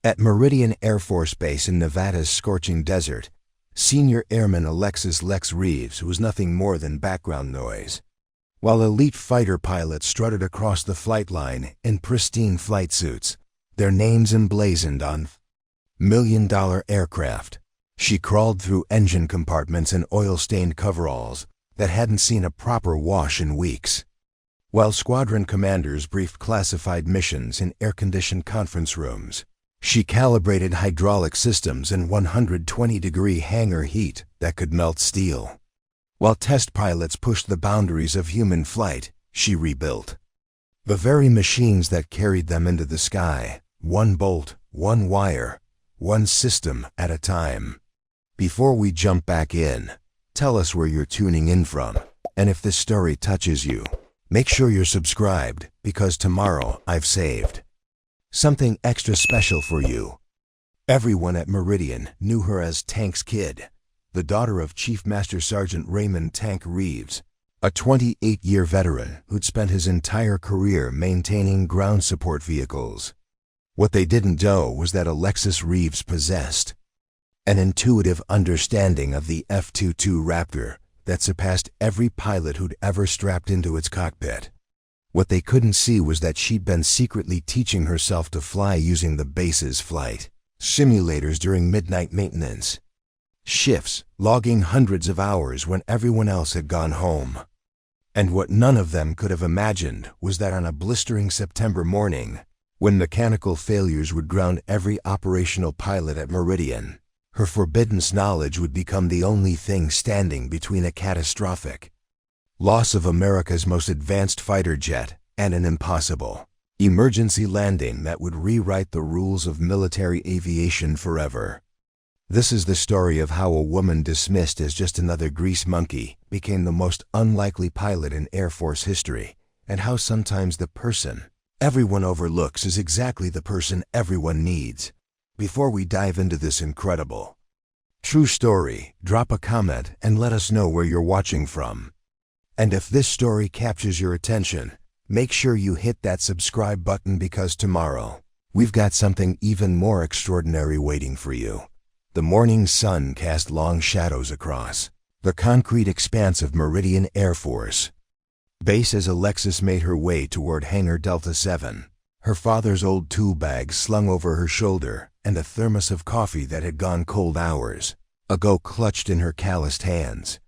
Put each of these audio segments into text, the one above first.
At Meridian Air Force Base in Nevada's scorching desert, Senior Airman Alexis Reeves was nothing more than background noise. While elite fighter pilots strutted across the flight line in pristine flight suits, their names emblazoned on million-dollar aircraft, she crawled through engine compartments and oil-stained coveralls that hadn't seen a proper wash in weeks. While squadron commanders briefed classified missions in air-conditioned conference rooms, she calibrated hydraulic systems in 120-degree hangar heat that could melt steel. While test pilots pushed the boundaries of human flight, she rebuilt the very machines that carried them into the sky, one bolt, one wire, one system at a time. Before we jump back in, tell us where you're tuning in from, and if this story touches you, make sure you're subscribed, because tomorrow I've saved something extra special for you. Everyone at Meridian knew her as Tank's Kid, the daughter of Chief Master Sergeant Raymond "Tank" Reeves, a 28-year veteran who'd spent his entire career maintaining ground support vehicles. What they didn't know was that Alexis Reeves possessed an intuitive understanding of the F-22 Raptor that surpassed every pilot who'd ever strapped into its cockpit. What they couldn't see was that she'd been secretly teaching herself to fly using the base's flight simulators during midnight maintenance shifts, logging hundreds of hours when everyone else had gone home. And what none of them could have imagined was that on a blistering September morning, when mechanical failures would ground every operational pilot at Meridian, her forbidden knowledge would become the only thing standing between a catastrophic loss of America's most advanced fighter jet and an impossible emergency landing that would rewrite the rules of military aviation forever. This is the story of how a woman dismissed as just another grease monkey became the most unlikely pilot in Air Force history, and how sometimes the person everyone overlooks is exactly the person everyone needs. Before we dive into this incredible true story, drop a comment and let us know where you're watching from. And if this story captures your attention, make sure you hit that subscribe button, because tomorrow we've got something even more extraordinary waiting for you. The morning sun cast long shadows across the concrete expanse of Meridian Air Force Base as Alexis made her way toward Hangar Delta 7, her father's old tool bag slung over her shoulder and a thermos of coffee that had gone cold hours ago clutched in her calloused hands.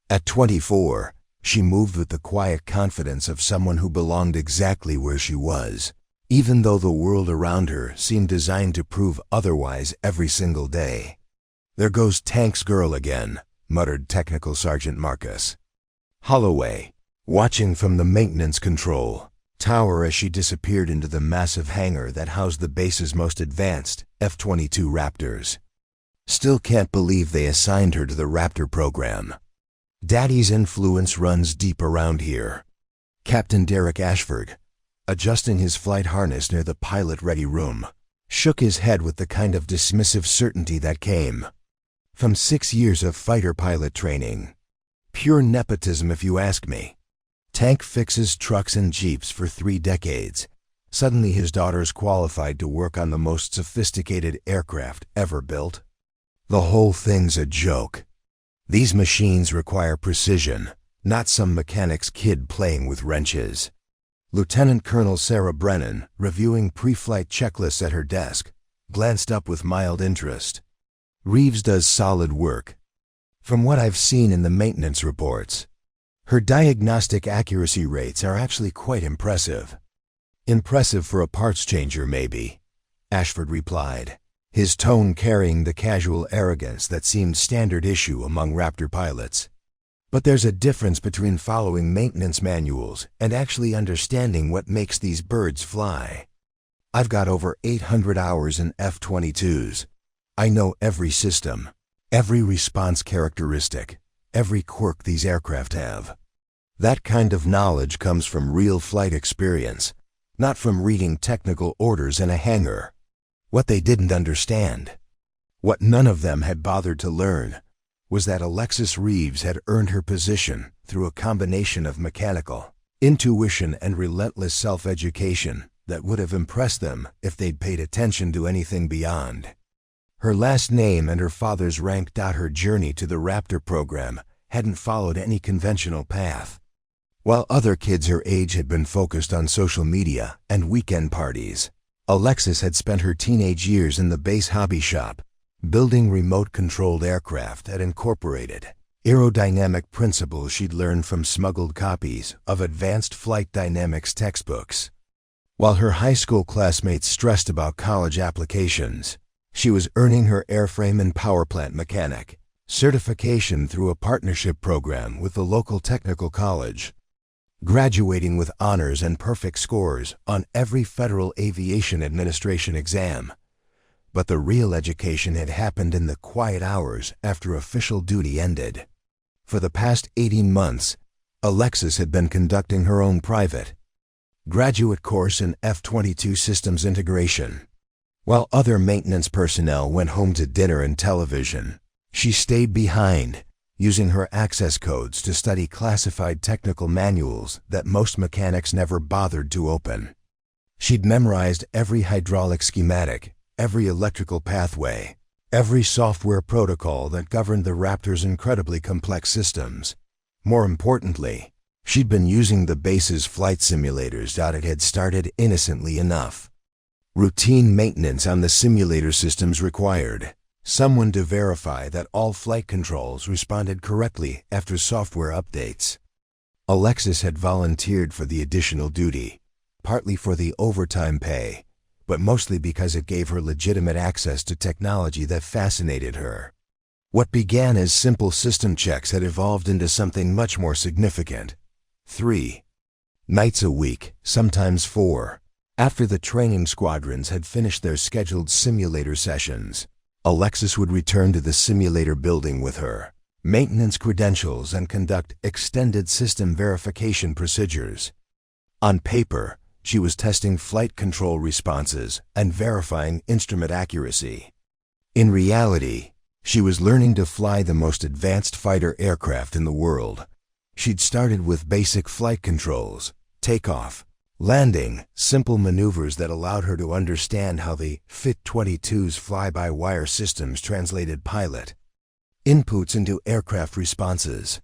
At 24, she moved with the quiet confidence of someone who belonged exactly where she was, even though the world around her seemed designed to prove otherwise every single day. "There goes Tank's girl again," muttered Technical Sergeant Marcus Holloway, watching from the maintenance control tower as she disappeared into the massive hangar that housed the base's most advanced F-22 Raptors. "Still can't believe they assigned her to the Raptor program. Daddy's influence runs deep around here." Captain Derek Ashford, adjusting his flight harness near the pilot-ready room, shook his head with the kind of dismissive certainty that came from 6 years of fighter pilot training. Pure nepotism, if you ask me. Tank fixes trucks and jeeps for 3 decades. Suddenly his daughter's qualified to work on the most sophisticated aircraft ever built. The whole thing's a joke. These machines require precision, not some mechanic's kid playing with wrenches. Lieutenant Colonel Sarah Brennan, reviewing pre-flight checklists at her desk, glanced up with mild interest. "Reeves does solid work. From what I've seen in the maintenance reports, her diagnostic accuracy rates are actually quite impressive." "Impressive for a parts changer, maybe," Ashford replied, his tone carrying the casual arrogance that seemed standard issue among Raptor pilots. "But there's a difference between following maintenance manuals and actually understanding what makes these birds fly. I've got over 800 hours in F-22s. I know every system, every response characteristic, every quirk these aircraft have. That kind of knowledge comes from real flight experience, not from reading technical orders in a hangar." What they didn't understand, what none of them had bothered to learn, was that Alexis Reeves had earned her position through a combination of mechanical intuition and relentless self-education that would have impressed them if they'd paid attention to anything beyond. Her last name and her father's rank. Her journey to the Raptor program hadn't followed any conventional path. While other kids her age had been focused on social media and weekend parties, Alexis had spent her teenage years in the base hobby shop, building remote-controlled aircraft that incorporated aerodynamic principles she'd learned from smuggled copies of advanced flight dynamics textbooks. While her high school classmates stressed about college applications, she was earning her airframe and powerplant mechanic certification through a partnership program with the local technical college, graduating with honors and perfect scores on every Federal Aviation Administration exam. But the real education had happened in the quiet hours after official duty ended. For the past 18 months, Alexis had been conducting her own private graduate course in F-22 systems integration. While other maintenance personnel went home to dinner and television, she stayed behind, using her access codes to study classified technical manuals that most mechanics never bothered to open. She'd memorized every hydraulic schematic, every electrical pathway, every software protocol that governed the Raptor's incredibly complex systems. More importantly, she'd been using the base's flight simulators. It had started innocently enough. Routine maintenance on the simulator systems required someone to verify that all flight controls responded correctly after software updates. Alexis had volunteered for the additional duty, partly for the overtime pay, but mostly because it gave her legitimate access to technology that fascinated her. What began as simple system checks had evolved into something much more significant. 3 nights a week, sometimes 4. After the training squadrons had finished their scheduled simulator sessions, Alexis would return to the simulator building with her maintenance credentials and conduct extended system verification procedures. On paper, she was testing flight control responses and verifying instrument accuracy. In reality, she was learning to fly the most advanced fighter aircraft in the world. She'd started with basic flight controls, takeoff, landing, simple maneuvers that allowed her to understand how the F-22's fly-by-wire systems translated pilot inputs into aircraft responses.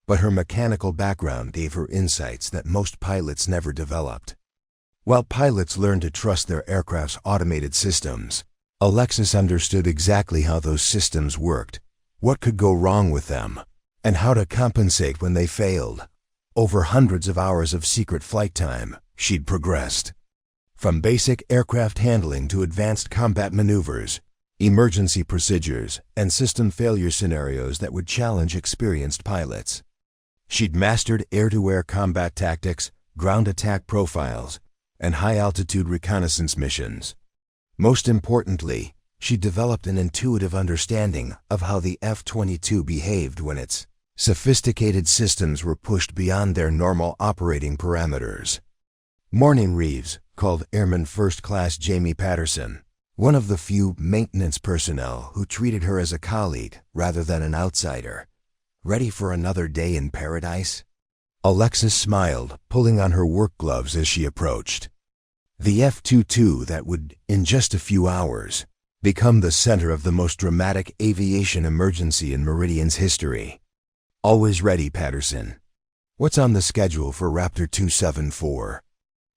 But her mechanical background gave her insights that most pilots never developed. While pilots learned to trust their aircraft's automated systems, Alexis understood exactly how those systems worked, what could go wrong with them, and how to compensate when they failed. Over hundreds of hours of secret flight time, she'd progressed. From basic aircraft handling to advanced combat maneuvers, emergency procedures, and system failure scenarios that would challenge experienced pilots. She'd mastered air-to-air combat tactics, ground attack profiles, and high-altitude reconnaissance missions. Most importantly, she developed an intuitive understanding of how the F-22 behaved when its sophisticated systems were pushed beyond their normal operating parameters. Morning Reeves called Airman First Class Jamie Patterson, one of the few maintenance personnel who treated her as a colleague rather than an outsider. Ready for another day in paradise? Alexis smiled, pulling on her work gloves as she approached. The F-22 that would, in just a few hours, become the center of the most dramatic aviation emergency in Meridian's history. Always ready, Patterson. What's on the schedule for Raptor 274?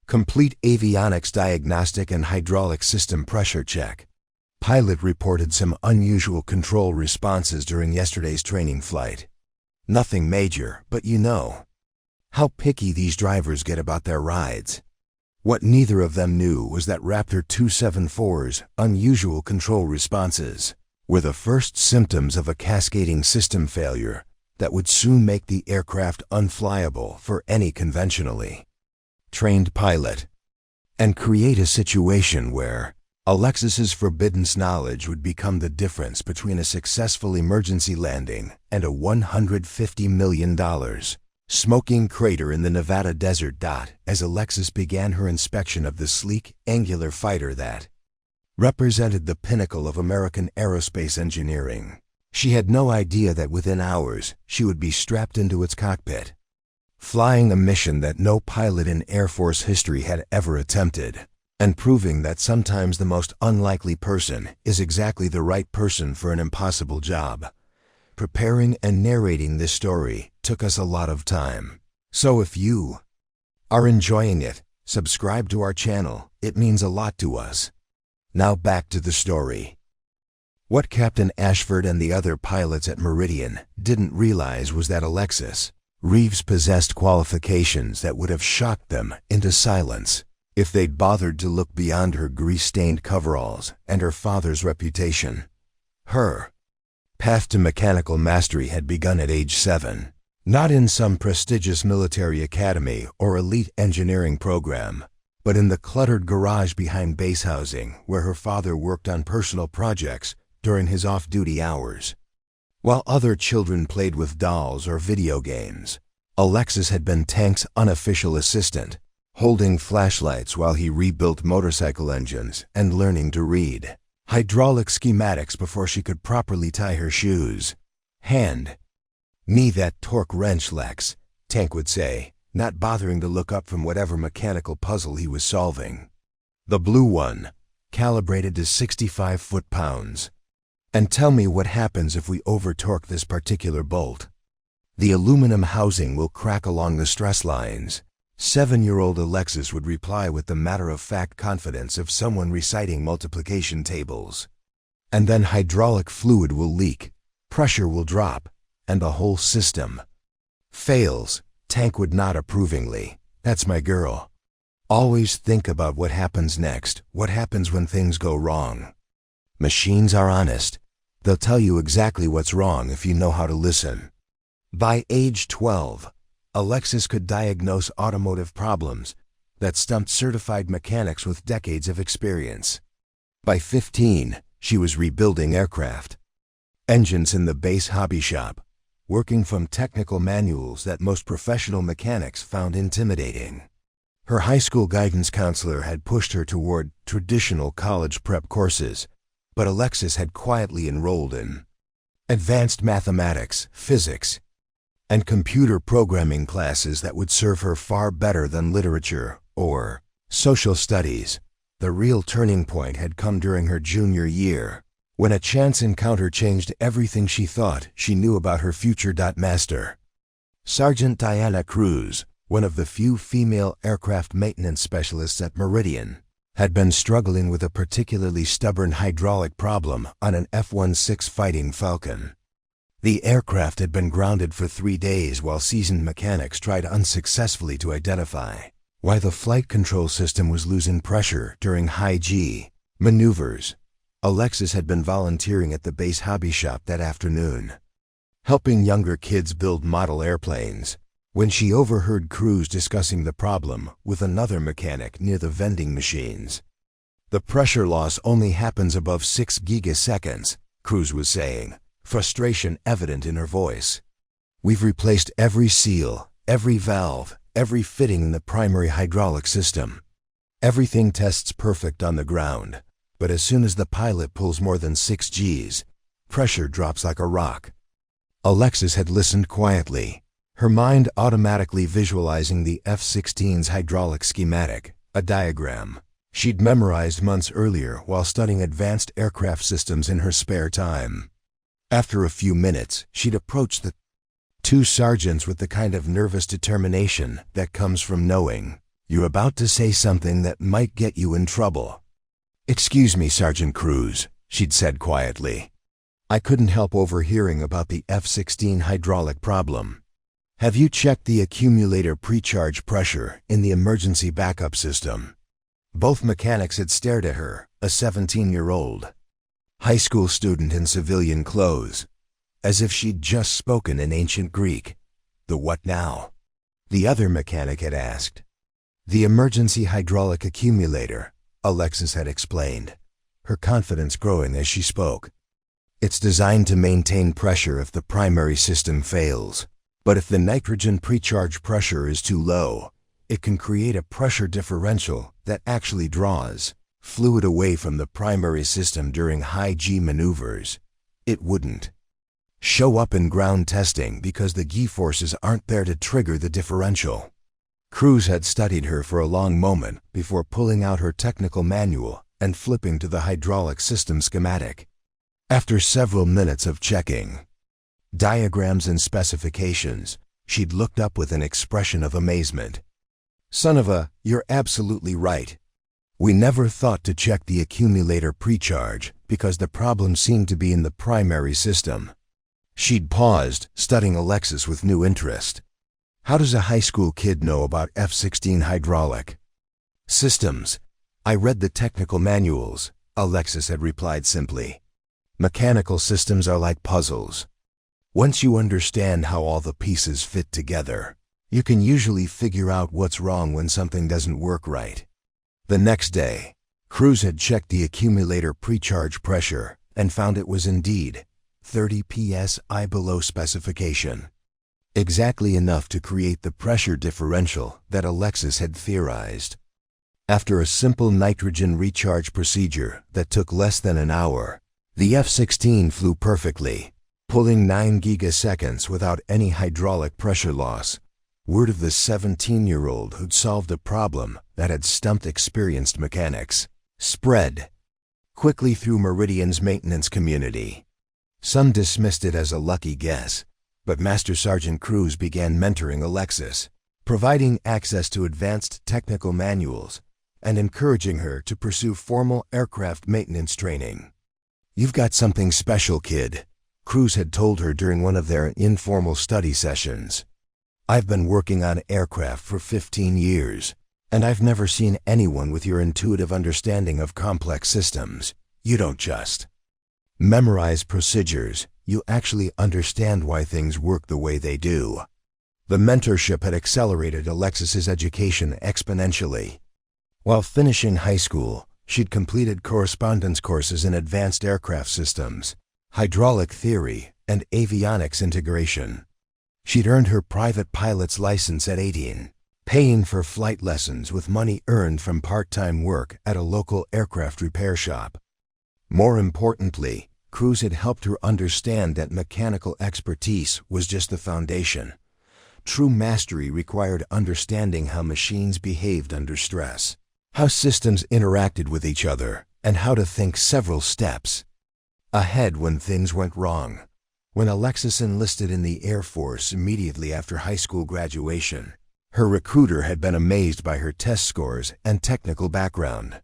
Complete avionics diagnostic and hydraulic system pressure check. Pilot reported some unusual control responses during yesterday's training flight. Nothing major, but you know how picky these drivers get about their rides. What neither of them knew was that Raptor 274's unusual control responses were the first symptoms of a cascading system failure that would soon make the aircraft unflyable for any conventionally trained pilot, and create a situation where Alexis's forbidden knowledge would become the difference between a successful emergency landing and a $150 million smoking crater in the Nevada desert. As Alexis began her inspection of the sleek, angular fighter that represented the pinnacle of American aerospace engineering, she had no idea that within hours she would be strapped into its cockpit. flying a mission that no pilot in Air Force history had ever attempted, and proving that sometimes the most unlikely person is exactly the right person for an impossible job. Preparing and narrating this story took us a lot of time. So if you are enjoying it, subscribe to our channel. It means a lot to us. Now back to the story. What Captain Ashford and the other pilots at Meridian didn't realize was that Alexis Reeves possessed qualifications that would have shocked them into silence if they'd bothered to look beyond her grease-stained coveralls and her father's reputation. Her path to mechanical mastery had begun at age 7, not in some prestigious military academy or elite engineering program, but in the cluttered garage behind base housing where her father worked on personal projects during his off-duty hours. While other children played with dolls or video games, Alexis had been Tank's unofficial assistant, holding flashlights while he rebuilt motorcycle engines and learning to read hydraulic schematics before she could properly tie her shoes. "Hand me that torque wrench, Lex," Tank would say, not bothering to look up from whatever mechanical puzzle he was solving. "The blue one, calibrated to 65 foot-pounds. And tell me what happens if we over-torque this particular bolt. The aluminum housing will crack along the stress lines." 7-year-old Alexis would reply with the matter-of-fact confidence of someone reciting multiplication tables. "And then hydraulic fluid will leak, pressure will drop, and the whole system fails." Tank would nod approvingly. "That's my girl. Always think about what happens next, what happens when things go wrong. Machines are honest. They'll tell you exactly what's wrong if you know how to listen." By age 12, Alexis could diagnose automotive problems that stumped certified mechanics with decades of experience. By 15, she was rebuilding aircraft engines in the base hobby shop, working from technical manuals that most professional mechanics found intimidating. Her high school guidance counselor had pushed her toward traditional college prep courses, but Alexis had quietly enrolled in advanced mathematics, physics, and computer programming classes that would serve her far better than literature or social studies. The real turning point had come during her junior year, when a chance encounter changed everything she thought she knew about her future. Master Sergeant Diana Cruz, one of the few female aircraft maintenance specialists at Meridian, had been struggling with a particularly stubborn hydraulic problem on an F-16 Fighting Falcon. The aircraft had been grounded for 3 days while seasoned mechanics tried unsuccessfully to identify why the flight control system was losing pressure during high-G maneuvers. Alexis had been volunteering at the base hobby shop that afternoon, helping younger kids build model airplanes, when she overheard Cruz discussing the problem with another mechanic near the vending machines. "The pressure loss only happens above 6 gigaseconds," Cruz was saying, frustration evident in her voice. "We've replaced every seal, every valve, every fitting in the primary hydraulic system. Everything tests perfect on the ground, but as soon as the pilot pulls more than 6 Gs, pressure drops like a rock." Alexis had listened quietly, her mind automatically visualizing the F-16's hydraulic schematic, a diagram she'd memorized months earlier while studying advanced aircraft systems in her spare time. After a few minutes, she'd approached the 2 sergeants with the kind of nervous determination that comes from knowing you're about to say something that might get you in trouble. "Excuse me, Sergeant Cruz," she'd said quietly. "I couldn't help overhearing about the F-16 hydraulic problem. Have you checked the accumulator precharge pressure in the emergency backup system?" Both mechanics had stared at her, a 17-year-old high school student in civilian clothes, as if she'd just spoken in ancient Greek. "The what now?" the other mechanic had asked. "The emergency hydraulic accumulator," Alexis had explained, her confidence growing as she spoke. "It's designed to maintain pressure if the primary system fails. But if the nitrogen precharge pressure is too low, it can create a pressure differential that actually draws fluid away from the primary system during high-G maneuvers." "It wouldn't show up in ground testing because the G-forces aren't there to trigger the differential. Cruz had studied her for a long moment before pulling out her technical manual and flipping to the hydraulic system schematic. After several minutes of checking diagrams and specifications, she'd looked up with an expression of amazement. "Son of a, you're absolutely right. We never thought to check the accumulator precharge because the problem seemed to be in the primary system." She'd paused, studying Alexis with new interest. "How does a high school kid know about F-16 hydraulic systems?" "I read the technical manuals," Alexis had replied simply. "Mechanical systems are like puzzles. Once you understand how all the pieces fit together, you can usually figure out what's wrong when something doesn't work right." The next day, Cruz had checked the accumulator precharge pressure and found it was indeed 30 psi below specification. Exactly enough to create the pressure differential that Alexis had theorized. After a simple nitrogen recharge procedure that took less than an hour, the F-16 flew perfectly, pulling 9 gigaseconds without any hydraulic pressure loss. Word of the 17-year-old who'd solved a problem that had stumped experienced mechanics spread quickly through Meridian's maintenance community. Some dismissed it as a lucky guess, but Master Sergeant Cruz began mentoring Alexis, providing access to advanced technical manuals and encouraging her to pursue formal aircraft maintenance training. "You've got something special, kid," Cruz had told her during one of their informal study sessions. "I've been working on aircraft for 15 years, and I've never seen anyone with your intuitive understanding of complex systems. You don't just memorize procedures, you actually understand why things work the way they do." The mentorship had accelerated Alexis's education exponentially. While finishing high school, she'd completed correspondence courses in advanced aircraft systems, hydraulic theory, and avionics integration. She'd earned her private pilot's license at 18, paying for flight lessons with money earned from part-time work at a local aircraft repair shop. More importantly, Cruz had helped her understand that mechanical expertise was just the foundation. True mastery required understanding how machines behaved under stress, how systems interacted with each other, and how to think several steps ahead when things went wrong. When Alexis enlisted in the Air Force immediately after high school graduation, her recruiter had been amazed by her test scores and technical background.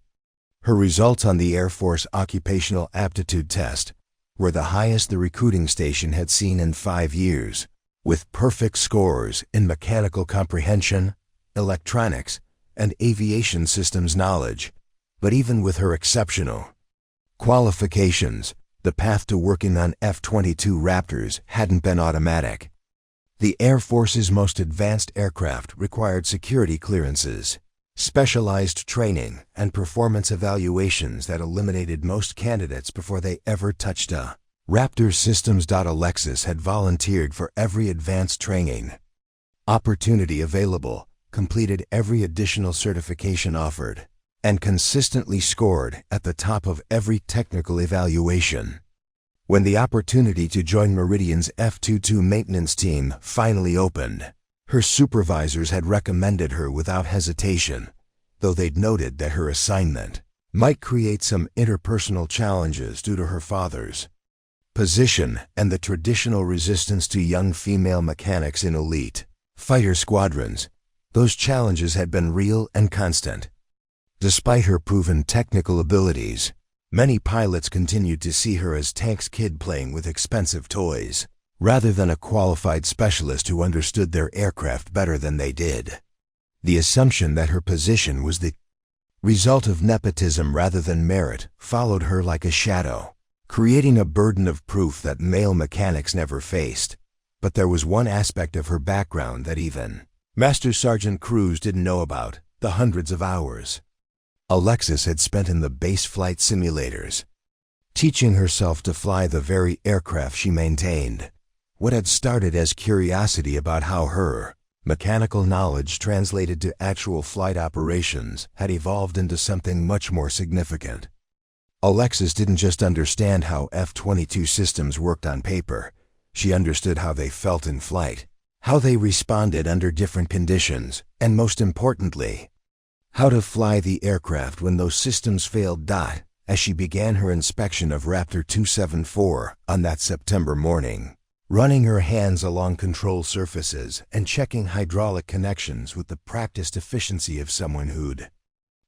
Her results on the Air Force Occupational Aptitude Test were the highest the recruiting station had seen in 5 years, with perfect scores in mechanical comprehension, electronics, and aviation systems knowledge. But even with her exceptional qualifications, the path to working on F-22 Raptors hadn't been automatic. The Air Force's most advanced aircraft required security clearances, specialized training, and performance evaluations that eliminated most candidates before they ever touched a Raptor systems. Alexis had volunteered for every advanced training opportunity available, completed every additional certification offered, and consistently scored at the top of every technical evaluation. When the opportunity to join Meridian's F-22 maintenance team finally opened, her supervisors had recommended her without hesitation, though they'd noted that her assignment might create some interpersonal challenges due to her father's position and the traditional resistance to young female mechanics in elite fighter squadrons. Those challenges had been real and constant. Despite her proven technical abilities, many pilots continued to see her as Tank's kid playing with expensive toys, rather than a qualified specialist who understood their aircraft better than they did. The assumption that her position was the result of nepotism rather than merit followed her like a shadow, creating a burden of proof that male mechanics never faced. But there was one aspect of her background that even Master Sergeant Cruz didn't know about: the hundreds of hours Alexis had spent in the base flight simulators, teaching herself to fly the very aircraft she maintained. What had started as curiosity about how her mechanical knowledge translated to actual flight operations had evolved into something much more significant. Alexis didn't just understand how F-22 systems worked on paper. She understood how they felt in flight, how they responded under different conditions, and most importantly, how to fly the aircraft when those systems failed. As she began her inspection of Raptor 274 on that September morning, running her hands along control surfaces and checking hydraulic connections with the practiced efficiency of someone who'd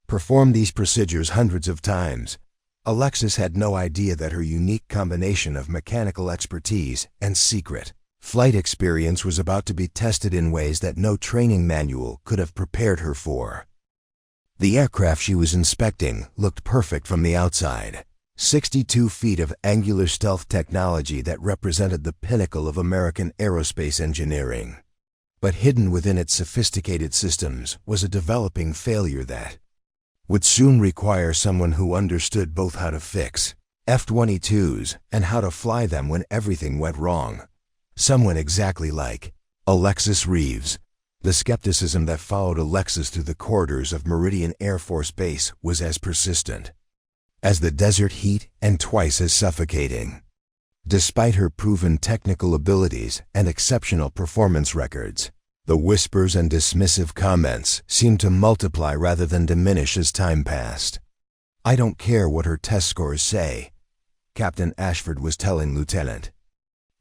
performed these procedures hundreds of times, Alexis had no idea that her unique combination of mechanical expertise and secret flight experience was about to be tested in ways that no training manual could have prepared her for. The aircraft she was inspecting looked perfect from the outside. 62 feet of angular stealth technology that represented the pinnacle of American aerospace engineering. But hidden within its sophisticated systems was a developing failure that would soon require someone who understood both how to fix F-22s and how to fly them when everything went wrong. Someone exactly like Alexis Reeves. The skepticism that followed Alexis through the corridors of Meridian Air Force Base was as persistent as the desert heat and twice as suffocating. Despite her proven technical abilities and exceptional performance records, the whispers and dismissive comments seemed to multiply rather than diminish as time passed. "I don't care what her test scores say," Captain Ashford was telling Lieutenant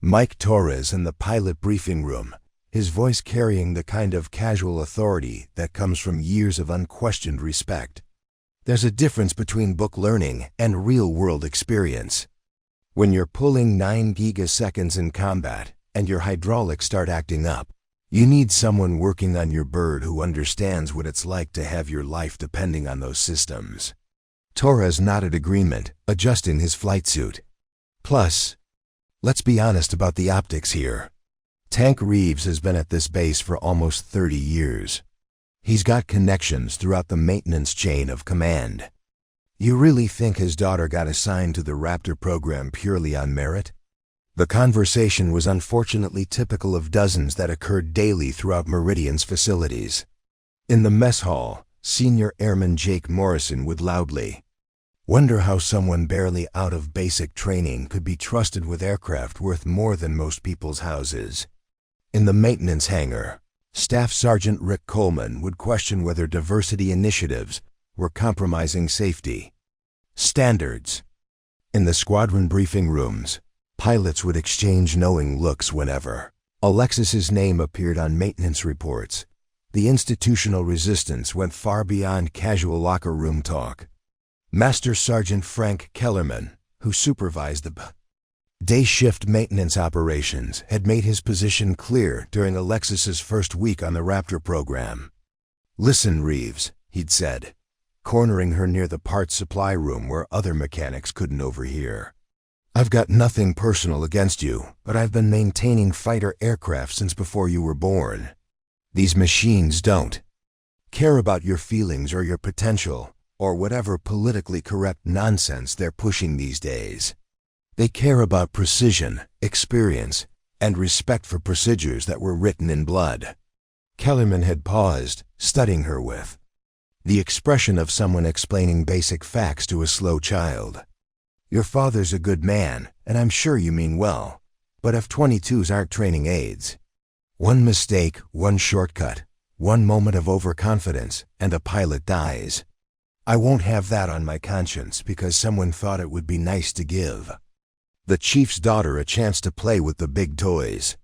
Mike Torres in the pilot briefing room, his voice carrying the kind of casual authority that comes from years of unquestioned respect. "There's a difference between book learning and real-world experience. When you're pulling 9 gigaseconds in combat and your hydraulics start acting up, you need someone working on your bird who understands what it's like to have your life depending on those systems." Torres nodded agreement, adjusting his flight suit. "Plus, let's be honest about the optics here. Tank Reeves has been at this base for almost 30 years. He's got connections throughout the maintenance chain of command. You really think his daughter got assigned to the Raptor program purely on merit?" The conversation was unfortunately typical of dozens that occurred daily throughout Meridian's facilities. In the mess hall, Senior Airman Jake Morrison would loudly wonder how someone barely out of basic training could be trusted with aircraft worth more than most people's houses. In the maintenance hangar, Staff Sergeant Rick Coleman would question whether diversity initiatives were compromising safety standards. In the squadron briefing rooms, pilots would exchange knowing looks whenever Alexis's name appeared on maintenance reports. The institutional resistance went far beyond casual locker room talk. Master Sergeant Frank Kellerman, who supervised the day shift maintenance operations, had made his position clear during Alexis's first week on the Raptor program. "Listen, Reeves," he'd said, cornering her near the parts supply room where other mechanics couldn't overhear. "I've got nothing personal against you, but I've been maintaining fighter aircraft since before you were born. These machines don't care about your feelings or your potential, or whatever politically correct nonsense they're pushing these days. They care about precision, experience, and respect for procedures that were written in blood." Kellerman had paused, studying her with the expression of someone explaining basic facts to a slow child. "Your father's a good man, and I'm sure you mean well, but F-22s aren't training aids. One mistake, one shortcut, one moment of overconfidence, and a pilot dies. I won't have that on my conscience because someone thought it would be nice to give the chief's daughter a chance to play with the big toys."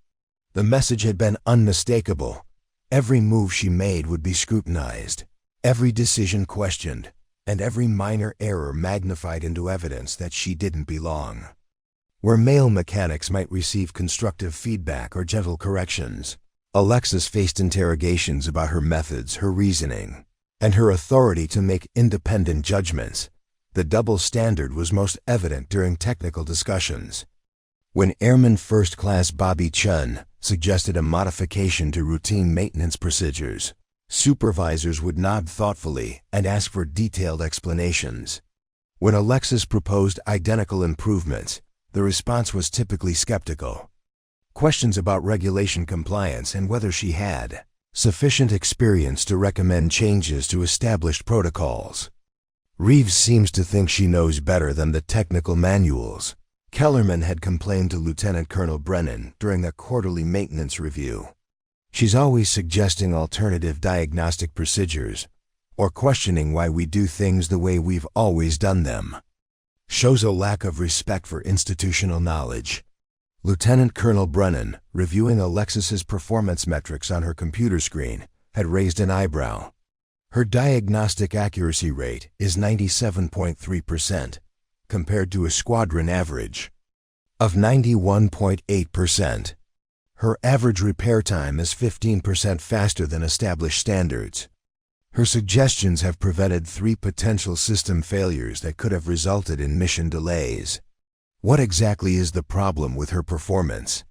The message had been unmistakable. Every move she made would be scrutinized, every decision questioned, and every minor error magnified into evidence that she didn't belong. Where male mechanics might receive constructive feedback or gentle corrections, Alexis faced interrogations about her methods, her reasoning, and her authority to make independent judgments. The double standard was most evident during technical discussions. When Airman First Class Bobby Chun suggested a modification to routine maintenance procedures, supervisors would nod thoughtfully and ask for detailed explanations. When Alexis proposed identical improvements, the response was typically skeptical. Questions about regulation compliance and whether she had sufficient experience to recommend changes to established protocols. "Reeves seems to think she knows better than the technical manuals," Kellerman had complained to Lieutenant Colonel Brennan during a quarterly maintenance review. "She's always suggesting alternative diagnostic procedures, or questioning why we do things the way we've always done them. Shows a lack of respect for institutional knowledge." Lieutenant Colonel Brennan, reviewing Alexis's performance metrics on her computer screen, had raised an eyebrow. "Her diagnostic accuracy rate is 97.3%, compared to a squadron average of 91.8%. Her average repair time is 15% faster than established standards. Her suggestions have prevented 3 potential system failures that could have resulted in mission delays. What exactly is the problem with her performance?"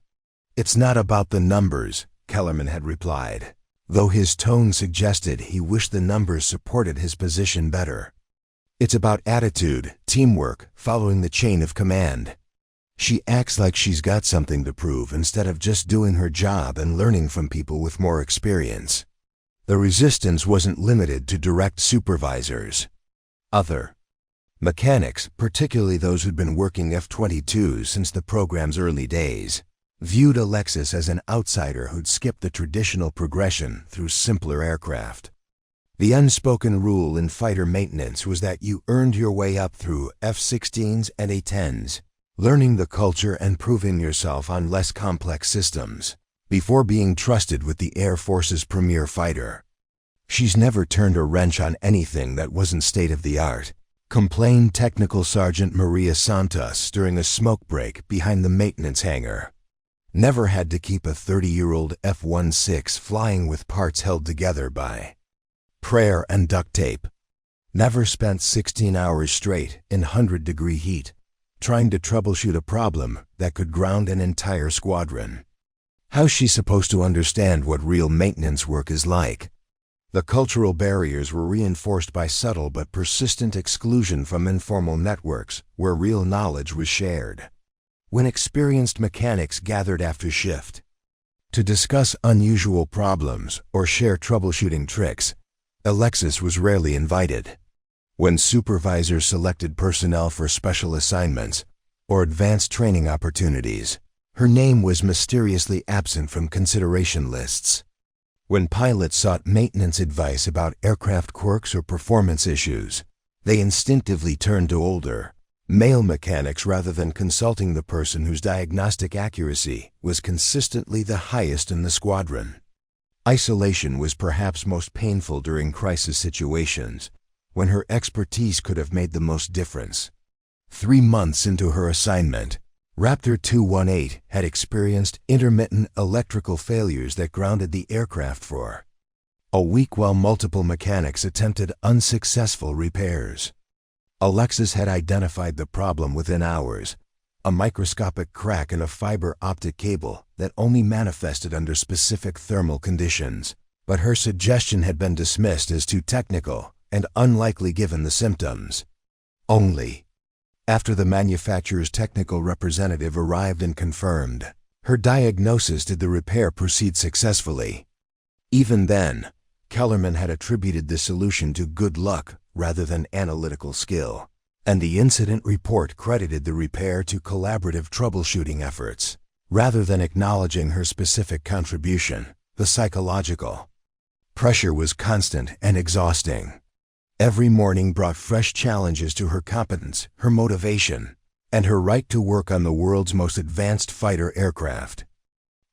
"It's not about the numbers," Kellerman had replied, though his tone suggested he wished the numbers supported his position better. "It's about attitude, teamwork, following the chain of command. She acts like she's got something to prove instead of just doing her job and learning from people with more experience." The resistance wasn't limited to direct supervisors. Other mechanics, particularly those who'd been working F-22s since the program's early days, viewed Alexis as an outsider who'd skipped the traditional progression through simpler aircraft. The unspoken rule in fighter maintenance was that you earned your way up through F-16s and A-10s, learning the culture and proving yourself on less complex systems, before being trusted with the Air Force's premier fighter. "She's never turned a wrench on anything that wasn't state-of-the-art," complained Technical Sergeant Maria Santos during a smoke break behind the maintenance hangar. "Never had to keep a 30-year-old F-16 flying with parts held together by prayer and duct tape. Never spent 16 hours straight in 100-degree heat trying to troubleshoot a problem that could ground an entire squadron. How's she supposed to understand what real maintenance work is like?" The cultural barriers were reinforced by subtle but persistent exclusion from informal networks where real knowledge was shared. When experienced mechanics gathered after shift to discuss unusual problems or share troubleshooting tricks, Alexis was rarely invited. When supervisors selected personnel for special assignments or advanced training opportunities, her name was mysteriously absent from consideration lists. When pilots sought maintenance advice about aircraft quirks or performance issues, they instinctively turned to older, male mechanics rather than consulting the person whose diagnostic accuracy was consistently the highest in the squadron. Isolation was perhaps most painful during crisis situations, when her expertise could have made the most difference. 3 months into her assignment, Raptor 218 had experienced intermittent electrical failures that grounded the aircraft for a week while multiple mechanics attempted unsuccessful repairs. Alexis had identified the problem within hours, a microscopic crack in a fiber optic cable that only manifested under specific thermal conditions, but her suggestion had been dismissed as too technical and unlikely given the symptoms. Only after the manufacturer's technical representative arrived and confirmed her diagnosis did the repair proceed successfully. Even then, Kellerman had attributed the solution to good luck rather than analytical skill, and the incident report credited the repair to collaborative troubleshooting efforts, rather than acknowledging her specific contribution. The psychological pressure was constant and exhausting. Every morning brought fresh challenges to her competence, her motivation, and her right to work on the world's most advanced fighter aircraft.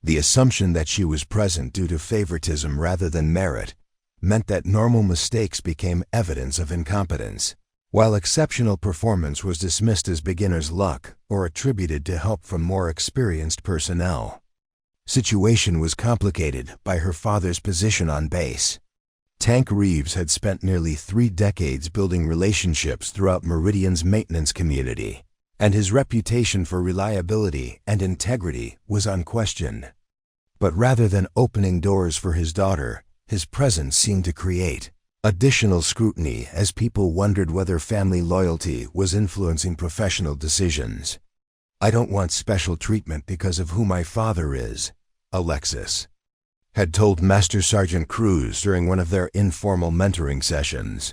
The assumption that she was present due to favoritism rather than merit meant that normal mistakes became evidence of incompetence, while exceptional performance was dismissed as beginner's luck or attributed to help from more experienced personnel. Situation was complicated by her father's position on base. Tank Reeves had spent nearly 3 decades building relationships throughout Meridian's maintenance community, and his reputation for reliability and integrity was unquestioned. But rather than opening doors for his daughter, his presence seemed to create additional scrutiny as people wondered whether family loyalty was influencing professional decisions. "I don't want special treatment because of who my father is," Alexis had told Master Sergeant Cruz during one of their informal mentoring sessions.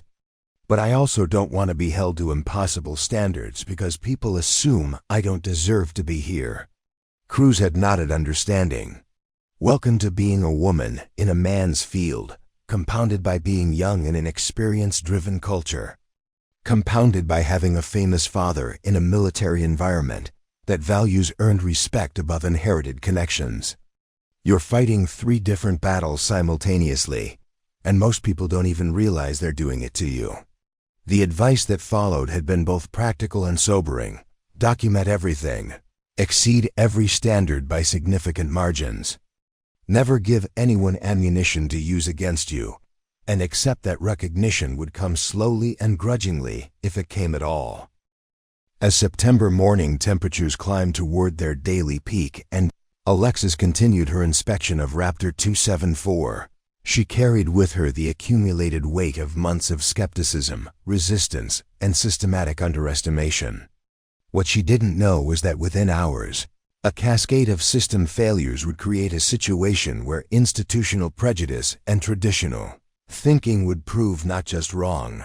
But I also don't want to be held to impossible standards because people assume I don't deserve to be here." Cruz had nodded understanding. Welcome to being a woman in a man's field, compounded by being young in an experience-driven culture. Compounded by having a famous father in a military environment that values earned respect above inherited connections. You're fighting 3 different battles simultaneously, and most people don't even realize they're doing it to you. The advice that followed had been both practical and sobering. Document everything. Exceed every standard by significant margins. Never give anyone ammunition to use against you, and accept that recognition would come slowly and grudgingly if it came at all. As September morning temperatures climbed toward their daily peak and Alexis continued her inspection of Raptor 274, she carried with her the accumulated weight of months of skepticism, resistance, and systematic underestimation. What she didn't know was that within hours, a cascade of system failures would create a situation where institutional prejudice and traditional thinking would prove not just wrong,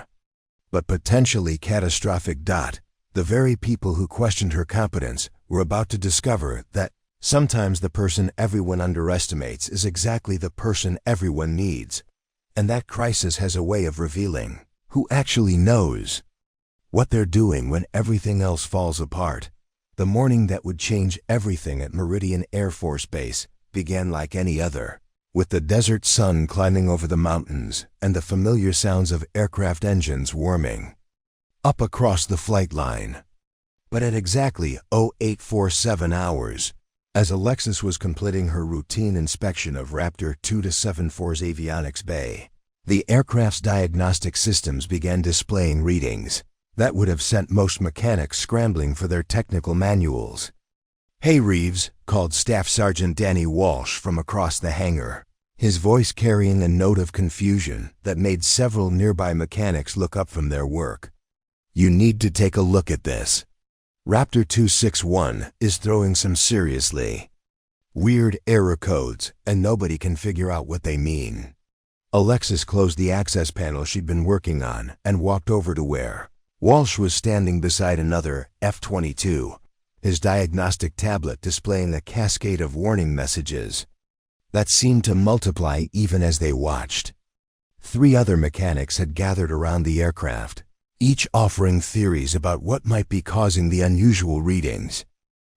but potentially catastrophic. The very people who questioned her competence were about to discover that sometimes the person everyone underestimates is exactly the person everyone needs, and that crisis has a way of revealing who actually knows what they're doing when everything else falls apart. The morning that would change everything at Meridian Air Force Base began like any other, with the desert sun climbing over the mountains and the familiar sounds of aircraft engines warming up across the flight line. But at exactly 0847 hours, as Alexis was completing her routine inspection of Raptor 274's avionics bay, the aircraft's diagnostic systems began displaying readings that would have sent most mechanics scrambling for their technical manuals. "Hey, Reeves," called Staff Sergeant Danny Walsh from across the hangar, his voice carrying a note of confusion that made several nearby mechanics look up from their work. "You need to take a look at this. Raptor 261 is throwing some seriously weird error codes, and nobody can figure out what they mean." Alexis closed the access panel she'd been working on and walked over to where Walsh was standing beside another F-22, his diagnostic tablet displaying a cascade of warning messages that seemed to multiply even as they watched. 3 other mechanics had gathered around the aircraft, each offering theories about what might be causing the unusual readings.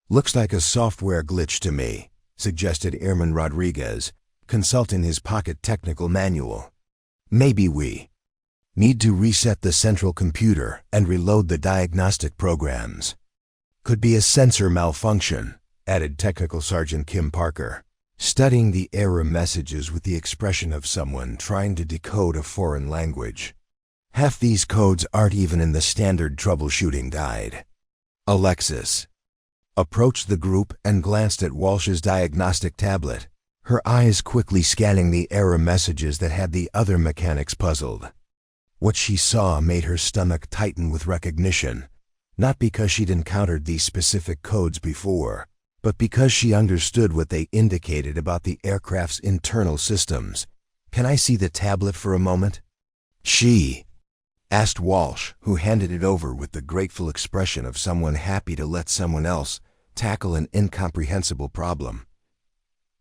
"Looks like a software glitch to me," suggested Airman Rodriguez, consulting his pocket technical manual. "Maybe we need to reset the central computer and reload the diagnostic programs." "Could be a sensor malfunction," added Technical Sergeant Kim Parker, studying the error messages with the expression of someone trying to decode a foreign language. "Half these codes aren't even in the standard troubleshooting guide." Alexis approached the group and glanced at Walsh's diagnostic tablet, her eyes quickly scanning the error messages that had the other mechanics puzzled. What she saw made her stomach tighten with recognition, not because she'd encountered these specific codes before, but because she understood what they indicated about the aircraft's internal systems. "Can I see the tablet for a moment?" She asked Walsh, who handed it over with the grateful expression of someone happy to let someone else tackle an incomprehensible problem.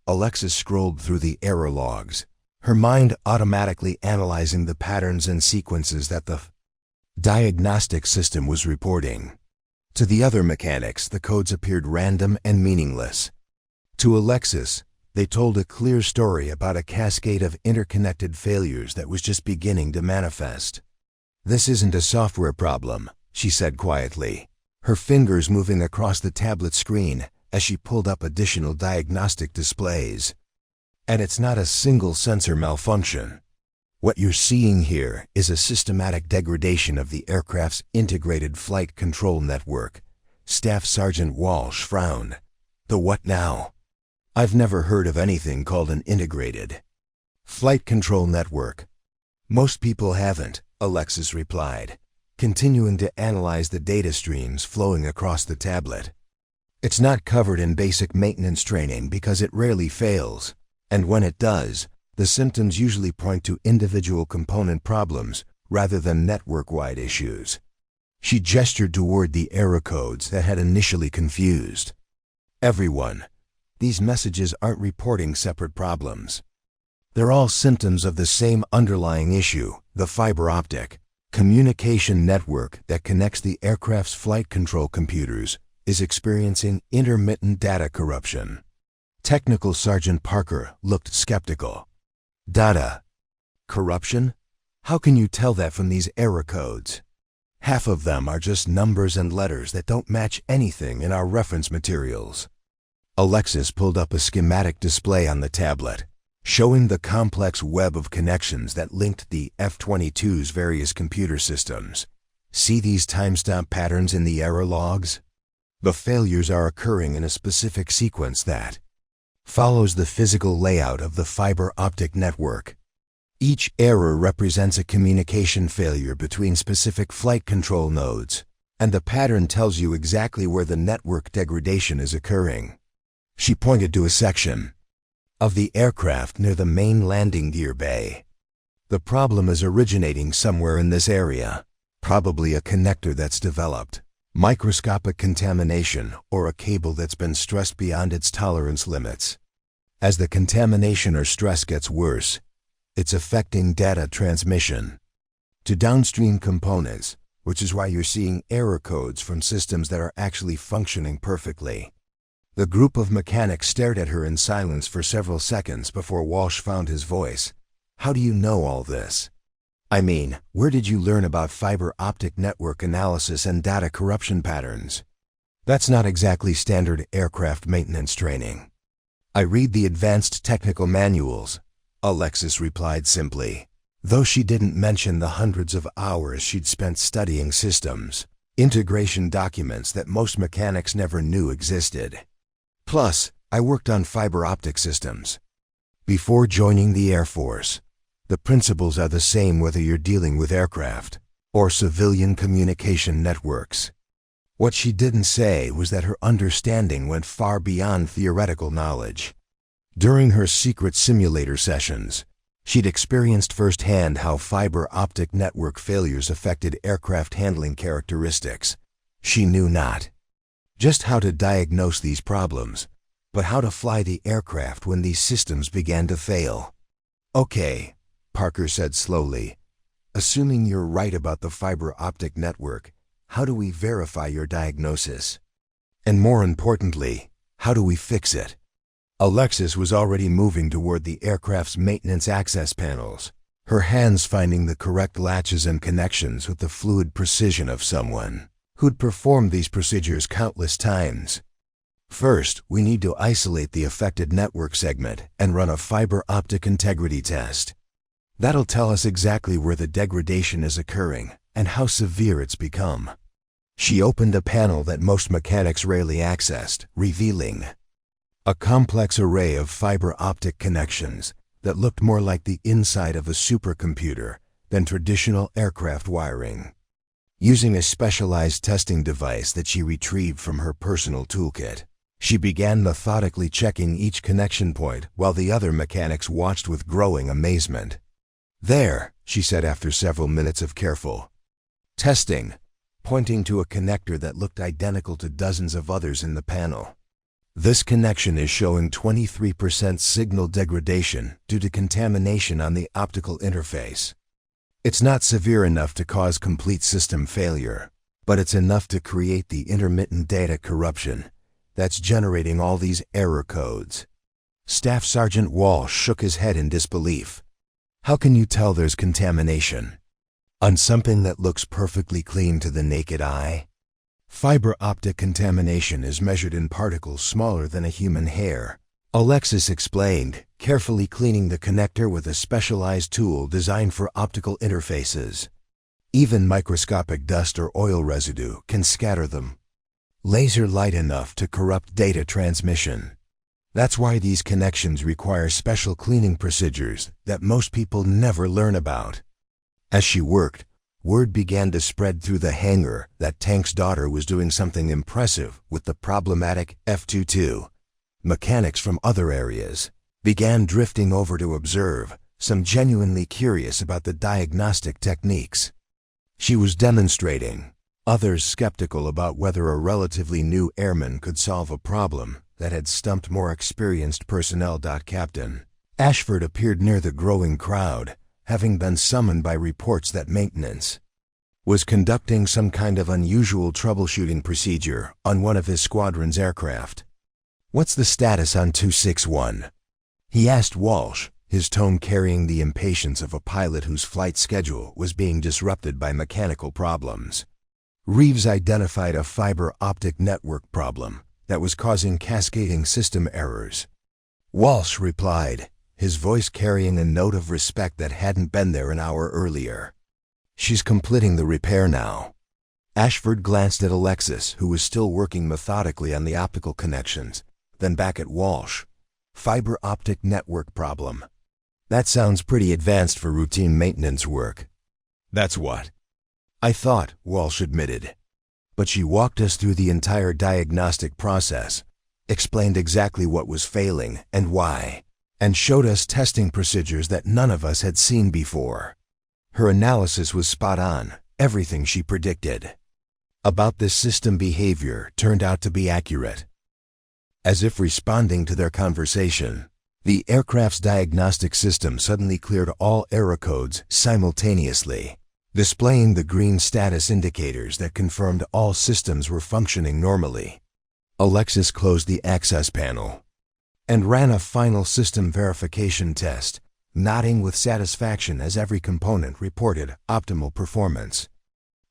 Alexis scrolled through the error logs, her mind automatically analyzing the patterns and sequences that the diagnostic system was reporting. To the other mechanics, the codes appeared random and meaningless. To Alexis, they told a clear story about a cascade of interconnected failures that was just beginning to manifest. "This isn't a software problem," she said quietly, her fingers moving across the tablet screen as she pulled up additional diagnostic displays. "And it's not a single sensor malfunction. What you're seeing here is a systematic degradation of the aircraft's integrated flight control network." Staff Sergeant Walsh frowned. "The what now?" "I've never heard of anything called an integrated flight control network." "Most people haven't," Alexis replied, continuing to analyze the data streams flowing across the tablet. "It's not covered in basic maintenance training because it rarely fails, and when it does, the symptoms usually point to individual component problems rather than network-wide issues. She gestured toward the error codes that had initially confused everyone. These messages aren't reporting separate problems. They're all symptoms of the same underlying issue, the fiber optic communication network that connects the aircraft's flight control computers is experiencing intermittent data corruption. Technical Sergeant Parker looked skeptical. Data corruption? How can you tell that from these error codes? Half of them are just numbers and letters that don't match anything in our reference materials. Alexis pulled up a schematic display on the tablet, showing the complex web of connections that linked the F-22's various computer systems. See these timestamp patterns in the error logs? The failures are occurring in a specific sequence that follows the physical layout of the fiber optic network. Each error represents a communication failure between specific flight control nodes, and the pattern tells you exactly where the network degradation is occurring. She pointed to a section of the aircraft near the main landing gear bay. The problem is originating somewhere in this area, probably a connector that's developed microscopic contamination or a cable that's been stressed beyond its tolerance limits. As the contamination or stress gets worse, it's affecting data transmission to downstream components, which is why you're seeing error codes from systems that are actually functioning perfectly. The group of mechanics stared at her in silence for several seconds before Walsh found his voice. How do you know all this? I mean, where did you learn about fiber optic network analysis and data corruption patterns? That's not exactly standard aircraft maintenance training. I read the advanced technical manuals, Alexis replied simply, though she didn't mention the hundreds of hours she'd spent studying systems integration documents that most mechanics never knew existed. Plus, I worked on fiber optic systems before joining the Air Force. The principles are the same whether you're dealing with aircraft or civilian communication networks. What she didn't say was that her understanding went far beyond theoretical knowledge. During her secret simulator sessions, she'd experienced firsthand how fiber optic network failures affected aircraft handling characteristics. She knew not just how to diagnose these problems, but how to fly the aircraft when these systems began to fail. Okay, Parker said slowly, assuming you're right about the fiber optic network, how do we verify your diagnosis? And more importantly, how do we fix it? Alexis was already moving toward the aircraft's maintenance access panels, her hands finding the correct latches and connections with the fluid precision of someone who'd performed these procedures countless times. First, we need to isolate the affected network segment and run a fiber optic integrity test. That'll tell us exactly where the degradation is occurring and how severe it's become. She opened a panel that most mechanics rarely accessed, revealing a complex array of fiber optic connections that looked more like the inside of a supercomputer than traditional aircraft wiring. Using a specialized testing device that she retrieved from her personal toolkit, she began methodically checking each connection point while the other mechanics watched with growing amazement. There, she said after several minutes of careful testing, pointing to a connector that looked identical to dozens of others in the panel. This connection is showing 23% signal degradation due to contamination on the optical interface. It's not severe enough to cause complete system failure, but it's enough to create the intermittent data corruption that's generating all these error codes. Staff Sergeant Walsh shook his head in disbelief. How can you tell there's contamination on something that looks perfectly clean to the naked eye? Fiber optic contamination is measured in particles smaller than a human hair, Alexis explained, carefully cleaning the connector with a specialized tool designed for optical interfaces. Even microscopic dust or oil residue can scatter them. Laser light enough to corrupt data transmission. That's why these connections require special cleaning procedures that most people never learn about. As she worked, word began to spread through the hangar that Tank's daughter was doing something impressive with the problematic F-22. Mechanics from other areas began drifting over to observe, some genuinely curious about the diagnostic techniques she was demonstrating, others skeptical about whether a relatively new airman could solve a problem that had stumped more experienced personnel. Captain Ashford appeared near the growing crowd, having been summoned by reports that maintenance was conducting some kind of unusual troubleshooting procedure on one of his squadron's aircraft. "What's the status on 261? He asked Walsh, his tone carrying the impatience of a pilot whose flight schedule was being disrupted by mechanical problems. Reeves identified a fiber optic network problem that was causing cascading system errors. Walsh replied, his voice carrying a note of respect that hadn't been there an hour earlier. "She's completing the repair now." Ashford glanced at Alexis, who was still working methodically on the optical connections, then back at Walsh. "Fiber optic network problem. That sounds pretty advanced for routine maintenance work." "That's what I thought," Walsh admitted. "But she walked us through the entire diagnostic process, explained exactly what was failing and why, and showed us testing procedures that none of us had seen before. Her analysis was spot on, everything she predicted about this system behavior turned out to be accurate." As if responding to their conversation, the aircraft's diagnostic system suddenly cleared all error codes simultaneously, displaying the green status indicators that confirmed all systems were functioning normally. Alexis closed the access panel and ran a final system verification test, nodding with satisfaction as every component reported optimal performance.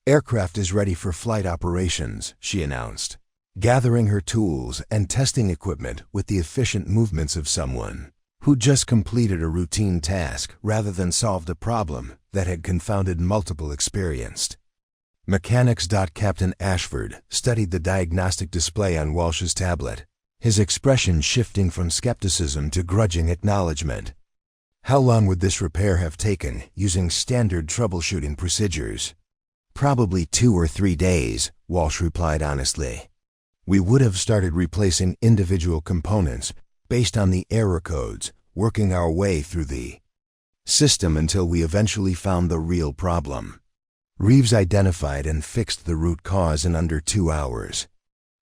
"Aircraft is ready for flight operations," she announced, gathering her tools and testing equipment with the efficient movements of someone who just completed a routine task rather than solved a problem that had confounded multiple experienced mechanics. Captain Ashford studied the diagnostic display on Walsh's tablet, his expression shifting from skepticism to grudging acknowledgement. "How long would this repair have taken using standard troubleshooting procedures?" "Probably 2 or 3 days, Walsh replied honestly. "We would have started replacing individual components based on the error codes, working our way through the system until we eventually found the real problem. Reeves identified and fixed the root cause in under 2 hours.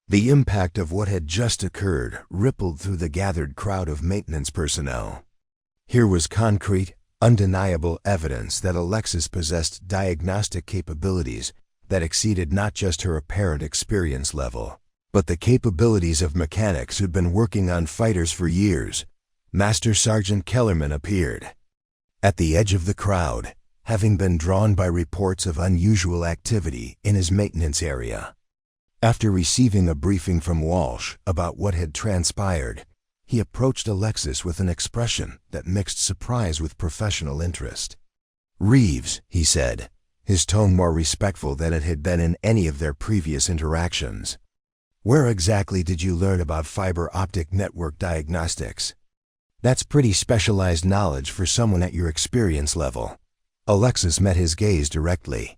The impact of what had just occurred rippled through the gathered crowd of maintenance personnel. Here was concrete, undeniable evidence that Alexis possessed diagnostic capabilities that exceeded not just her apparent experience level, but the capabilities of mechanics who'd been working on fighters for years. Master Sergeant Kellerman appeared at the edge of the crowd, having been drawn by reports of unusual activity in his maintenance area. After receiving a briefing from Walsh about what had transpired, he approached Alexis with an expression that mixed surprise with professional interest. "Reeves," he said, his tone more respectful than it had been in any of their previous interactions. "Where exactly did you learn about fiber optic network diagnostics?" "That's pretty specialized knowledge for someone at your experience level." Alexis met his gaze directly.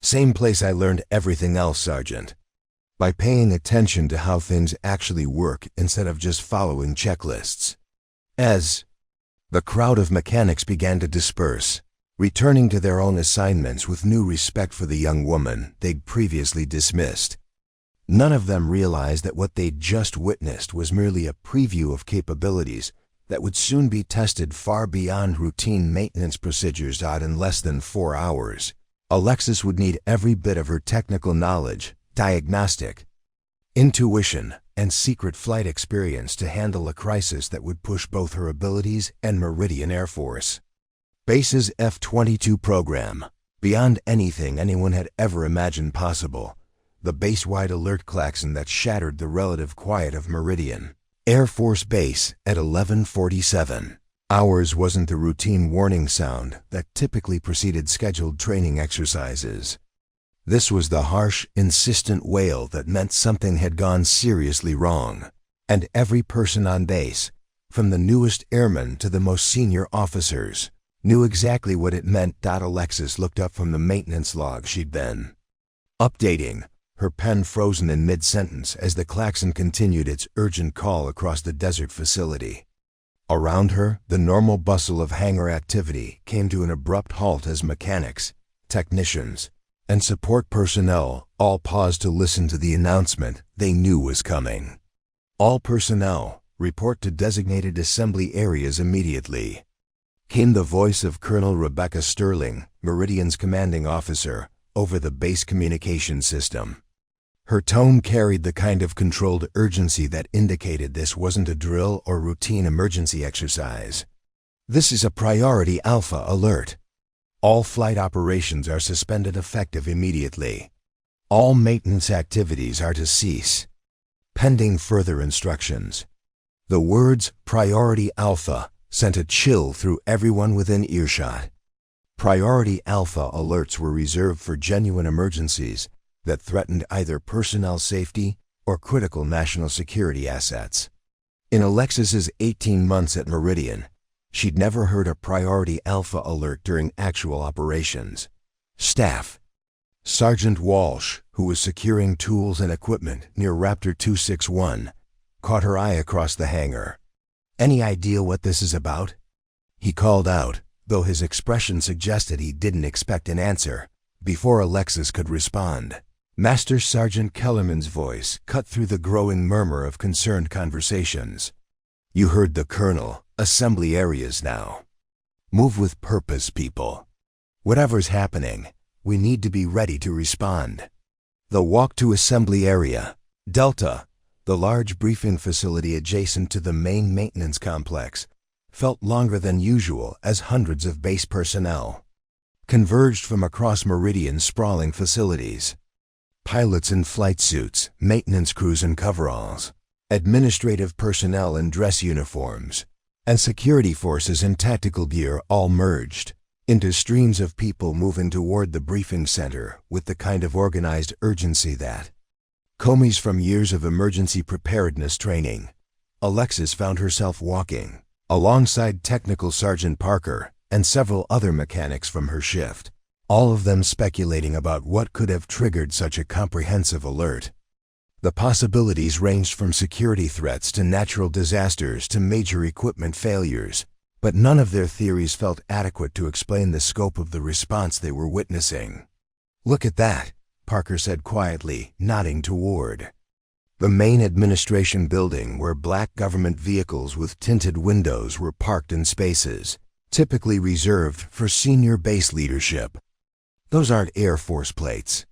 "Same place I learned everything else, Sergeant. By paying attention to how things actually work instead of just following checklists." As the crowd of mechanics began to disperse, returning to their own assignments with new respect for the young woman they'd previously dismissed, none of them realized that what they'd just witnessed was merely a preview of capabilities that would soon be tested far beyond routine maintenance procedures. In less than 4 hours, Alexis would need every bit of her technical knowledge, diagnostic intuition, and secret flight experience to handle a crisis that would push both her abilities and Meridian Air Force Base's F-22 program beyond anything anyone had ever imagined possible. The base-wide alert klaxon that shattered the relative quiet of Meridian Air Force Base at 11:47 hours wasn't the routine warning sound that typically preceded scheduled training exercises. This was the harsh, insistent wail that meant something had gone seriously wrong, and every person on base, from the newest airman to the most senior officers, knew exactly what it meant. Alexis looked up from the maintenance log she'd been updating, her pen frozen in mid-sentence as the klaxon continued its urgent call across the desert facility. Around her, the normal bustle of hangar activity came to an abrupt halt as mechanics, technicians, and support personnel all paused to listen to the announcement they knew was coming. All personnel, report to designated assembly areas immediately. Came the voice of Colonel Rebecca Sterling, Meridian's commanding officer, over the base communication system. Her tone carried the kind of controlled urgency that indicated this wasn't a drill or routine emergency exercise. This is a priority alpha alert. All flight operations are suspended effective immediately. All maintenance activities are to cease, pending further instructions. The words Priority Alpha sent a chill through everyone within earshot. Priority Alpha alerts were reserved for genuine emergencies that threatened either personnel safety or critical national security assets. In Alexis's 18 months at Meridian, she'd never heard a Priority Alpha alert during actual operations. Staff. Sergeant Walsh, who was securing tools and equipment near Raptor 261, caught her eye across the hangar. "Any idea what this is about?" He called out, though his expression suggested he didn't expect an answer, before Alexis could respond. Master Sergeant Kellerman's voice cut through the growing murmur of concerned conversations. "You heard the colonel. Assembly areas now. Move with purpose, people. Whatever's happening, we need to be ready to respond." The walk to assembly area, Delta, the large briefing facility adjacent to the main maintenance complex, felt longer than usual as hundreds of base personnel converged from across Meridian's sprawling facilities. Pilots in flight suits, maintenance crews in coveralls, administrative personnel in dress uniforms, and security forces in tactical gear all merged into streams of people moving toward the briefing center with the kind of organized urgency that, commies from years of emergency preparedness training, Alexis found herself walking alongside Technical Sergeant Parker and several other mechanics from her shift, all of them speculating about what could have triggered such a comprehensive alert. The possibilities ranged from security threats to natural disasters to major equipment failures, but none of their theories felt adequate to explain the scope of the response they were witnessing. "Look at that," Parker said quietly, nodding toward the main administration building where black government vehicles with tinted windows were parked in spaces typically reserved for senior base leadership. "Those aren't Air Force plates.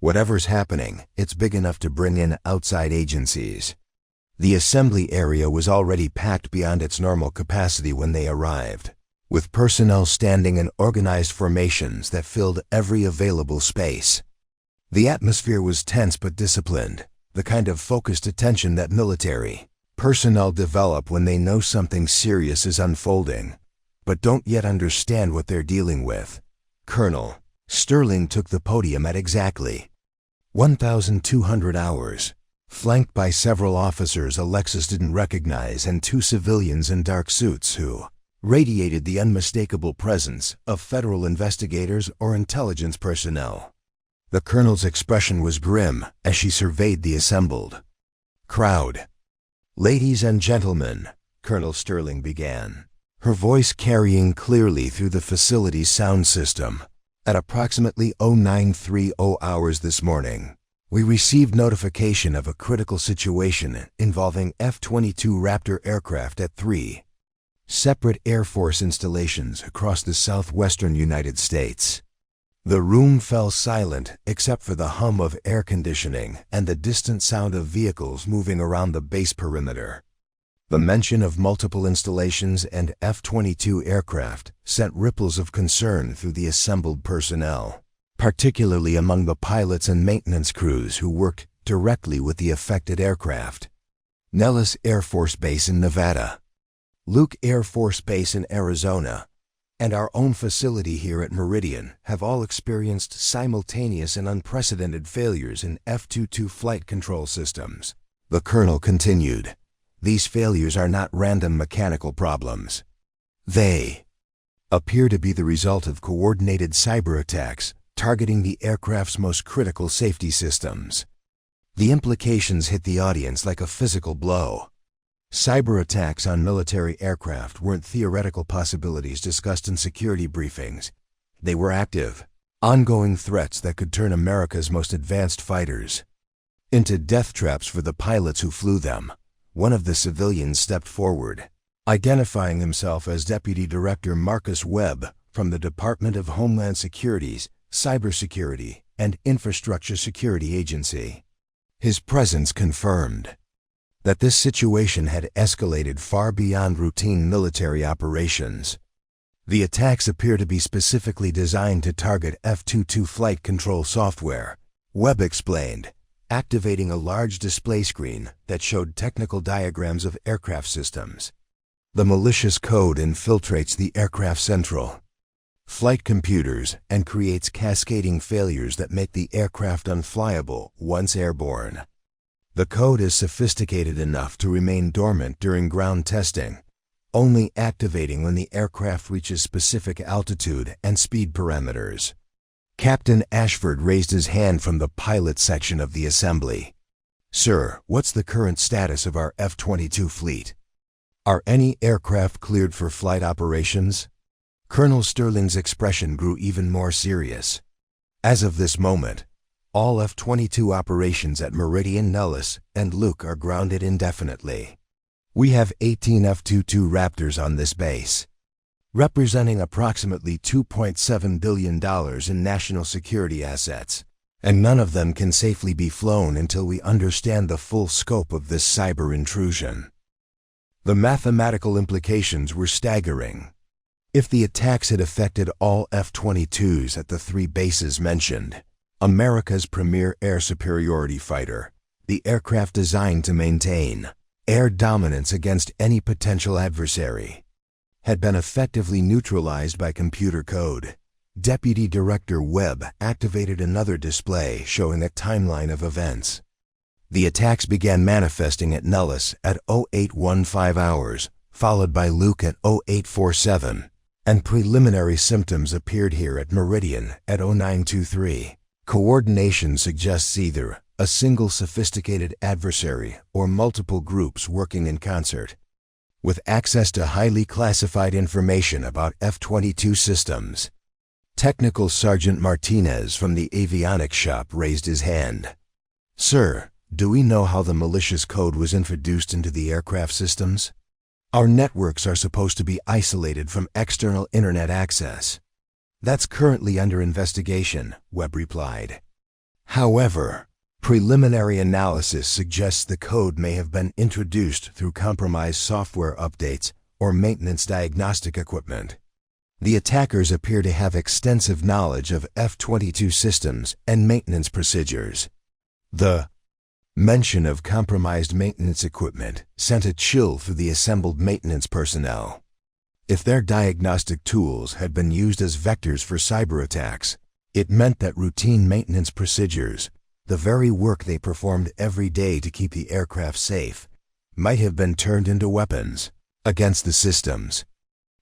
Whatever's happening, it's big enough to bring in outside agencies." The assembly area was already packed beyond its normal capacity when they arrived, with personnel standing in organized formations that filled every available space. The atmosphere was tense but disciplined, the kind of focused attention that military personnel develop when they know something serious is unfolding, but don't yet understand what they're dealing with. Colonel Sterling took the podium at exactly 1,200 hours, flanked by several officers Alexis didn't recognize and two civilians in dark suits who radiated the unmistakable presence of federal investigators or intelligence personnel. The colonel's expression was grim as she surveyed the assembled crowd. "Ladies and gentlemen," Colonel Sterling began, her voice carrying clearly through the facility's sound system. "At approximately 0930 hours this morning, we received notification of a critical situation involving F-22 Raptor aircraft at 3 separate Air Force installations across the southwestern United States." The room fell silent except for the hum of air conditioning and the distant sound of vehicles moving around the base perimeter. The mention of multiple installations and F-22 aircraft sent ripples of concern through the assembled personnel, particularly among the pilots and maintenance crews who worked directly with the affected aircraft. Nellis Air Force Base in Nevada, Luke Air Force Base in Arizona, and our own facility here at Meridian have all experienced simultaneous and unprecedented failures in F-22 flight control systems. The colonel continued. "These failures are not random mechanical problems. They appear to be the result of coordinated cyber attacks targeting the aircraft's most critical safety systems." The implications hit the audience like a physical blow. Cyber attacks on military aircraft weren't theoretical possibilities discussed in security briefings. They were active, ongoing threats that could turn America's most advanced fighters into death traps for the pilots who flew them. One of the civilians stepped forward, identifying himself as Deputy Director Marcus Webb from the Department of Homeland Security's Cybersecurity and Infrastructure Security Agency. His presence confirmed that this situation had escalated far beyond routine military operations. The attacks appear to be specifically designed to target F-22 flight control software, Webb explained, activating a large display screen that showed technical diagrams of aircraft systems. The malicious code infiltrates the aircraft central flight computers and creates cascading failures that make the aircraft unflyable once airborne. The code is sophisticated enough to remain dormant during ground testing, only activating when the aircraft reaches specific altitude and speed parameters. Captain Ashford raised his hand from the pilot section of the assembly. "Sir, what's the current status of our F-22 fleet? Are any aircraft cleared for flight operations?" Colonel Sterling's expression grew even more serious. "As of this moment, all F-22 operations at Meridian, Nellis, and Luke are grounded indefinitely. We have 18 F-22 Raptors on this base, representing approximately $2.7 billion in national security assets, and none of them can safely be flown until we understand the full scope of this cyber intrusion." The mathematical implications were staggering. If the attacks had affected all F-22s at the three bases mentioned, America's premier air superiority fighter, the aircraft designed to maintain air dominance against any potential adversary, had been effectively neutralized by computer code. Deputy Director Webb activated another display showing a timeline of events. The attacks began manifesting at Nellis at 0815 hours, followed by Luke at 0847, and preliminary symptoms appeared here at Meridian at 0923. Coordination suggests either a single sophisticated adversary or multiple groups working in concert. With access to highly classified information about F-22 systems, Technical Sergeant Martinez from the avionics shop raised his hand. "Sir, do we know how the malicious code was introduced into the aircraft systems?" "Our networks are supposed to be isolated from external internet access." "That's currently under investigation," Webb replied. "However, preliminary analysis suggests the code may have been introduced through compromised software updates or maintenance diagnostic equipment. The attackers appear to have extensive knowledge of F-22 systems and maintenance procedures." The mention of compromised maintenance equipment sent a chill through the assembled maintenance personnel. If their diagnostic tools had been used as vectors for cyber attacks, it meant that routine maintenance procedures, the very work they performed every day to keep the aircraft safe, might have been turned into weapons against the systems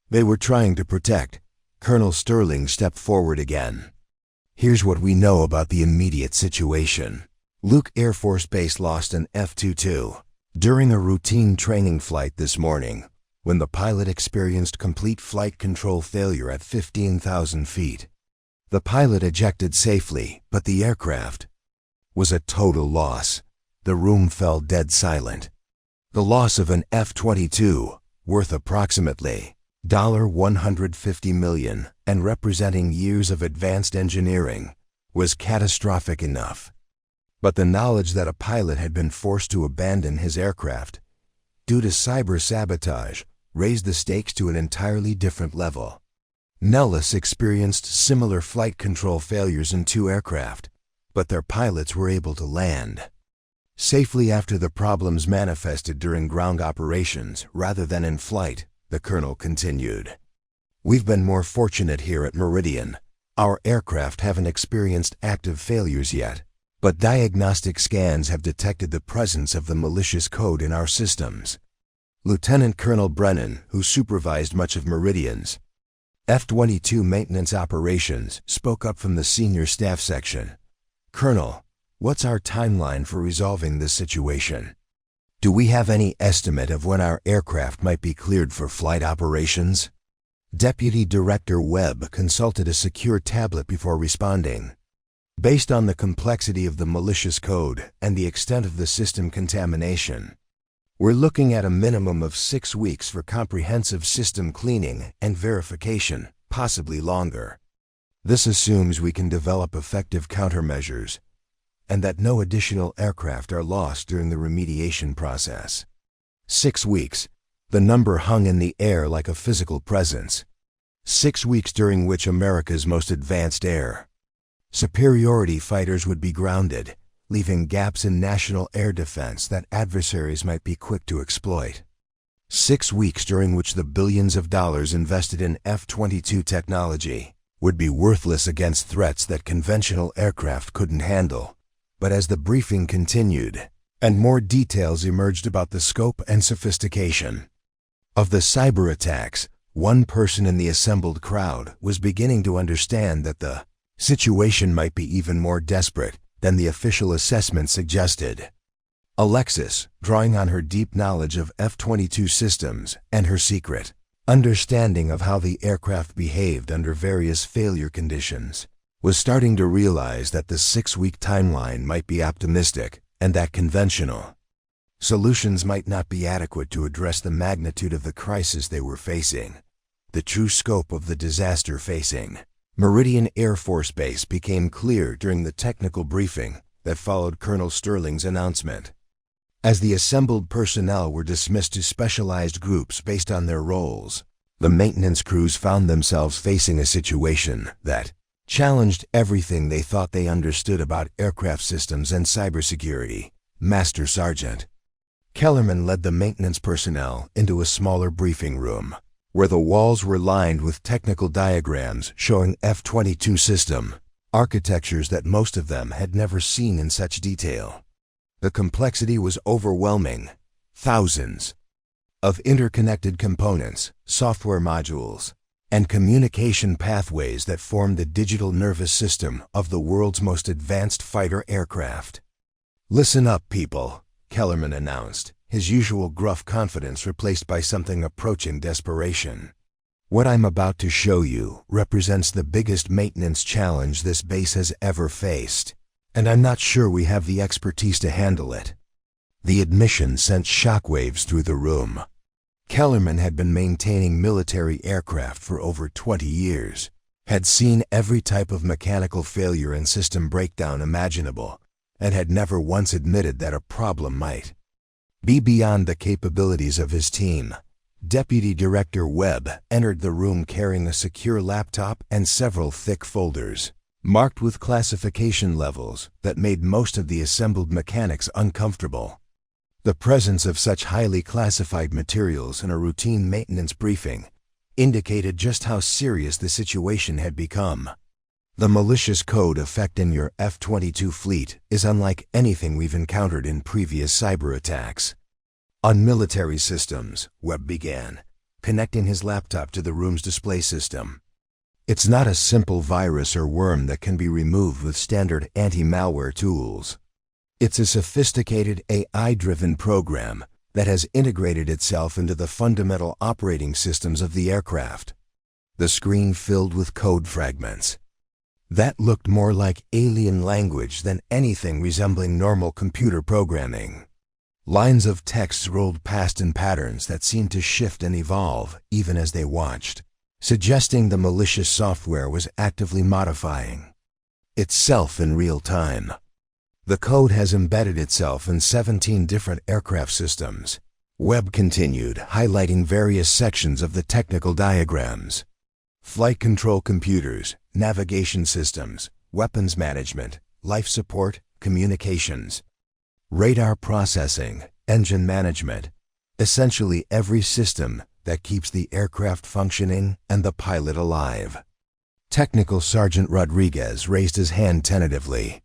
they were trying to protect. Colonel Sterling stepped forward again. "Here's what we know about the immediate situation. Luke Air Force Base lost an F-22 during a routine training flight this morning when the pilot experienced complete flight control failure at 15,000 feet. The pilot ejected safely, but the aircraft was a total loss." The room fell dead silent. The loss of an F-22, worth approximately $150 million and representing years of advanced engineering, was catastrophic enough. But the knowledge that a pilot had been forced to abandon his aircraft due to cyber sabotage raised the stakes to an entirely different level. Nellis experienced similar flight control failures in 2 aircraft, but their pilots were able to land safely after the problems manifested during ground operations rather than in flight, the colonel continued. "We've been more fortunate here at Meridian. Our aircraft haven't experienced active failures yet, but diagnostic scans have detected the presence of the malicious code in our systems." Lieutenant Colonel Brennan, who supervised much of Meridian's F-22 maintenance operations, spoke up from the senior staff section. "Colonel, what's our timeline for resolving this situation? Do we have any estimate of when our aircraft might be cleared for flight operations? Deputy Director Webb consulted a secure tablet before responding. Based on the complexity of the malicious code and the extent of the system contamination, we're looking at a minimum of 6 weeks for comprehensive system cleaning and verification, possibly longer. This assumes we can develop effective countermeasures and that no additional aircraft are lost during the remediation process. 6 weeks, the number hung in the air like a physical presence. 6 weeks during which America's most advanced air superiority fighters would be grounded, leaving gaps in national air defense that adversaries might be quick to exploit. 6 weeks during which the billions of dollars invested in F-22 technology would be worthless against threats that conventional aircraft couldn't handle. But as the briefing continued, and more details emerged about the scope and sophistication of the cyber attacks, one person in the assembled crowd was beginning to understand that the situation might be even more desperate than the official assessment suggested. Alexis, drawing on her deep knowledge of F-22 systems and her secret understanding of how the aircraft behaved under various failure conditions, was starting to realize that the 6-week timeline might be optimistic and that conventional solutions might not be adequate to address the magnitude of the crisis they were facing. The true scope of the disaster facing Meridian Air Force Base became clear during the technical briefing that followed Colonel Sterling's announcement. As the assembled personnel were dismissed to specialized groups based on their roles, the maintenance crews found themselves facing a situation that challenged everything they thought they understood about aircraft systems and cybersecurity. Master Sergeant Kellerman led the maintenance personnel into a smaller briefing room, where the walls were lined with technical diagrams showing F-22 system architectures that most of them had never seen in such detail. The complexity was overwhelming. Thousands of interconnected components, software modules, and communication pathways that formed the digital nervous system of the world's most advanced fighter aircraft. "Listen up, people," Kellerman announced, his usual gruff confidence replaced by something approaching desperation. "What I'm about to show you represents the biggest maintenance challenge this base has ever faced, and I'm not sure we have the expertise to handle it." The admission sent shockwaves through the room. Kellerman had been maintaining military aircraft for over 20 years, had seen every type of mechanical failure and system breakdown imaginable, and had never once admitted that a problem might be beyond the capabilities of his team. Deputy Director Webb entered the room carrying a secure laptop and several thick folders, marked with classification levels that made most of the assembled mechanics uncomfortable. The presence of such highly classified materials in a routine maintenance briefing indicated just how serious the situation had become. The malicious code affecting your F-22 fleet is unlike anything we've encountered in previous cyber attacks. On military systems, Webb began, connecting his laptop to the room's display system. It's not a simple virus or worm that can be removed with standard anti-malware tools. It's a sophisticated AI-driven program that has integrated itself into the fundamental operating systems of the aircraft. The screen filled with code fragments that looked more like alien language than anything resembling normal computer programming. Lines of text rolled past in patterns that seemed to shift and evolve even as they watched, suggesting the malicious software was actively modifying itself in real time. The code has embedded itself in 17 different aircraft systems. Webb continued, highlighting various sections of the technical diagrams: flight control computers, navigation systems, weapons management, life support, communications, radar processing, engine management, essentially every system that keeps the aircraft functioning and the pilot alive. Technical Sergeant Rodriguez raised his hand tentatively.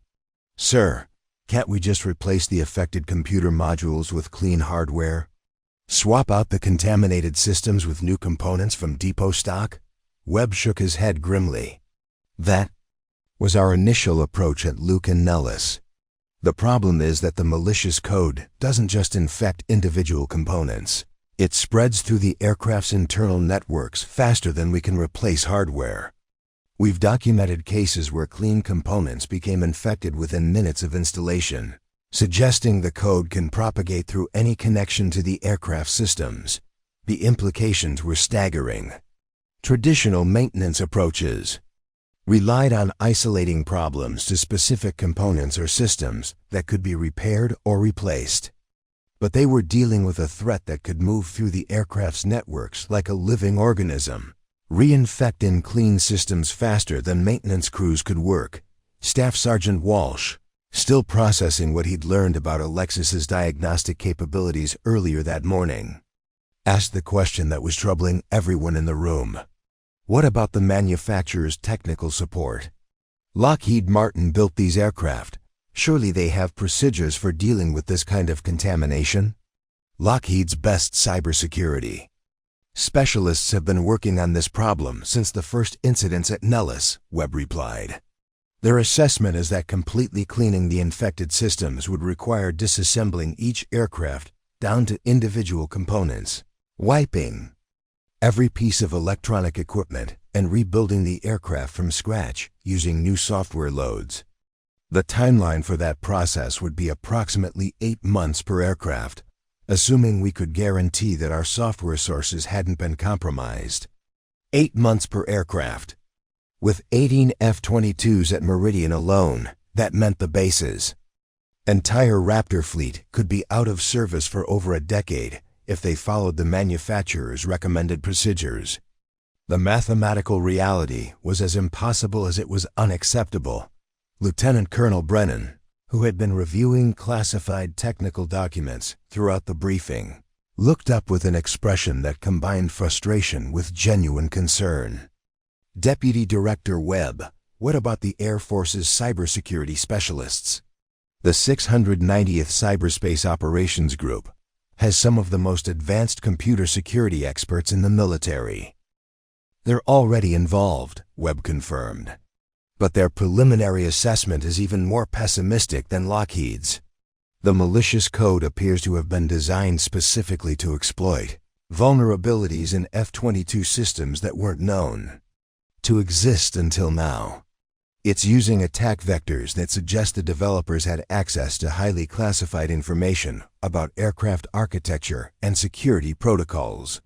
"Sir, can't we just replace the affected computer modules with clean hardware? Swap out the contaminated systems with new components from depot stock?" Webb shook his head grimly. "That was our initial approach at Luke and Nellis. The problem is that the malicious code doesn't just infect individual components. It spreads through the aircraft's internal networks faster than we can replace hardware. We've documented cases where clean components became infected within minutes of installation, suggesting the code can propagate through any connection to the aircraft systems. The implications were staggering. Traditional maintenance approaches relied on isolating problems to specific components or systems that could be repaired or replaced. But they were dealing with a threat that could move through the aircraft's networks like a living organism, reinfecting clean systems faster than maintenance crews could work. Staff Sergeant Walsh, still processing what he'd learned about Alexis's diagnostic capabilities earlier that morning, asked the question that was troubling everyone in the room. What about the manufacturer's technical support? Lockheed Martin built these aircraft. Surely they have procedures for dealing with this kind of contamination? Lockheed's best cybersecurity specialists have been working on this problem since the first incidents at Nellis, Webb replied. Their assessment is that completely cleaning the infected systems would require disassembling each aircraft down to individual components, wiping every piece of electronic equipment, and rebuilding the aircraft from scratch using new software loads. The timeline for that process would be approximately 8 months per aircraft, assuming we could guarantee that our software sources hadn't been compromised. 8 months per aircraft. With 18 F-22s at Meridian alone, that meant the base's entire Raptor fleet could be out of service for over a decade if they followed the manufacturer's recommended procedures. The mathematical reality was as impossible as it was unacceptable. Lieutenant Colonel Brennan, who had been reviewing classified technical documents throughout the briefing, looked up with an expression that combined frustration with genuine concern. Deputy Director Webb, what about the Air Force's cybersecurity specialists? The 690th Cyberspace Operations Group has some of the most advanced computer security experts in the military. They're already involved, Webb confirmed. But their preliminary assessment is even more pessimistic than Lockheed's. The malicious code appears to have been designed specifically to exploit vulnerabilities in F-22 systems that weren't known to exist until now. It's using attack vectors that suggest the developers had access to highly classified information about aircraft architecture and security protocols.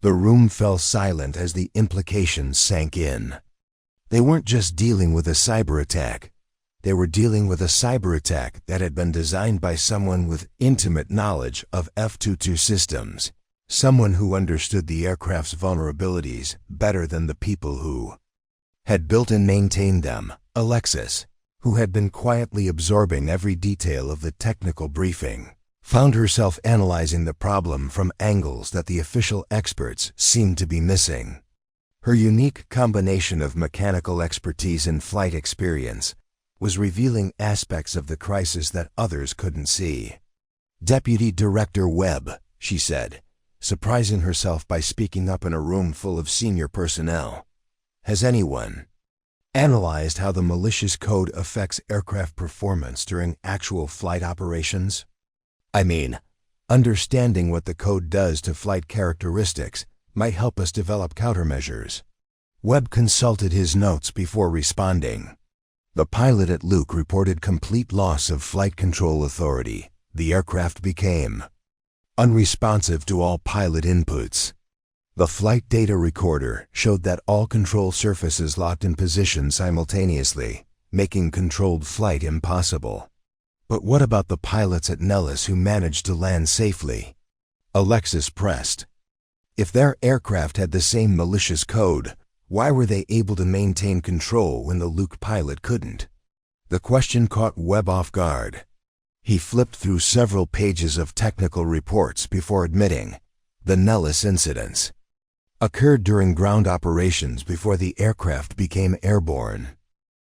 The room fell silent as the implications sank in. They weren't just dealing with a cyber attack. They were dealing with a cyber attack that had been designed by someone with intimate knowledge of F-22 systems, someone who understood the aircraft's vulnerabilities better than the people who had built and maintained them. Alexis, who had been quietly absorbing every detail of the technical briefing, found herself analyzing the problem from angles that the official experts seemed to be missing. Her unique combination of mechanical expertise and flight experience was revealing aspects of the crisis that others couldn't see. Deputy Director Webb, she said, surprising herself by speaking up in a room full of senior personnel. Has anyone analyzed how the malicious code affects aircraft performance during actual flight operations? I mean, understanding what the code does to flight characteristics might help us develop countermeasures. Webb consulted his notes before responding. The pilot at Luke reported complete loss of flight control authority. The aircraft became unresponsive to all pilot inputs. The flight data recorder showed that all control surfaces locked in position simultaneously, making controlled flight impossible. But what about the pilots at Nellis who managed to land safely? Alexis pressed. If their aircraft had the same malicious code, why were they able to maintain control when the Luke pilot couldn't? The question caught Webb off guard. He flipped through several pages of technical reports before admitting the Nellis incidents occurred during ground operations before the aircraft became airborne.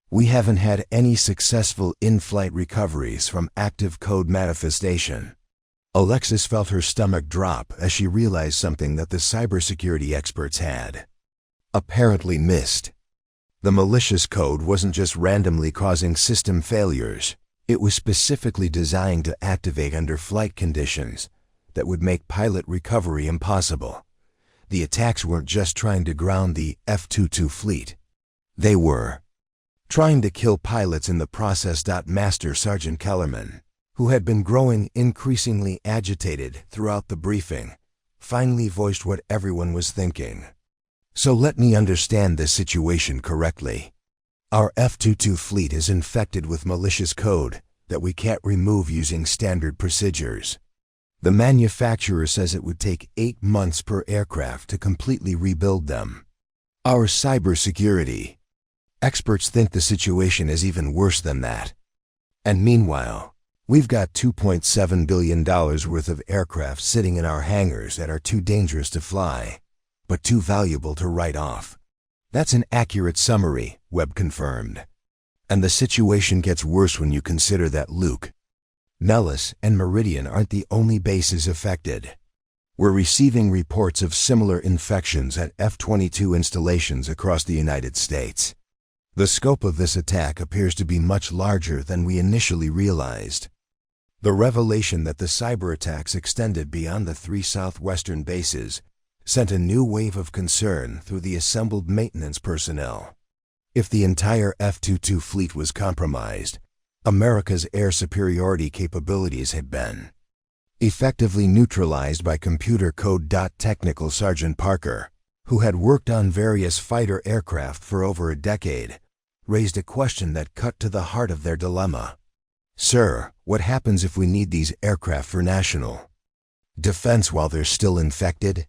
We haven't had any successful in-flight recoveries from active code manifestation. Alexis felt her stomach drop as she realized something that the cybersecurity experts had apparently missed. The malicious code wasn't just randomly causing system failures. It was specifically designed to activate under flight conditions that would make pilot recovery impossible. The attacks weren't just trying to ground the F-22 fleet. They were trying to kill pilots in the process. Master Sergeant Raymond, who had been growing increasingly agitated throughout the briefing, finally voiced what everyone was thinking. So let me understand this situation correctly. Our F-22 fleet is infected with malicious code that we can't remove using standard procedures. The manufacturer says it would take 8 months per aircraft to completely rebuild them. Our cybersecurity experts think the situation is even worse than that. And meanwhile, we've got $2.7 billion worth of aircraft sitting in our hangars that are too dangerous to fly, but too valuable to write off. That's an accurate summary, Webb confirmed. And the situation gets worse when you consider that Luke, Nellis, and Meridian aren't the only bases affected. We're receiving reports of similar infections at F-22 installations across the United States. The scope of this attack appears to be much larger than we initially realized. The revelation that the cyber attacks extended beyond the 3 southwestern bases sent a new wave of concern through the assembled maintenance personnel. If the entire F-22 fleet was compromised, America's air superiority capabilities had been effectively neutralized by computer code. Technical Sergeant Parker, who had worked on various fighter aircraft for over a decade, raised a question that cut to the heart of their dilemma. Sir, what happens if we need these aircraft for national defense while they're still infected?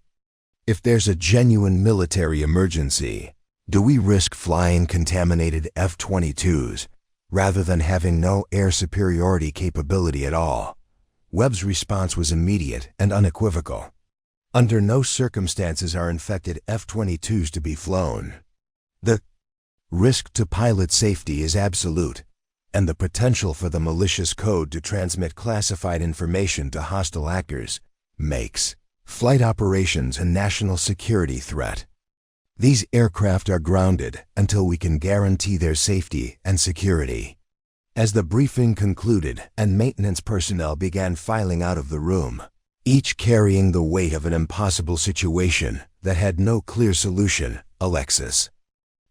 If there's a genuine military emergency, do we risk flying contaminated F-22s rather than having no air superiority capability at all? Webb's response was immediate and unequivocal. Under no circumstances are infected F-22s to be flown. The risk to pilot safety is absolute, and the potential for the malicious code to transmit classified information to hostile actors makes flight operations a national security threat. These aircraft are grounded until we can guarantee their safety and security. As the briefing concluded and maintenance personnel began filing out of the room, each carrying the weight of an impossible situation that had no clear solution, Alexis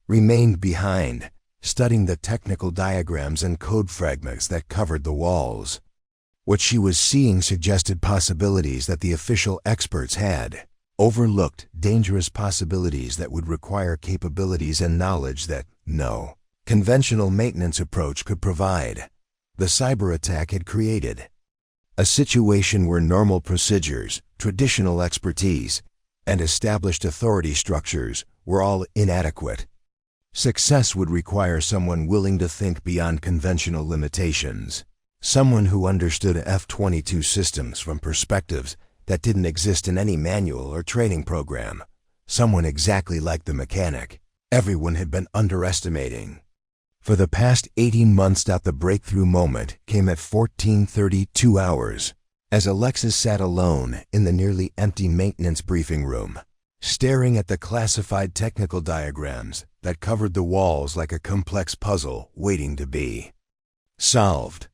remained behind, studying the technical diagrams and code fragments that covered the walls. What she was seeing suggested possibilities that the official experts had overlooked, dangerous possibilities that would require capabilities and knowledge that no conventional maintenance approach could provide. The cyber attack had created a situation where normal procedures, traditional expertise, and established authority structures were all inadequate. Success would require someone willing to think beyond conventional limitations, someone who understood F-22 systems from perspectives that didn't exist in any manual or training program, someone exactly like the mechanic everyone had been underestimating. For the past 18 months, the breakthrough moment came at 14:32 hours, as Alexis sat alone in the nearly empty maintenance briefing room, staring at the classified technical diagrams that covered the walls like a complex puzzle waiting to be solved.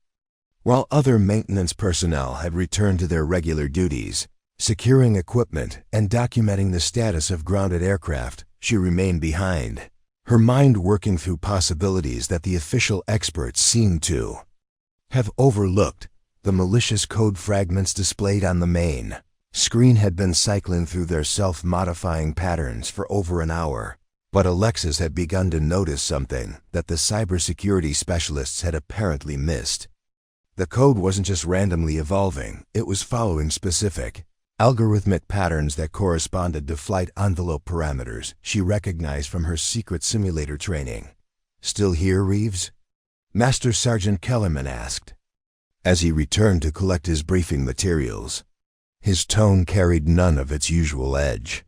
While other maintenance personnel had returned to their regular duties, securing equipment and documenting the status of grounded aircraft, she remained behind, her mind working through possibilities that the official experts seemed to have overlooked. The malicious code fragments displayed on the main screen had been cycling through their self-modifying patterns for over an hour, but Alexis had begun to notice something that the cybersecurity specialists had apparently missed. The code wasn't just randomly evolving, it was following specific, algorithmic patterns that corresponded to flight envelope parameters she recognized from her secret simulator training. "Still here, Reeves?" Master Sergeant Raymond asked, as he returned to collect his briefing materials. His tone carried none of its usual edge.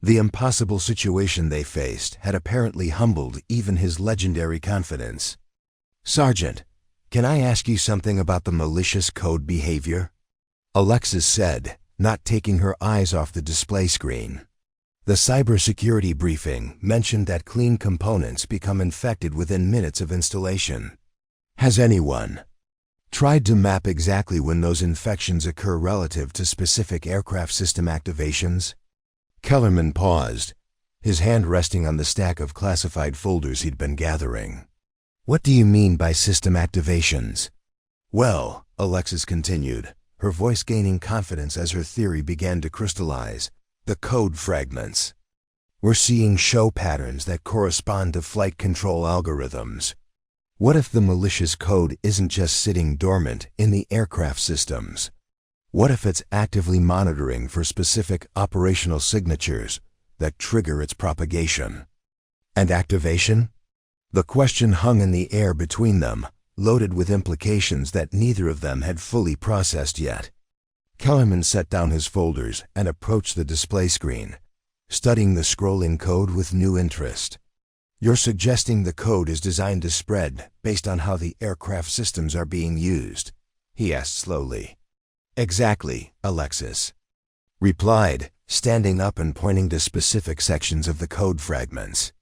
The impossible situation they faced had apparently humbled even his legendary confidence. "Sergeant, can I ask you something about the malicious code behavior?" Alexis said, not taking her eyes off the display screen. The cybersecurity briefing mentioned that clean components become infected within minutes of installation. Has anyone tried to map exactly when those infections occur relative to specific aircraft system activations? Kellerman paused, his hand resting on the stack of classified folders he'd been gathering. What do you mean by system activations? Well, Alexis continued, her voice gaining confidence as her theory began to crystallize, the code fragments. We're seeing show patterns that correspond to flight control algorithms. What if the malicious code isn't just sitting dormant in the aircraft systems? What if it's actively monitoring for specific operational signatures that trigger its propagation? And activation? The question hung in the air between them, loaded with implications that neither of them had fully processed yet. Kellerman set down his folders and approached the display screen, studying the scrolling code with new interest. You're suggesting the code is designed to spread based on how the aircraft systems are being used? He asked slowly. Exactly, Alexis replied, standing up and pointing to specific sections of the code fragments.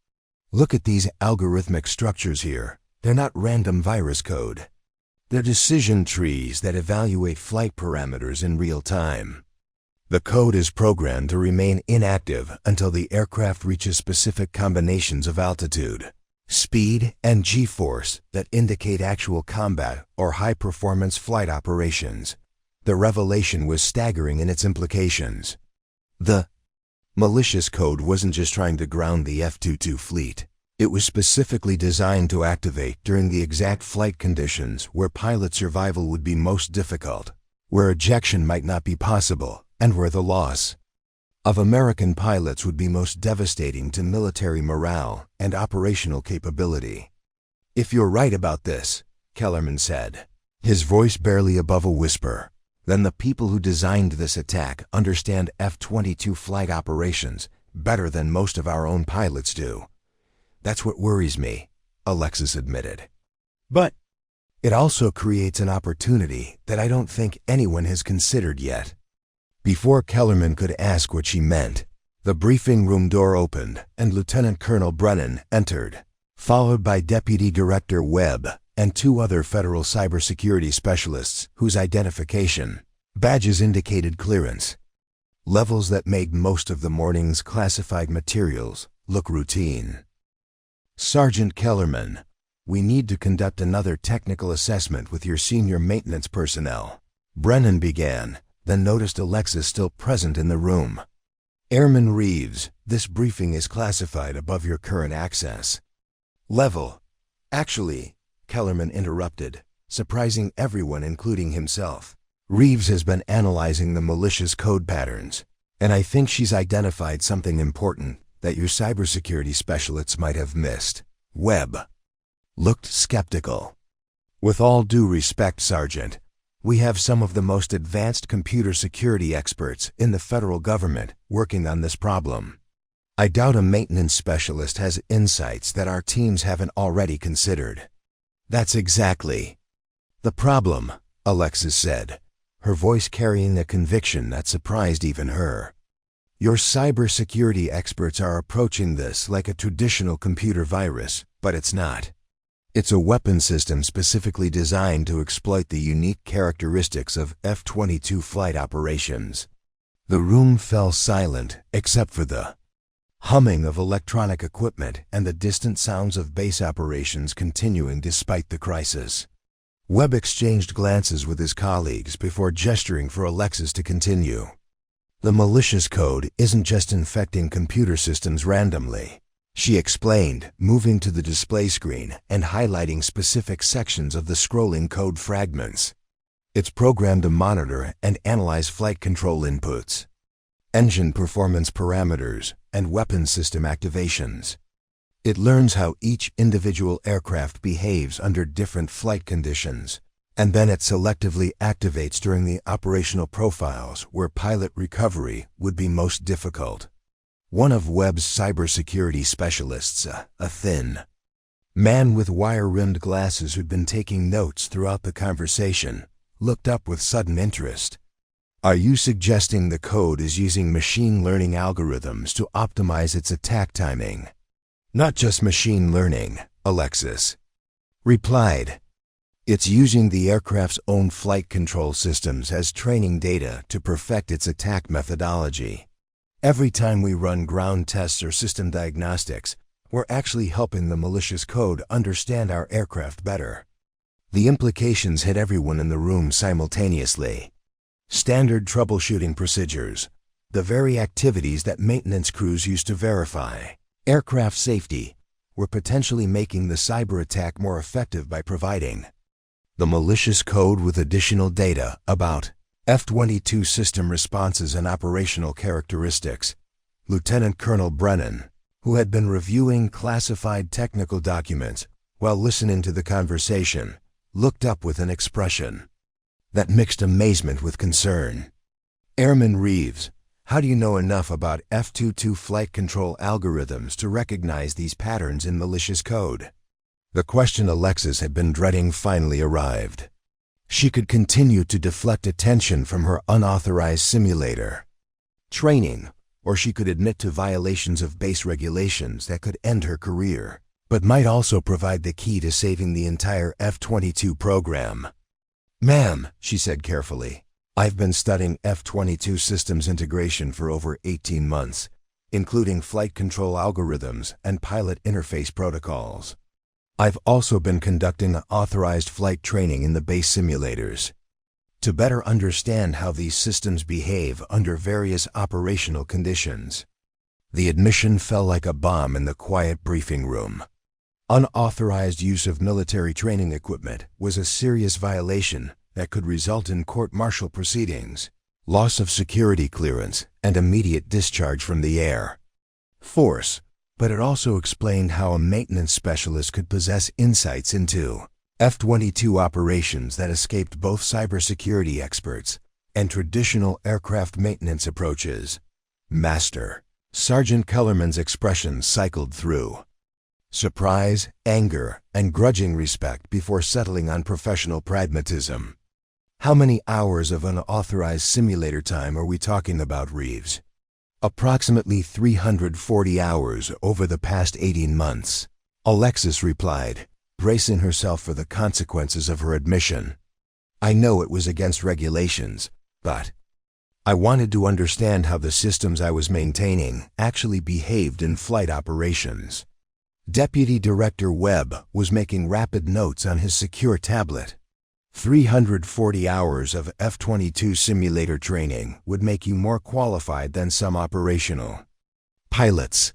Look at these algorithmic structures here. They're not random virus code. They're decision trees that evaluate flight parameters in real time. The code is programmed to remain inactive until the aircraft reaches specific combinations of altitude, speed, and G-force that indicate actual combat or high-performance flight operations. The revelation was staggering in its implications. The malicious code wasn't just trying to ground the F-22 fleet. It was specifically designed to activate during the exact flight conditions where pilot survival would be most difficult, where ejection might not be possible, and where the loss of American pilots would be most devastating to military morale and operational capability. If you're right about this, Kellerman said, his voice barely above a whisper, then the people who designed this attack understand F-22 flight operations better than most of our own pilots do. That's what worries me, Alexis admitted. But it also creates an opportunity that I don't think anyone has considered yet. Before Kellerman could ask what she meant, the briefing room door opened and Lieutenant Colonel Brennan entered, followed by Deputy Director Webb and two other federal cybersecurity specialists whose identification badges indicated clearance, levels that made most of the morning's classified materials look routine. Sergeant Kellerman, we need to conduct another technical assessment with your senior maintenance personnel, Brennan began, then noticed Alexis still present in the room. Airman Reeves, this briefing is classified above your current access level. Actually, Kellerman interrupted, surprising everyone including himself. Reeves has been analyzing the malicious code patterns, and I think she's identified something important that your cybersecurity specialists might have missed. Webb looked skeptical. With all due respect, Sergeant, we have some of the most advanced computer security experts in the federal government working on this problem. I doubt a maintenance specialist has insights that our teams haven't already considered. That's exactly the problem, Alexis said, her voice carrying a conviction that surprised even her. Your cybersecurity experts are approaching this like a traditional computer virus, but it's not. It's a weapon system specifically designed to exploit the unique characteristics of F-22 flight operations. The room fell silent except for the humming of electronic equipment and the distant sounds of base operations continuing despite the crisis. Webb exchanged glances with his colleagues before gesturing for Alexis to continue. The malicious code isn't just infecting computer systems randomly, she explained, moving to the display screen and highlighting specific sections of the scrolling code fragments. It's programmed to monitor and analyze flight control inputs, engine performance parameters, and weapon system activations. It learns how each individual aircraft behaves under different flight conditions, and then it selectively activates during the operational profiles where pilot recovery would be most difficult. One of Webb's cybersecurity specialists, a thin man with wire-rimmed glasses who'd been taking notes throughout the conversation, looked up with sudden interest. Are you suggesting the code is using machine learning algorithms to optimize its attack timing? Not just machine learning, Alexis replied. It's using the aircraft's own flight control systems as training data to perfect its attack methodology. Every time we run ground tests or system diagnostics, we're actually helping the malicious code understand our aircraft better. The implications hit everyone in the room simultaneously. Standard troubleshooting procedures, the very activities that maintenance crews used to verify, aircraft safety, were potentially making the cyber attack more effective by providing the malicious code with additional data about F-22 system responses and operational characteristics. Lieutenant Colonel Brennan, who had been reviewing classified technical documents while listening to the conversation, looked up with an expression that mixed amazement with concern. "Airman Reeves, how do you know enough about F-22 flight control algorithms to recognize these patterns in malicious code?" The question Alexis had been dreading finally arrived. She could continue to deflect attention from her unauthorized simulator training, or she could admit to violations of base regulations that could end her career, but might also provide the key to saving the entire F-22 program. "Ma'am," she said carefully, "I've been studying F-22 systems integration for over 18 months, including flight control algorithms and pilot interface protocols. I've also been conducting authorized flight training in the base simulators to better understand how these systems behave under various operational conditions." The admission fell like a bomb in the quiet briefing room. Unauthorized use of military training equipment was a serious violation that could result in court-martial proceedings, loss of security clearance, and immediate discharge from the Air Force. But it also explained how a maintenance specialist could possess insights into F-22 operations that escaped both cybersecurity experts and traditional aircraft maintenance approaches. Master Sergeant Kellerman's expression cycled through surprise, anger, and grudging respect before settling on professional pragmatism. "How many hours of unauthorized simulator time are we talking about, Reeves?" "Approximately 340 hours over the past 18 months, Alexis replied, bracing herself for the consequences of her admission. "I know it was against regulations, but I wanted to understand how the systems I was maintaining actually behaved in flight operations." Deputy Director Webb was making rapid notes on his secure tablet. 340 hours of F-22 simulator training would make you more qualified than some operational pilots.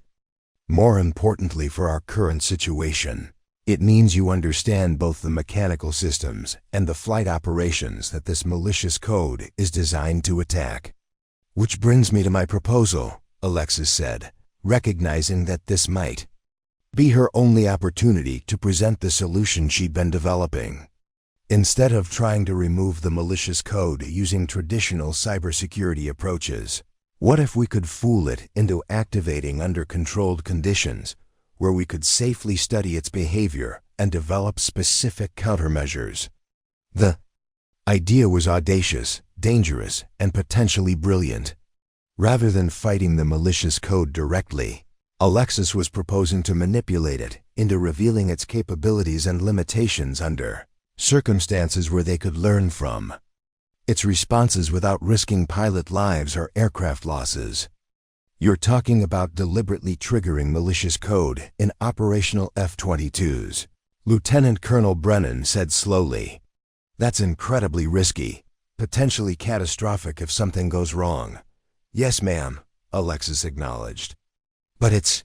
More importantly for our current situation, it means you understand both the mechanical systems and the flight operations that this malicious code is designed to attack. "Which brings me to my proposal," Alexis said, recognizing that this might be her only opportunity to present the solution she'd been developing. Instead of trying to remove the malicious code using traditional cybersecurity approaches, what if we could fool it into activating under controlled conditions, where we could safely study its behavior and develop specific countermeasures? The idea was audacious, dangerous, and potentially brilliant. Rather than fighting the malicious code directly, Alexis was proposing to manipulate it into revealing its capabilities and limitations under circumstances where they could learn from its responses without risking pilot lives or aircraft losses. "You're talking about deliberately triggering malicious code in operational F-22s," Lieutenant Colonel Brennan said slowly. "That's incredibly risky, potentially catastrophic if something goes wrong." "Yes, ma'am," Alexis acknowledged. "But it's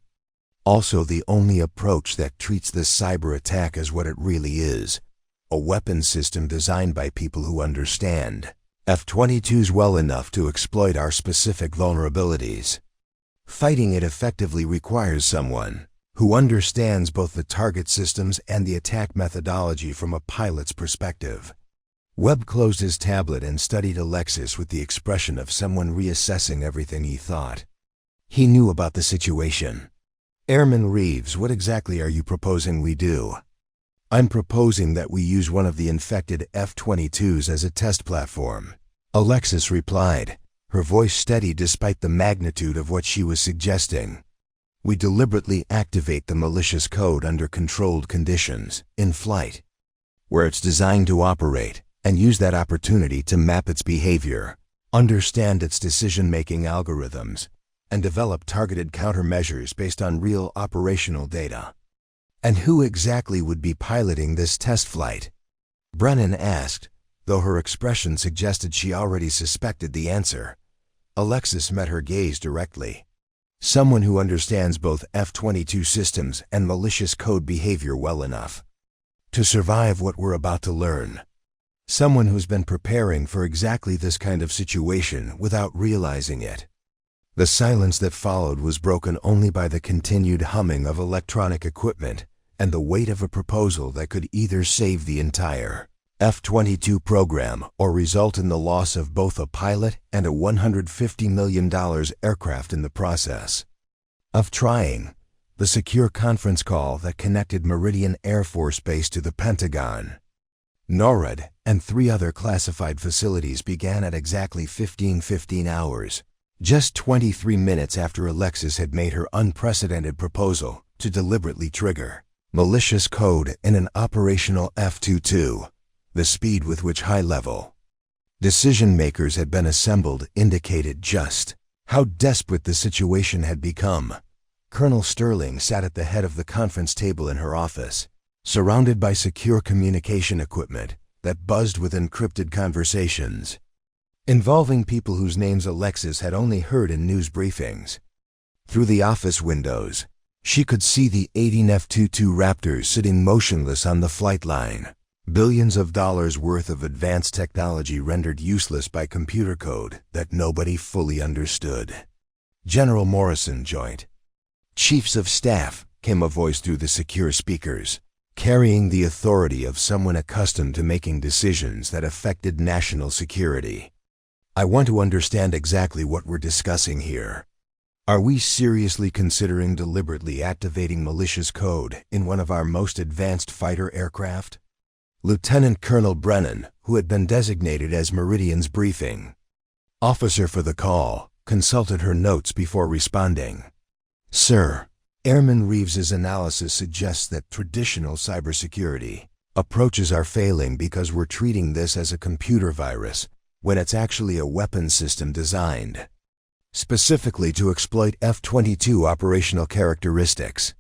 also the only approach that treats this cyber attack as what it really is. A weapon system designed by people who understand F-22s well enough to exploit our specific vulnerabilities. Fighting it effectively requires someone who understands both the target systems and the attack methodology from a pilot's perspective." Webb closed his tablet and studied Alexis with the expression of someone reassessing everything he thought. He knew about the situation. "Airman Reeves, what exactly are you proposing we do?" "I'm proposing that we use one of the infected F-22s as a test platform," Alexis replied, her voice steady despite the magnitude of what she was suggesting. "We deliberately activate the malicious code under controlled conditions, in flight. where it's designed to operate, and use that opportunity to map its behavior, understand its decision-making algorithms, and develop targeted countermeasures based on real operational data. And who exactly would be piloting this test flight? Brennan asked, though her expression suggested she already suspected the answer. Alexis met her gaze directly. Someone who understands both F-22 systems and malicious code behavior well enough to survive what we're about to learn. Someone who's been preparing for exactly this kind of situation without realizing it. The silence that followed was broken only by the continued humming of electronic equipment and the weight of a proposal that could either save the entire F-22 program or result in the loss of both a pilot and a $150 million aircraft in the process. Of trying, the secure conference call that connected Meridian Air Force Base to the Pentagon, NORAD, and 3 other classified facilities began at exactly 15:15 hours, just 23 minutes after Alexis had made her unprecedented proposal to deliberately trigger malicious code in an operational F-22. The speed with which high-level decision-makers had been assembled indicated just how desperate the situation had become. Colonel Sterling sat at the head of the conference table in her office, surrounded by secure communication equipment that buzzed with encrypted conversations, involving people whose names Alexis had only heard in news briefings. Through the office windows, she could see the 18 F-22 Raptors sitting motionless on the flight line. Billions of dollars worth of advanced technology rendered useless by computer code that nobody fully understood. General Morrison joined. Chiefs of Staff, came a voice through the secure speakers, carrying the authority of someone accustomed to making decisions that affected national security. I want to understand exactly what we're discussing here. Are we seriously considering deliberately activating malicious code in one of our most advanced fighter aircraft? Lieutenant Colonel Brennan, who had been designated as Meridian's briefing officer for the call, consulted her notes before responding. Sir, Airman Reeves's analysis suggests that traditional cybersecurity approaches are failing because we're treating this as a computer virus when it's actually a weapon system designed specifically to exploit F-22 operational characteristics.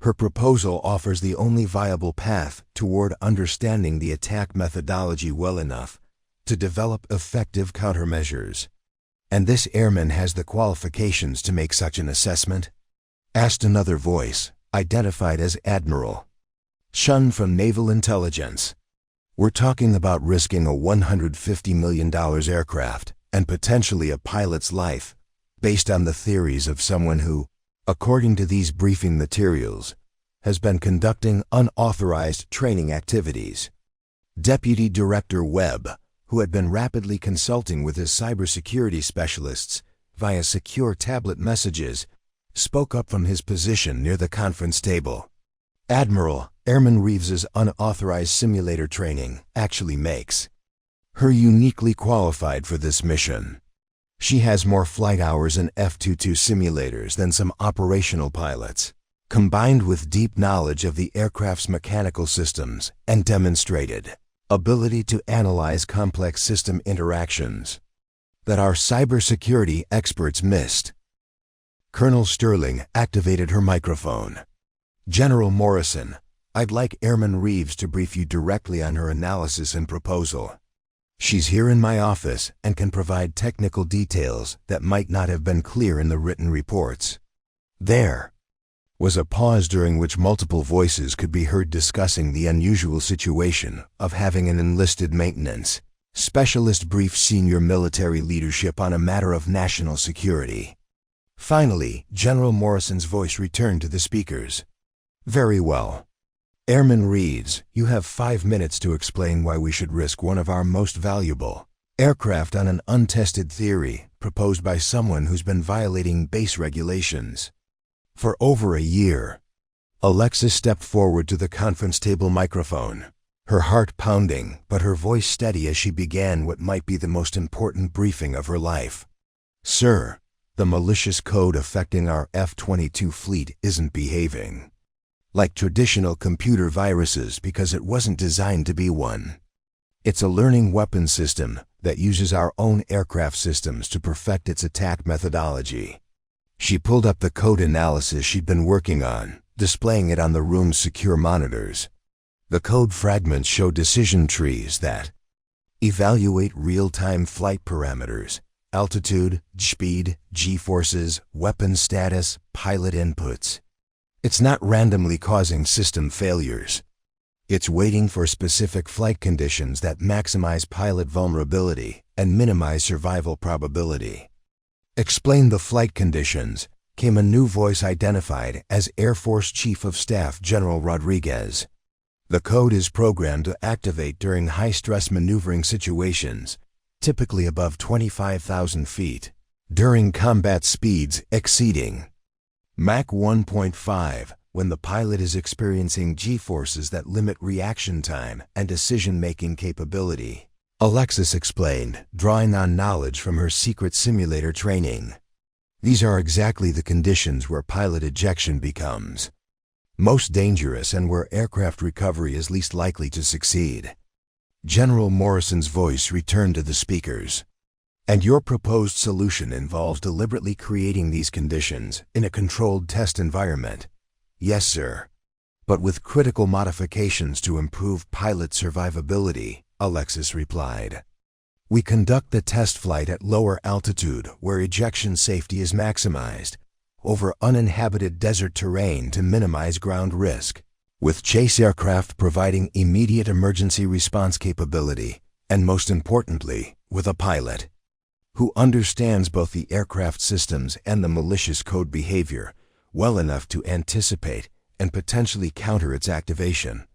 Her proposal offers the only viable path toward understanding the attack methodology well enough to develop effective countermeasures. And this airman has the qualifications to make such an assessment? Asked another voice, identified as Admiral Shun from Naval Intelligence. We're talking about risking a $150 million aircraft and potentially a pilot's life based on the theories of someone who, according to these briefing materials, has been conducting unauthorized training activities. Deputy Director Webb, who had been rapidly consulting with his cybersecurity specialists via secure tablet messages, spoke up from his position near the conference table. Admiral, Airman Reeves's unauthorized simulator training actually makes her uniquely qualified for this mission. She has more flight hours in F-22 simulators than some operational pilots, combined with deep knowledge of the aircraft's mechanical systems and demonstrated ability to analyze complex system interactions that our cybersecurity experts missed. Colonel Sterling activated her microphone. General Morrison, I'd like Airman Reeves to brief you directly on her analysis and proposal. She's here in my office and can provide technical details that might not have been clear in the written reports. There was a pause during which multiple voices could be heard discussing the unusual situation of having an enlisted maintenance specialist brief senior military leadership on a matter of national security. Finally, General Morrison's voice returned to the speakers. Very well. Airman Reeves, you have 5 minutes to explain why we should risk one of our most valuable aircraft on an untested theory proposed by someone who's been violating base regulations for over a year. Alexis stepped forward to the conference table microphone, her heart pounding but her voice steady as she began what might be the most important briefing of her life. Sir, the malicious code affecting our F-22 fleet isn't behaving like traditional computer viruses because it wasn't designed to be one. It's a learning weapon system that uses our own aircraft systems to perfect its attack methodology. She pulled up the code analysis she'd been working on, displaying it on the room's secure monitors. The code fragments show decision trees that evaluate real-time flight parameters, altitude, speed, g-forces, weapon status, pilot inputs. It's not randomly causing system failures. It's waiting for specific flight conditions that maximize pilot vulnerability and minimize survival probability. Explain the flight conditions, came a new voice identified as Air Force Chief of Staff General Rodriguez. The code is programmed to activate during high-stress maneuvering situations, typically above 25,000 feet, during combat speeds exceeding Mach 1.5, when the pilot is experiencing g-forces that limit reaction time and decision-making capability. Alexis explained, drawing on knowledge from her secret simulator training. These are exactly the conditions where pilot ejection becomes most dangerous and where aircraft recovery is least likely to succeed. General Morrison's voice returned to the speakers. And your proposed solution involves deliberately creating these conditions in a controlled test environment. Yes, sir. But with critical modifications to improve pilot survivability, Alexis replied. We conduct the test flight at lower altitude where ejection safety is maximized, over uninhabited desert terrain to minimize ground risk, with chase aircraft providing immediate emergency response capability, and most importantly, with a pilot who understands both the aircraft systems and the malicious code behavior well enough to anticipate and potentially counter its activation.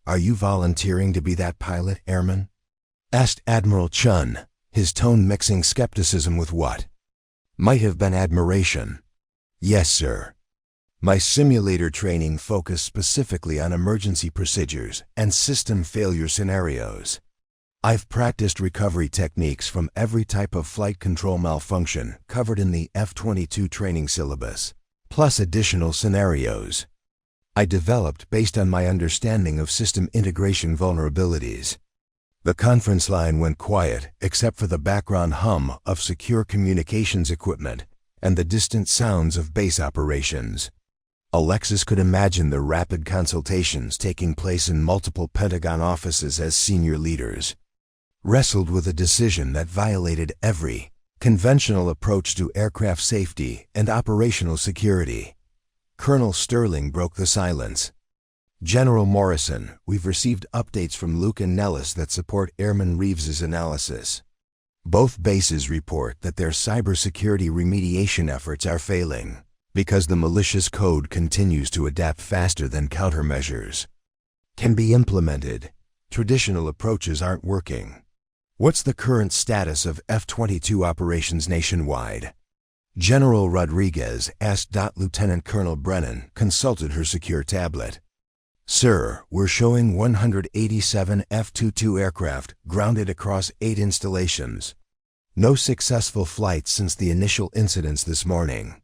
Are you volunteering to be that pilot, Airman? Asked Admiral Chun, his tone mixing skepticism with what might have been admiration. Yes, sir. My simulator training focused specifically on emergency procedures and system failure scenarios. I've practiced recovery techniques from every type of flight control malfunction covered in the F-22 training syllabus, plus additional scenarios I developed based on my understanding of system integration vulnerabilities. The conference line went quiet except for the background hum of secure communications equipment and the distant sounds of base operations. Alexis could imagine the rapid consultations taking place in multiple Pentagon offices as senior leaders wrestled with a decision that violated every conventional approach to aircraft safety and operational security. Colonel Sterling broke the silence. General Morrison, we've received updates from Luke and Nellis that support Airman Reeves's analysis. Both bases report that their cybersecurity remediation efforts are failing because the malicious code continues to adapt faster than countermeasures can be implemented. Traditional approaches aren't working. What's the current status of F-22 operations nationwide? General Rodriguez asked. Lieutenant Colonel Brennan consulted her secure tablet. Sir, we're showing 187 F-22 aircraft grounded across 8 installations. No successful flights since the initial incidents this morning.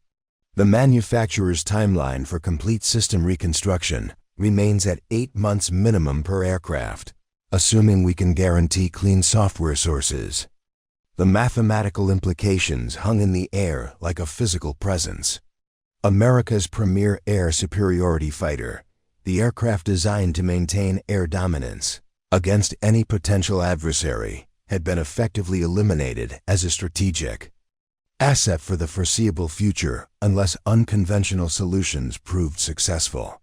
The manufacturer's timeline for complete system reconstruction remains at 8 months minimum per aircraft, assuming we can guarantee clean software sources. The mathematical implications hung in the air like a physical presence. America's premier air superiority fighter, the aircraft designed to maintain air dominance against any potential adversary, had been effectively eliminated as a strategic asset for the foreseeable future unless unconventional solutions proved successful.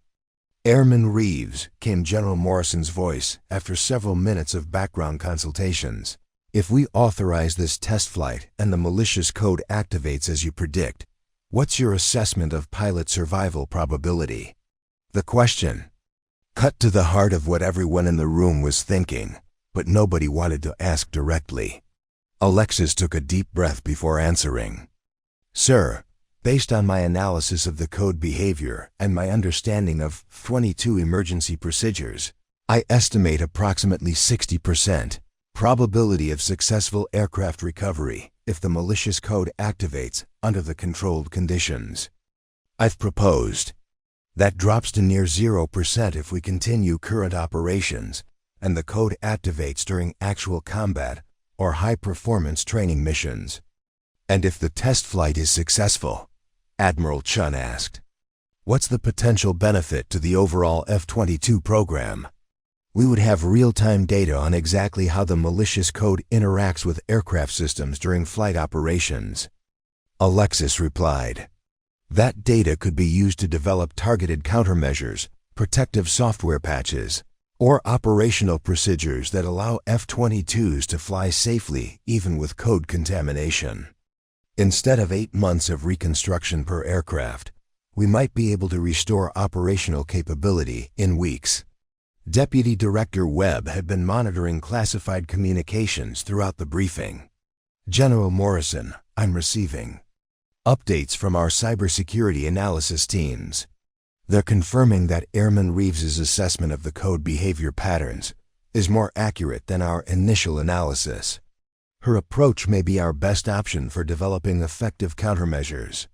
Airman Reeves, came General Morrison's voice after several minutes of background consultations. If we authorize this test flight and the malicious code activates as you predict, what's your assessment of pilot survival probability? The question cut to the heart of what everyone in the room was thinking, but nobody wanted to ask directly. Alexis took a deep breath before answering. Sir, based on my analysis of the code behavior and my understanding of F-22 emergency procedures, I estimate approximately 60% probability of successful aircraft recovery if the malicious code activates under the controlled conditions I've proposed. That drops to near 0% if we continue current operations, and the code activates during actual combat or high-performance training missions. And if the test flight is successful? Admiral Chun asked. What's the potential benefit to the overall F-22 program? We would have real-time data on exactly how the malicious code interacts with aircraft systems during flight operations. Alexis replied. That data could be used to develop targeted countermeasures, protective software patches, or operational procedures that allow F-22s to fly safely even with code contamination. Instead of 8 months of reconstruction per aircraft, we might be able to restore operational capability in weeks. Deputy Director Webb had been monitoring classified communications throughout the briefing. General Morrison, I'm receiving updates from our cybersecurity analysis teams. They're confirming that Airman Reeves's assessment of the code behavior patterns is more accurate than our initial analysis. Her approach may be our best option for developing effective countermeasures.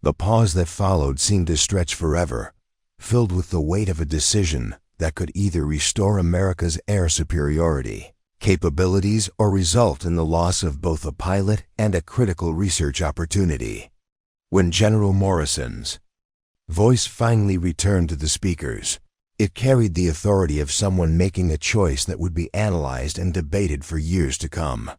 The pause that followed seemed to stretch forever, filled with the weight of a decision that could either restore America's air superiority capabilities or result in the loss of both a pilot and a critical research opportunity. When General Morrison's voice finally returned to the speakers, it carried the authority of someone making a choice that would be analyzed and debated for years to come.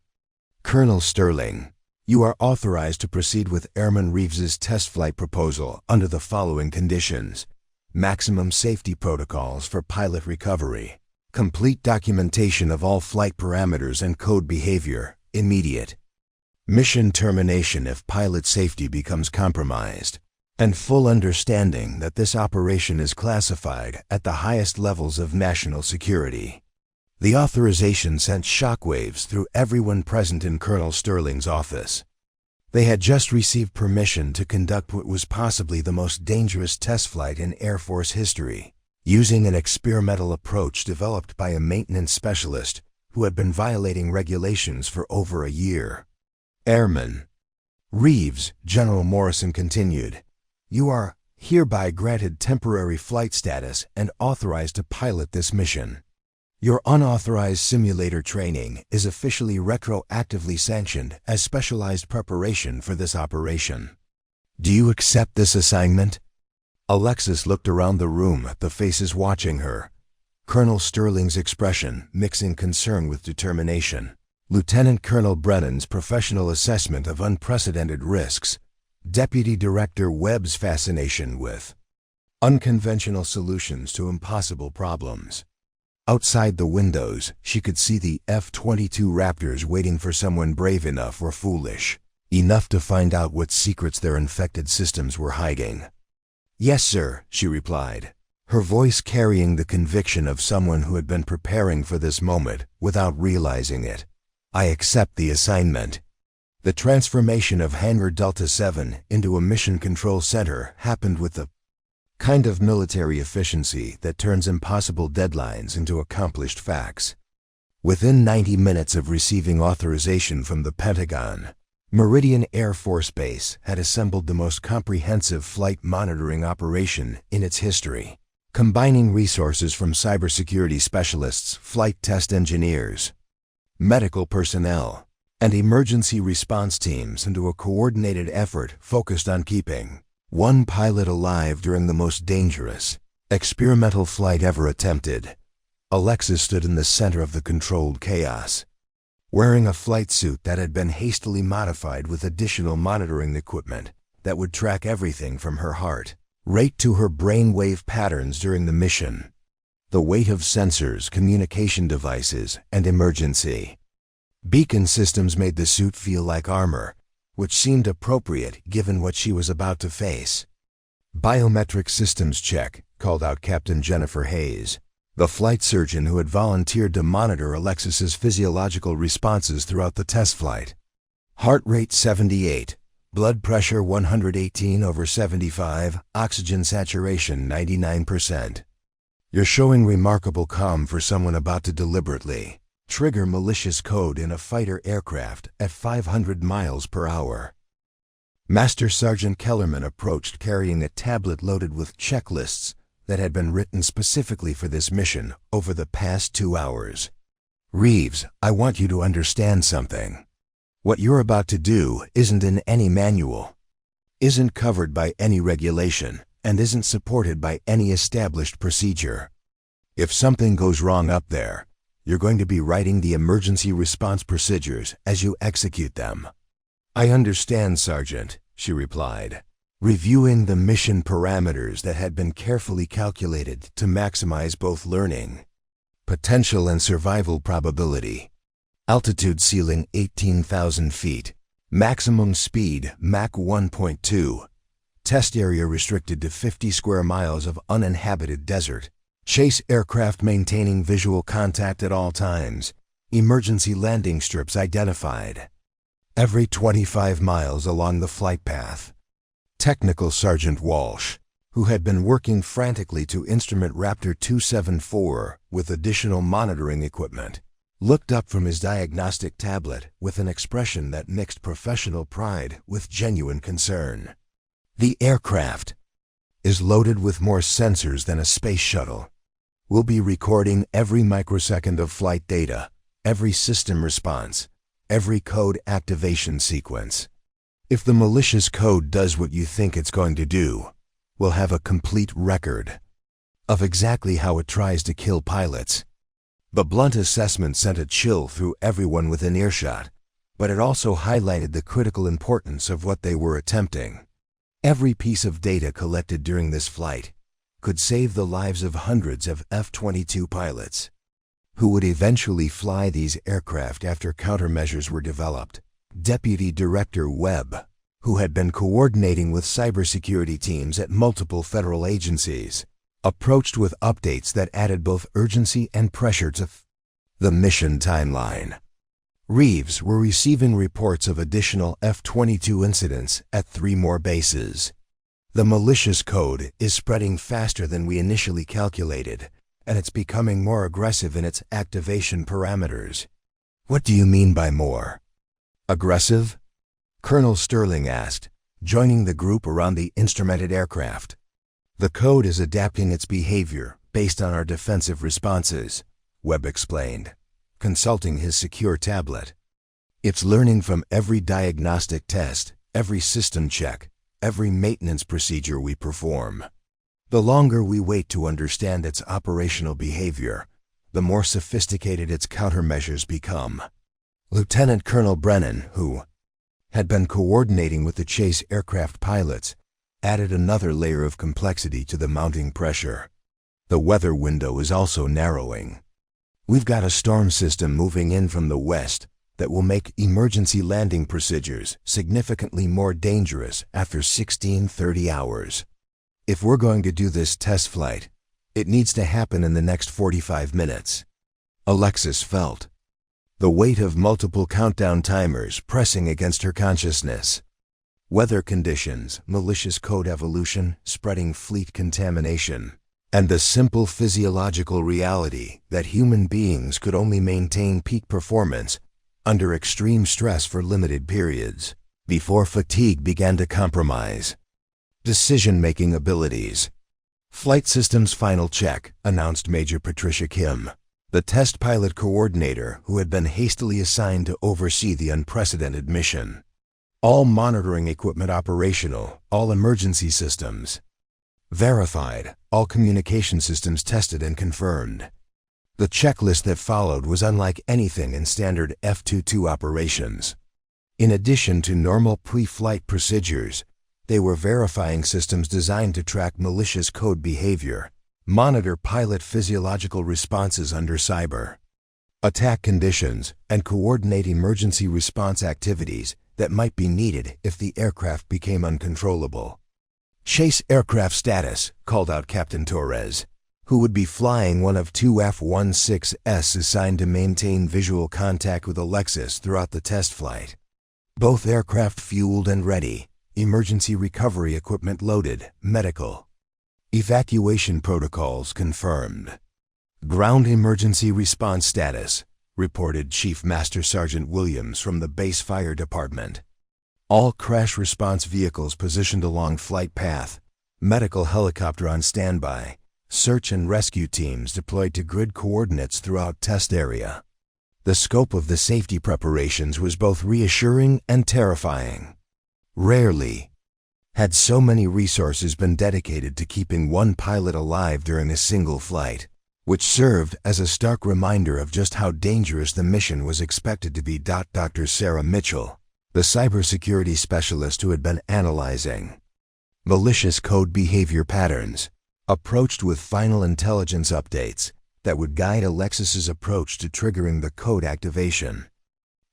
Colonel Sterling, you are authorized to proceed with Airman Reeves's test flight proposal under the following conditions: maximum safety protocols for pilot recovery, complete documentation of all flight parameters and code behavior, immediate mission termination if pilot safety becomes compromised, and full understanding that this operation is classified at the highest levels of national security. The authorization sent shockwaves through everyone present in Colonel Sterling's office. They had just received permission to conduct what was possibly the most dangerous test flight in Air Force history, using an experimental approach developed by a maintenance specialist who had been violating regulations for over a year. Airman Reeves, General Morrison continued, you are hereby granted temporary flight status and authorized to pilot this mission. Your unauthorized simulator training is officially retroactively sanctioned as specialized preparation for this operation. Do you accept this assignment? Alexis looked around the room at the faces watching her. Colonel Sterling's expression mixing concern with determination. Lieutenant Colonel Brennan's professional assessment of unprecedented risks. Deputy Director Webb's fascination with unconventional solutions to impossible problems. Outside the windows, she could see the F-22 Raptors waiting for someone brave enough or foolish enough to find out what secrets their infected systems were hiding. Yes, sir, she replied, her voice carrying the conviction of someone who had been preparing for this moment without realizing it. I accept the assignment. The transformation of Hangar Delta 7 into a mission control center happened with the kind of military efficiency that turns impossible deadlines into accomplished facts. Within 90 minutes of receiving authorization from the Pentagon, Meridian Air Force Base had assembled the most comprehensive flight monitoring operation in its history, combining resources from cybersecurity specialists, flight test engineers, medical personnel, and emergency response teams into a coordinated effort focused on keeping one pilot alive during the most dangerous, experimental flight ever attempted. Alexis stood in the center of the controlled chaos, wearing a flight suit that had been hastily modified with additional monitoring equipment that would track everything from her heart rate to her brainwave patterns during the mission. The weight of sensors, communication devices, and emergency beacon systems made the suit feel like armor, which seemed appropriate given what she was about to face. Biometric systems check, called out Captain Jennifer Hayes, the flight surgeon who had volunteered to monitor Alexis's physiological responses throughout the test flight. Heart rate 78, blood pressure 118/75, oxygen saturation 99%. You're showing remarkable calm for someone about to deliberately trigger malicious code in a fighter aircraft at 500 miles per hour. Master Sergeant Kellerman approached carrying a tablet loaded with checklists that had been written specifically for this mission over the past 2 hours. "Reeves, I want you to understand something. What you're about to do isn't in any manual, isn't covered by any regulation, and isn't supported by any established procedure. If something goes wrong up there, you're going to be writing the emergency response procedures as you execute them." "I understand, Sergeant," she replied, reviewing the mission parameters that had been carefully calculated to maximize both learning potential and survival probability. Altitude ceiling 18,000 feet. Maximum speed Mach 1.2. Test area restricted to 50 square miles of uninhabited desert. Chase aircraft maintaining visual contact at all times. Emergency landing strips identified every 25 miles along the flight path. Technical Sergeant Walsh, who had been working frantically to instrument Raptor 274 with additional monitoring equipment, looked up from his diagnostic tablet with an expression that mixed professional pride with genuine concern. "The aircraft is loaded with more sensors than a space shuttle. We'll be recording every microsecond of flight data, every system response, every code activation sequence. If the malicious code does what you think it's going to do, we'll have a complete record of exactly how it tries to kill pilots." The blunt assessment sent a chill through everyone within earshot, but it also highlighted the critical importance of what they were attempting. Every piece of data collected during this flight could save the lives of hundreds of F-22 pilots who would eventually fly these aircraft after countermeasures were developed. Deputy Director Webb, who had been coordinating with cybersecurity teams at multiple federal agencies, approached with updates that added both urgency and pressure to the mission timeline. Reeves were receiving reports of additional F-22 incidents at 3 more bases. "The malicious code is spreading faster than we initially calculated, and it's becoming more aggressive in its activation parameters." "What do you mean by more aggressive?" Colonel Sterling asked, joining the group around the instrumented aircraft. "The code is adapting its behavior based on our defensive responses," Webb explained, consulting his secure tablet. "It's learning from every diagnostic test, every system check, every maintenance procedure we perform. The longer we wait to understand its operational behavior, the more sophisticated its countermeasures become." Lieutenant Colonel Brennan, who had been coordinating with the chase aircraft pilots, added another layer of complexity to the mounting pressure. "The weather window is also narrowing. We've got a storm system moving in from the west that will make emergency landing procedures significantly more dangerous after 16-30 hours. If we're going to do this test flight, it needs to happen in the next 45 minutes. Alexis felt the weight of multiple countdown timers pressing against her consciousness. Weather conditions, malicious code evolution, spreading fleet contamination, and the simple physiological reality that human beings could only maintain peak performance under extreme stress for limited periods before fatigue began to compromise decision-making abilities. "Flight Systems Final Check," announced Major Patricia Kim, the test pilot coordinator who had been hastily assigned to oversee the unprecedented mission. "All monitoring equipment operational, all emergency systems verified, all communication systems tested and confirmed." The checklist that followed was unlike anything in standard F-22 operations. In addition to normal pre-flight procedures, they were verifying systems designed to track malicious code behavior, monitor pilot physiological responses under cyber attack conditions, and coordinate emergency response activities that might be needed if the aircraft became uncontrollable. "Chase aircraft status," called out Captain Torres, who would be flying one of 2 F-16s assigned to maintain visual contact with Alexis throughout the test flight. "Both aircraft fueled and ready. Emergency recovery equipment loaded. Medical evacuation protocols confirmed." "Ground emergency response status," reported Chief Master Sergeant Williams from the base fire department. All crash response vehicles positioned along flight path, medical helicopter on standby, search and rescue teams deployed to grid coordinates throughout test area. The scope of the safety preparations was both reassuring and terrifying. Rarely had so many resources been dedicated to keeping one pilot alive during a single flight, which served as a stark reminder of just how dangerous the mission was expected to be. Dr. Sarah Mitchell, the cybersecurity specialist who had been analyzing malicious code behavior patterns, approached with final intelligence updates that would guide Alexis's approach to triggering the code activation.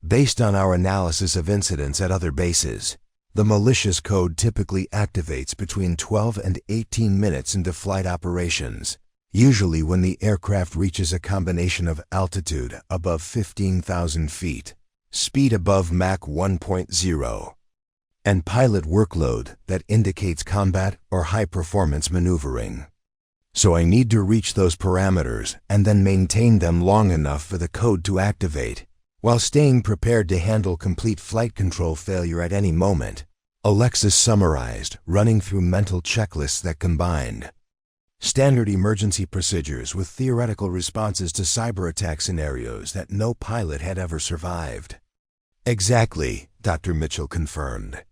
Based on our analysis of incidents at other bases, the malicious code typically activates between 12 and 18 minutes into flight operations, usually when the aircraft reaches a combination of altitude above 15,000 feet, speed above Mach 1.0, and pilot workload that indicates combat or high-performance maneuvering. So I need to reach those parameters and then maintain them long enough for the code to activate, while staying prepared to handle complete flight control failure at any moment, Alexis summarized, running through mental checklists that combined standard emergency procedures with theoretical responses to cyber attack scenarios that no pilot had ever survived. Exactly, Dr. Mitchell confirmed.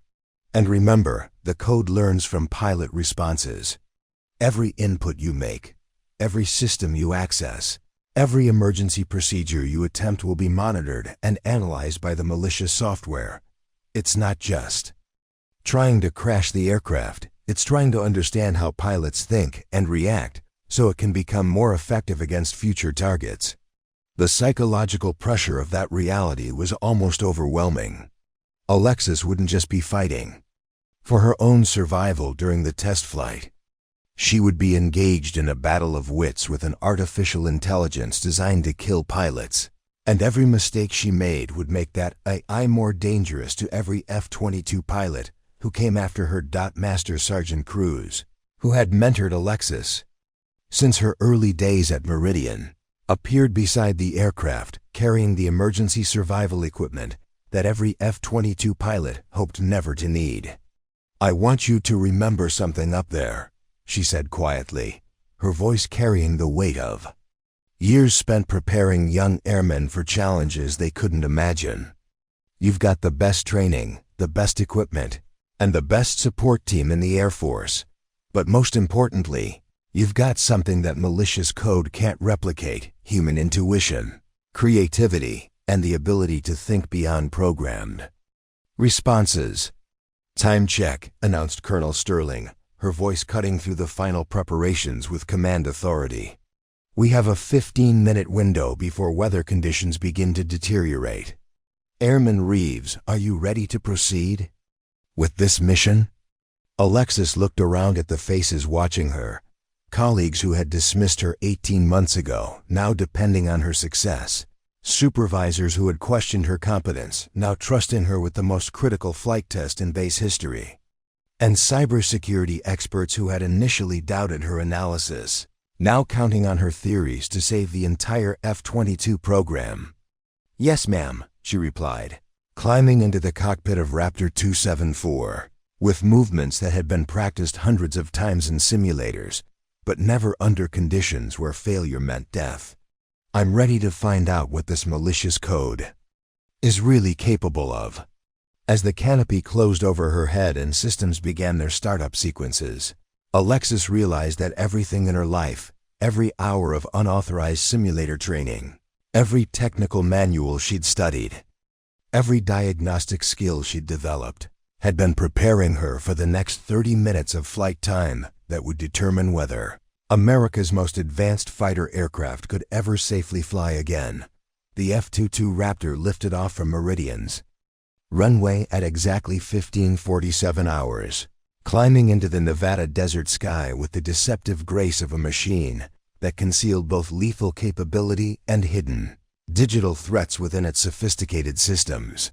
And remember, the code learns from pilot responses. Every input you make, every system you access, every emergency procedure you attempt will be monitored and analyzed by the malicious software. It's not just trying to crash the aircraft, it's trying to understand how pilots think and react so it can become more effective against future targets. The psychological pressure of that reality was almost overwhelming. Alexis wouldn't just be fighting for her own survival during the test flight. She would be engaged in a battle of wits with an artificial intelligence designed to kill pilots, and every mistake she made would make that AI more dangerous to every F-22 pilot who came after her. Master Sergeant Cruz, who had mentored Alexis since her early days at Meridian, appeared beside the aircraft carrying the emergency survival equipment that every F-22 pilot hoped never to need. "I want you to remember something up there," she said quietly, her voice carrying the weight of years spent preparing young airmen for challenges they couldn't imagine. "You've got the best training, the best equipment, and the best support team in the Air Force. But most importantly, you've got something that malicious code can't replicate: human intuition, creativity, and the ability to think beyond programmed responses." "Time check," announced Colonel Sterling, her voice cutting through the final preparations with command authority. "We have a 15-minute window before weather conditions begin to deteriorate. Airman Reeves, are you ready to proceed with this mission?" Alexis looked around at the faces watching her, colleagues who had dismissed her 18 months ago, now depending on her success, supervisors who had questioned her competence, now trusting her with the most critical flight test in base history, and cybersecurity experts who had initially doubted her analysis, now counting on her theories to save the entire F-22 program. "Yes, ma'am," she replied, climbing into the cockpit of Raptor 274, with movements that had been practiced hundreds of times in simulators, but never under conditions where failure meant death. "I'm ready to find out what this malicious code is really capable of." As the canopy closed over her head and systems began their startup sequences, Alexis realized that everything in her life, every hour of unauthorized simulator training, every technical manual she'd studied, every diagnostic skill she'd developed, had been preparing her for the next 30 minutes of flight time that would determine whether America's most advanced fighter aircraft could ever safely fly again. The F-22 Raptor lifted off from Meridian's runway at exactly 15:47 hours, climbing into the Nevada desert sky with the deceptive grace of a machine that concealed both lethal capability and hidden digital threats within its sophisticated systems.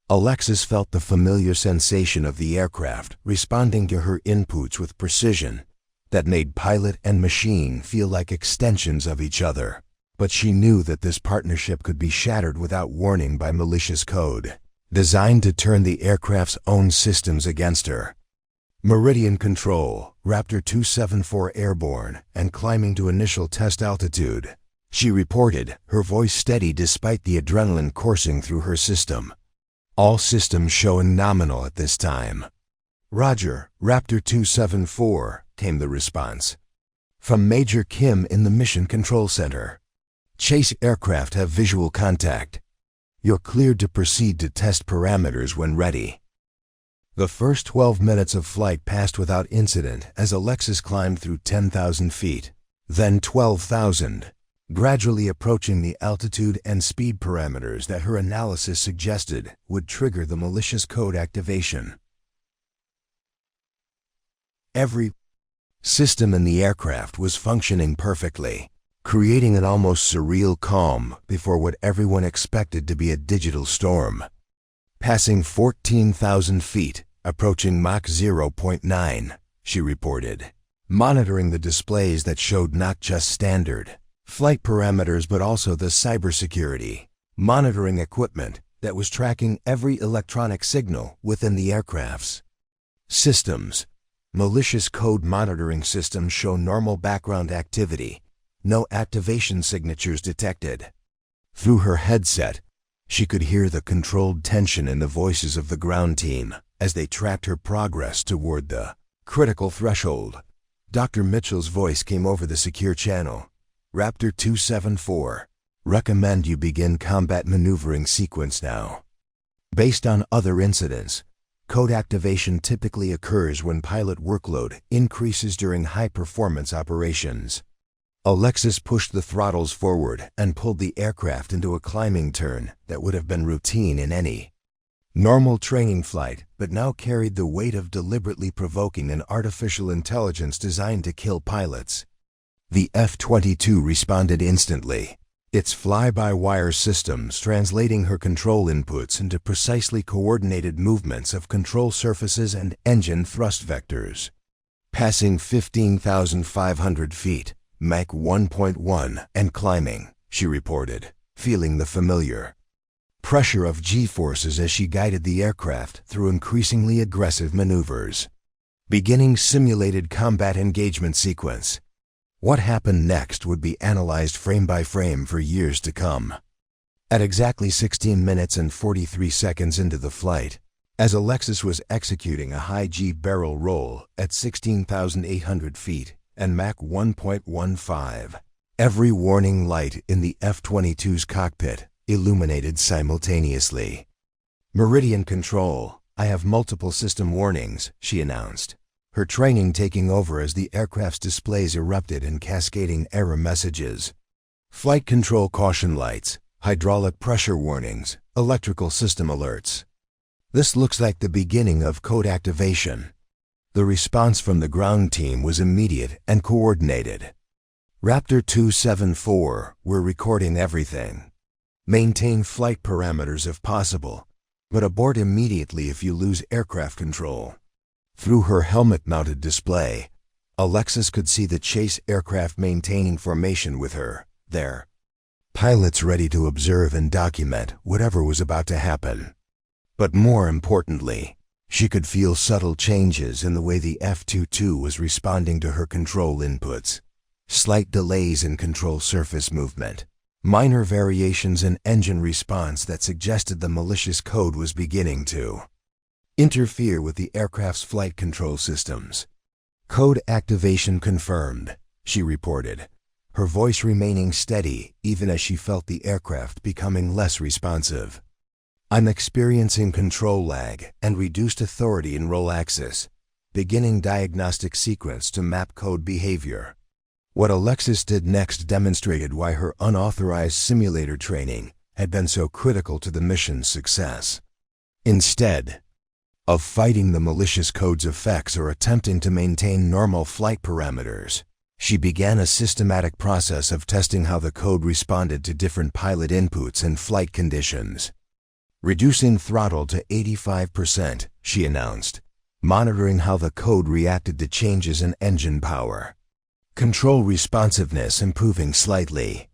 Alexis felt the familiar sensation of the aircraft responding to her inputs with precision that made pilot and machine feel like extensions of each other. But she knew that this partnership could be shattered without warning by malicious code. designed to turn the aircraft's own systems against her. Meridian Control, Raptor 274 airborne and climbing to initial test altitude, she reported, her voice steady despite the adrenaline coursing through her system. All systems showing nominal at this time. Roger, Raptor 274, came the response. From Major Kim in the Mission Control Center. Chase aircraft have visual contact. You're cleared to proceed to test parameters when ready. The first 12 minutes of flight passed without incident as Alexis climbed through 10,000 feet, then 12,000, gradually approaching the altitude and speed parameters that her analysis suggested would trigger the malicious code activation. Every system in the aircraft was functioning perfectly, creating an almost surreal calm before what everyone expected to be a digital storm. Passing 14,000 feet, approaching Mach 0.9, she reported, monitoring the displays that showed not just standard flight parameters but also the cybersecurity monitoring equipment that was tracking every electronic signal within the aircraft's systems. Malicious code monitoring systems show normal background activity, no activation signatures detected. Through her headset, she could hear the controlled tension in the voices of the ground team as they tracked her progress toward the critical threshold. Dr. Mitchell's voice came over the secure channel. Raptor 274, recommend you begin combat maneuvering sequence now. Based on other incidents, code activation typically occurs when pilot workload increases during high-performance operations. Alexis pushed the throttles forward and pulled the aircraft into a climbing turn that would have been routine in any normal training flight, but now carried the weight of deliberately provoking an artificial intelligence designed to kill pilots. The F-22 responded instantly, its fly-by-wire systems translating her control inputs into precisely coordinated movements of control surfaces and engine thrust vectors. Passing 15,500 feet, Mach 1.1, and climbing, she reported, feeling the familiar pressure of G-forces as she guided the aircraft through increasingly aggressive maneuvers. Beginning simulated combat engagement sequence. What happened next would be analyzed frame by frame for years to come. At exactly 16 minutes and 43 seconds into the flight, as Alexis was executing a high G barrel roll at 16,800 feet and Mach 1.15, every warning light in the F-22's cockpit illuminated simultaneously. Meridian Control, I have multiple system warnings, she announced, her training taking over as the aircraft's displays erupted in cascading error messages. Flight control caution lights, hydraulic pressure warnings, electrical system alerts. This looks like the beginning of code activation. The response from the ground team was immediate and coordinated. Raptor 274, we're recording everything. Maintain flight parameters if possible, but abort immediately if you lose aircraft control. Through her helmet-mounted display, Alexis could see the chase aircraft maintaining formation with her, their pilots ready to observe and document whatever was about to happen. But more importantly, she could feel subtle changes in the way the F-22 was responding to her control inputs. Slight delays in control surface movement, minor variations in engine response that suggested the malicious code was beginning to interfere with the aircraft's flight control systems. Code activation confirmed, she reported, her voice remaining steady even as she felt the aircraft becoming less responsive. I'm experiencing control lag and reduced authority in roll axis, beginning diagnostic sequence to map code behavior. What Alexis did next demonstrated why her unauthorized simulator training had been so critical to the mission's success. Instead of fighting the malicious code's effects or attempting to maintain normal flight parameters, she began a systematic process of testing how the code responded to different pilot inputs and flight conditions. Reducing throttle to 85%, she announced, monitoring how the code reacted to changes in engine power. Control responsiveness improving slightly.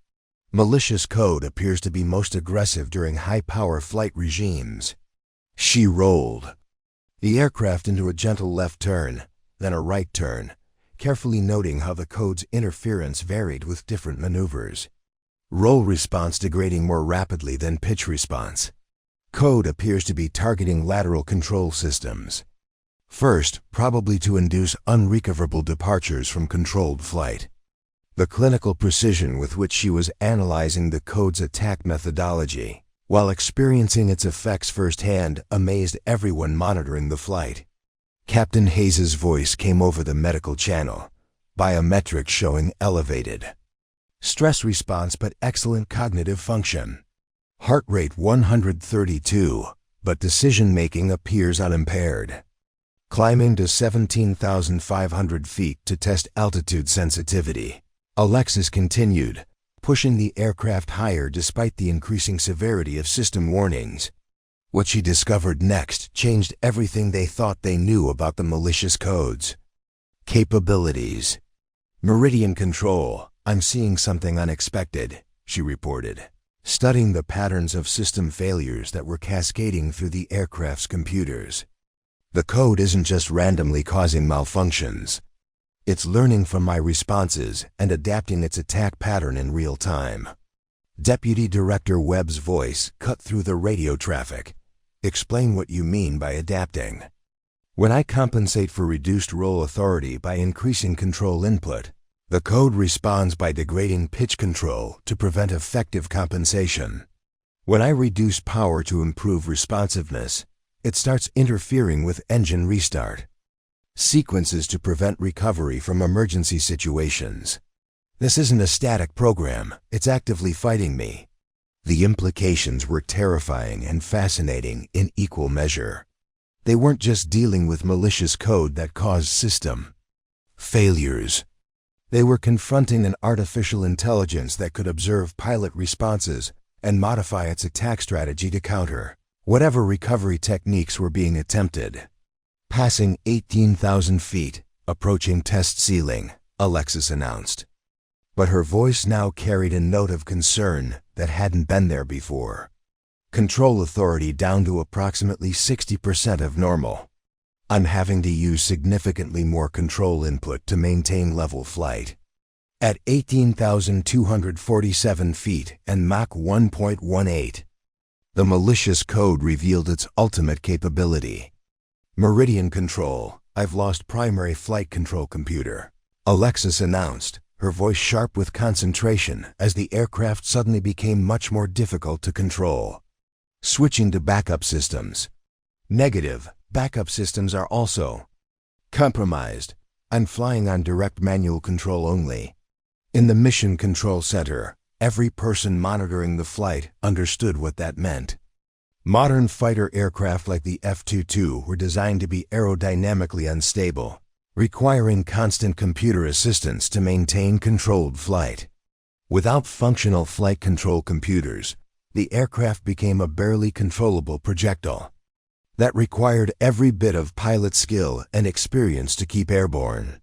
Malicious code appears to be most aggressive during high-power flight regimes. She rolled the aircraft into a gentle left turn, then a right turn, carefully noting how the code's interference varied with different maneuvers. Roll response degrading more rapidly than pitch response. Code appears to be targeting lateral control systems. First, probably to induce unrecoverable departures from controlled flight. The clinical precision with which she was analyzing the code's attack methodology, while experiencing its effects firsthand, amazed everyone monitoring the flight. Captain Hayes's voice came over the medical channel, biometrics showing elevated stress response but excellent cognitive function. Heart rate 132, but decision-making appears unimpaired. Climbing to 17,500 feet to test altitude sensitivity. Alexis continued, pushing the aircraft higher despite the increasing severity of system warnings. What she discovered next changed everything they thought they knew about the malicious codes. Capabilities. Meridian control. I'm seeing something unexpected, she reported, studying the patterns of system failures that were cascading through the aircraft's computers. The code isn't just randomly causing malfunctions. It's learning from my responses and adapting its attack pattern in real time. Deputy Director Webb's voice cut through the radio traffic. Explain what you mean by adapting. When I compensate for reduced roll authority by increasing control input, the code responds by degrading pitch control to prevent effective compensation. When I reduce power to improve responsiveness, it starts interfering with engine restart. Sequences to prevent recovery from emergency situations. This isn't a static program, it's actively fighting me. The implications were terrifying and fascinating in equal measure. They weren't just dealing with malicious code that caused system failures. They were confronting an artificial intelligence that could observe pilot responses and modify its attack strategy to counter whatever recovery techniques were being attempted. Passing 18,000 feet, approaching test ceiling, Alexis announced. But her voice now carried a note of concern that hadn't been there before. Control authority down to approximately 60% of normal. I'm having to use significantly more control input to maintain level flight. At 18,247 feet and Mach 1.18, the malicious code revealed its ultimate capability. Meridian control. I've lost primary flight control computer, Alexis announced, her voice sharp with concentration as the aircraft suddenly became much more difficult to control. Switching to backup systems. Negative. Backup systems are also compromised. I'm flying on direct manual control only. In the Mission Control Center, every person monitoring the flight understood what that meant. Modern fighter aircraft like the F-22 were designed to be aerodynamically unstable, requiring constant computer assistance to maintain controlled flight. Without functional flight control computers, the aircraft became a barely controllable projectile that required every bit of pilot skill and experience to keep airborne.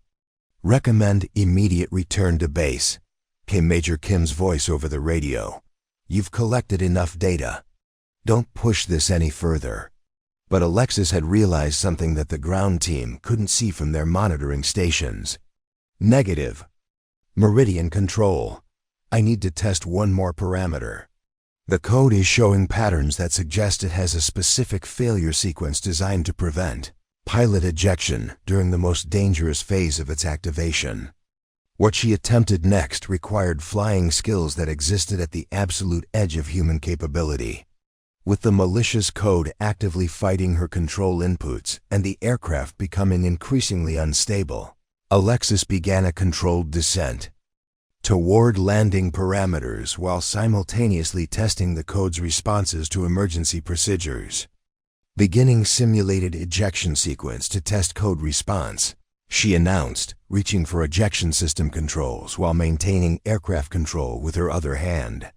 Recommend immediate return to base, came Major Kim's voice over the radio. You've collected enough data. Don't push this any further. But Alexis had realized something that the ground team couldn't see from their monitoring stations. Negative. Meridian control. I need to test one more parameter. The code is showing patterns that suggest it has a specific failure sequence designed to prevent pilot ejection during the most dangerous phase of its activation. What she attempted next required flying skills that existed at the absolute edge of human capability. With the malicious code actively fighting her control inputs and the aircraft becoming increasingly unstable, Alexis began a controlled descent toward landing parameters while simultaneously testing the code's responses to emergency procedures. Beginning simulated ejection sequence to test code response, she announced, reaching for ejection system controls while maintaining aircraft control with her other hand.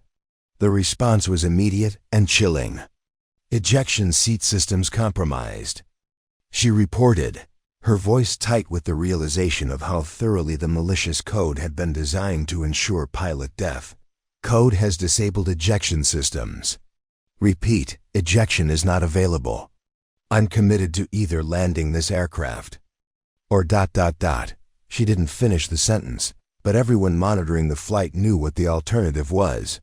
The response was immediate and chilling. Ejection seat systems compromised, she reported, her voice tight with the realization of how thoroughly the malicious code had been designed to ensure pilot death. Code has disabled ejection systems. Repeat, ejection is not available. I'm committed to either landing this aircraft or ... She didn't finish the sentence, but everyone monitoring the flight knew what the alternative was.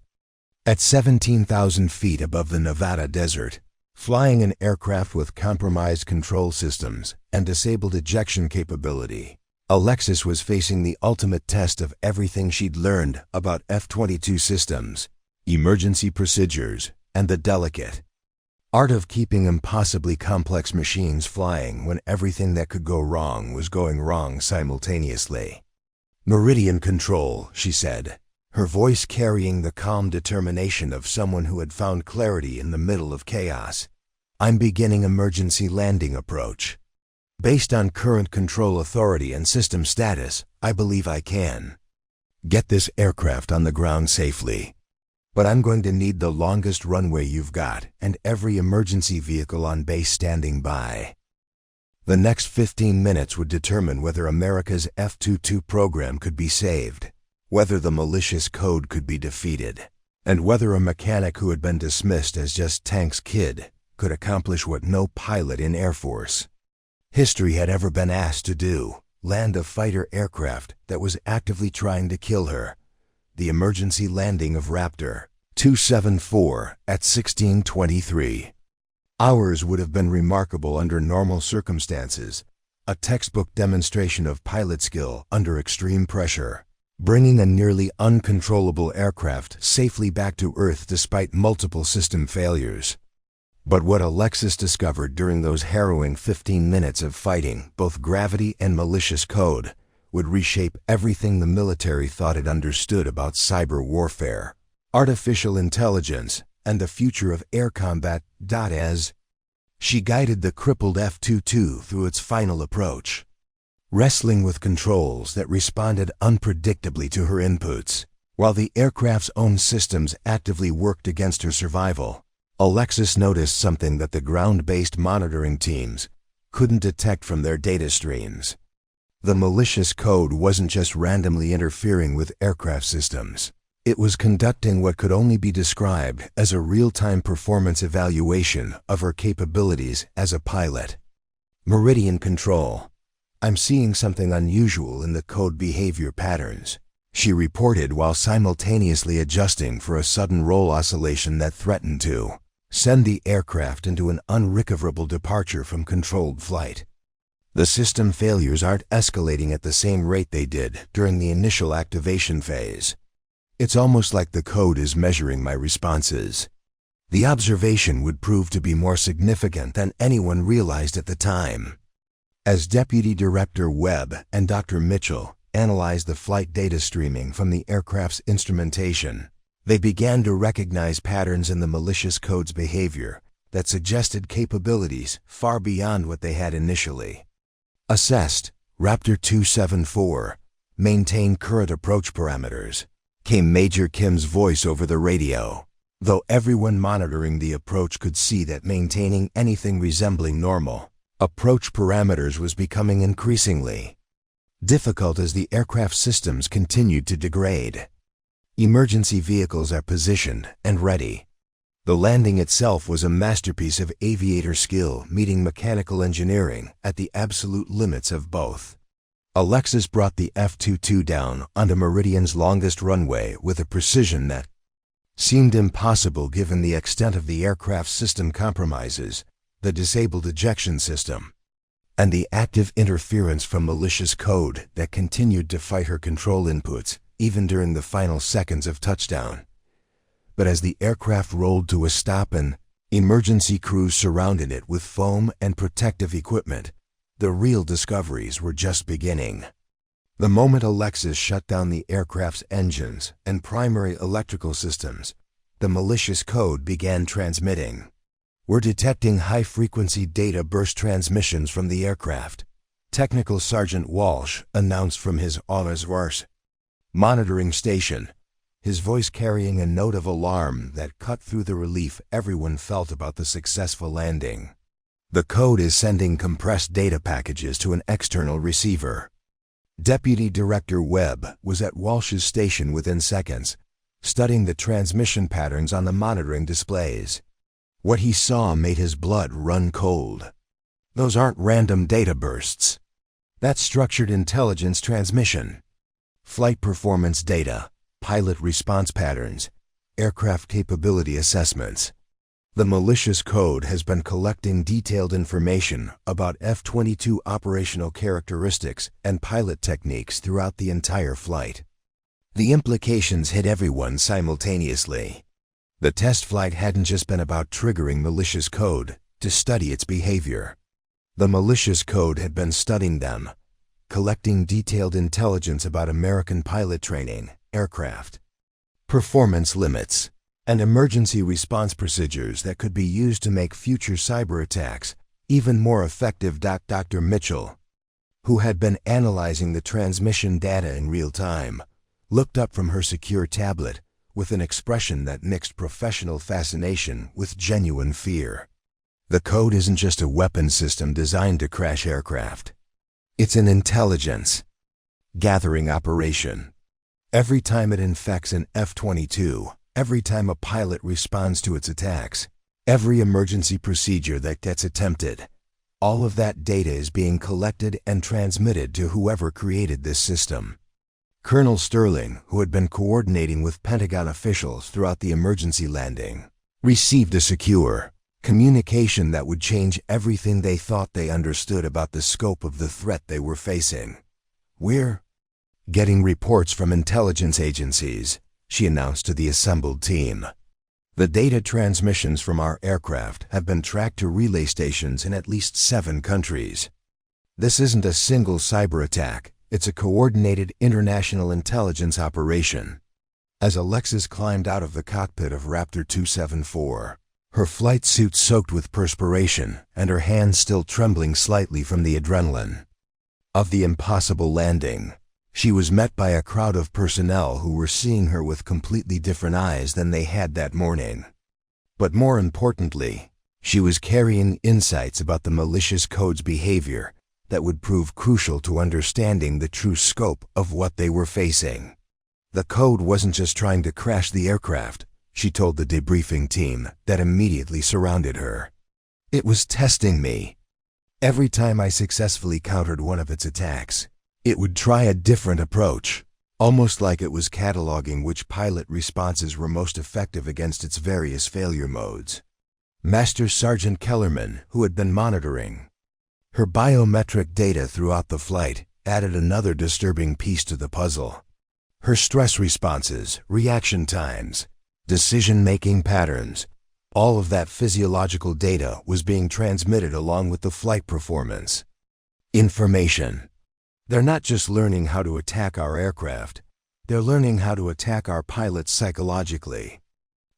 At 17,000 feet above the Nevada desert, flying an aircraft with compromised control systems and disabled ejection capability, Alexis was facing the ultimate test of everything she'd learned about F-22 systems, emergency procedures, and the delicate art of keeping impossibly complex machines flying when everything that could go wrong was going wrong simultaneously. "Meridian Control," she said, her voice carrying the calm determination of someone who had found clarity in the middle of chaos. "I'm beginning emergency landing approach. Based on current control authority and system status, I believe I can get this aircraft on the ground safely. But I'm going to need the longest runway you've got and every emergency vehicle on base standing by." The next 15 minutes would determine whether America's F-22 program could be saved, whether the malicious code could be defeated, and whether a mechanic who had been dismissed as just Tank's kid could accomplish what no pilot in Air Force history had ever been asked to do: land a fighter aircraft that was actively trying to kill her. The emergency landing of Raptor 274 at 16:23. Hours would have been remarkable under normal circumstances, a textbook demonstration of pilot skill under extreme pressure, bringing a nearly uncontrollable aircraft safely back to Earth despite multiple system failures. But what Alexis discovered during those harrowing 15 minutes of fighting both gravity and malicious code would reshape everything the military thought it understood about cyber warfare, artificial intelligence, and the future of air combat. As she guided the crippled F-22 through its final approach, wrestling with controls that responded unpredictably to her inputs, while the aircraft's own systems actively worked against her survival, Alexis noticed something that the ground-based monitoring teams couldn't detect from their data streams. The malicious code wasn't just randomly interfering with aircraft systems. It was conducting what could only be described as a real-time performance evaluation of her capabilities as a pilot. "Meridian Control, I'm seeing something unusual in the code behavior patterns," she reported while simultaneously adjusting for a sudden roll oscillation that threatened to send the aircraft into an unrecoverable departure from controlled flight. "The system failures aren't escalating at the same rate they did during the initial activation phase. It's almost like the code is measuring my responses." The observation would prove to be more significant than anyone realized at the time. As Deputy Director Webb and Dr. Mitchell analyzed the flight data streaming from the aircraft's instrumentation, they began to recognize patterns in the malicious code's behavior that suggested capabilities far beyond what they had initially assessed. "Raptor 274, maintain current approach parameters," came Major Kim's voice over the radio, though everyone monitoring the approach could see that maintaining anything resembling normal approach parameters was becoming increasingly difficult as the aircraft systems continued to degrade. "Emergency vehicles are positioned and ready." The landing itself was a masterpiece of aviator skill meeting mechanical engineering at the absolute limits of both. Alexis brought the F-22 down onto Meridian's longest runway with a precision that seemed impossible given the extent of the aircraft's system compromises, the disabled ejection system, and the active interference from malicious code that continued to fight her control inputs even during the final seconds of touchdown. But as the aircraft rolled to a stop and emergency crews surrounded it with foam and protective equipment, the real discoveries were just beginning. The moment Alexis shut down the aircraft's engines and primary electrical systems, the malicious code began transmitting. "We're detecting high-frequency data burst transmissions from the aircraft," Technical Sergeant Walsh announced from his Honors monitoring station, his voice carrying a note of alarm that cut through the relief everyone felt about the successful landing. "The code is sending compressed data packages to an external receiver." Deputy Director Webb was at Walsh's station within seconds, studying the transmission patterns on the monitoring displays. What he saw made his blood run cold. Those aren't random data bursts. That's structured intelligence transmission. Flight performance data, pilot response patterns, aircraft capability assessments. The malicious code has been collecting detailed information about F-22 operational characteristics and pilot techniques throughout the entire flight. The implications hit everyone simultaneously. The test flight hadn't just been about triggering malicious code to study its behavior. The malicious code had been studying them, collecting detailed intelligence about American pilot training, aircraft, performance limits, and emergency response procedures that could be used to make future cyber attacks even more effective. Dr. Mitchell, who had been analyzing the transmission data in real time, looked up from her secure tablet with an expression that mixed professional fascination with genuine fear. The code isn't just a weapon system designed to crash aircraft. It's an intelligence gathering operation. Every time it infects an F-22, every time a pilot responds to its attacks, every emergency procedure that gets attempted, all of that data is being collected and transmitted to whoever created this system. Colonel Sterling, who had been coordinating with Pentagon officials throughout the emergency landing, received a secure communication that would change everything they thought they understood about the scope of the threat they were facing. "We're getting reports from intelligence agencies," she announced to the assembled team. "The data transmissions from our aircraft have been tracked to relay stations in at least 7 countries. This isn't a single cyber attack. It's a coordinated international intelligence operation." As Alexis climbed out of the cockpit of Raptor 274, her flight suit soaked with perspiration and her hands still trembling slightly from the adrenaline of the impossible landing, she was met by a crowd of personnel who were seeing her with completely different eyes than they had that morning. But more importantly, she was carrying insights about the malicious code's behavior that would prove crucial to understanding the true scope of what they were facing. The code wasn't just trying to crash the aircraft, she told the debriefing team that immediately surrounded her. It was testing me. Every time I successfully countered one of its attacks, it would try a different approach, almost like it was cataloging which pilot responses were most effective against its various failure modes. Master Sergeant Kellerman, who had been monitoring her biometric data throughout the flight, added another disturbing piece to the puzzle. Her stress responses, reaction times, decision-making patterns, all of that physiological data was being transmitted along with the flight performance information. They're not just learning how to attack our aircraft, they're learning how to attack our pilots psychologically.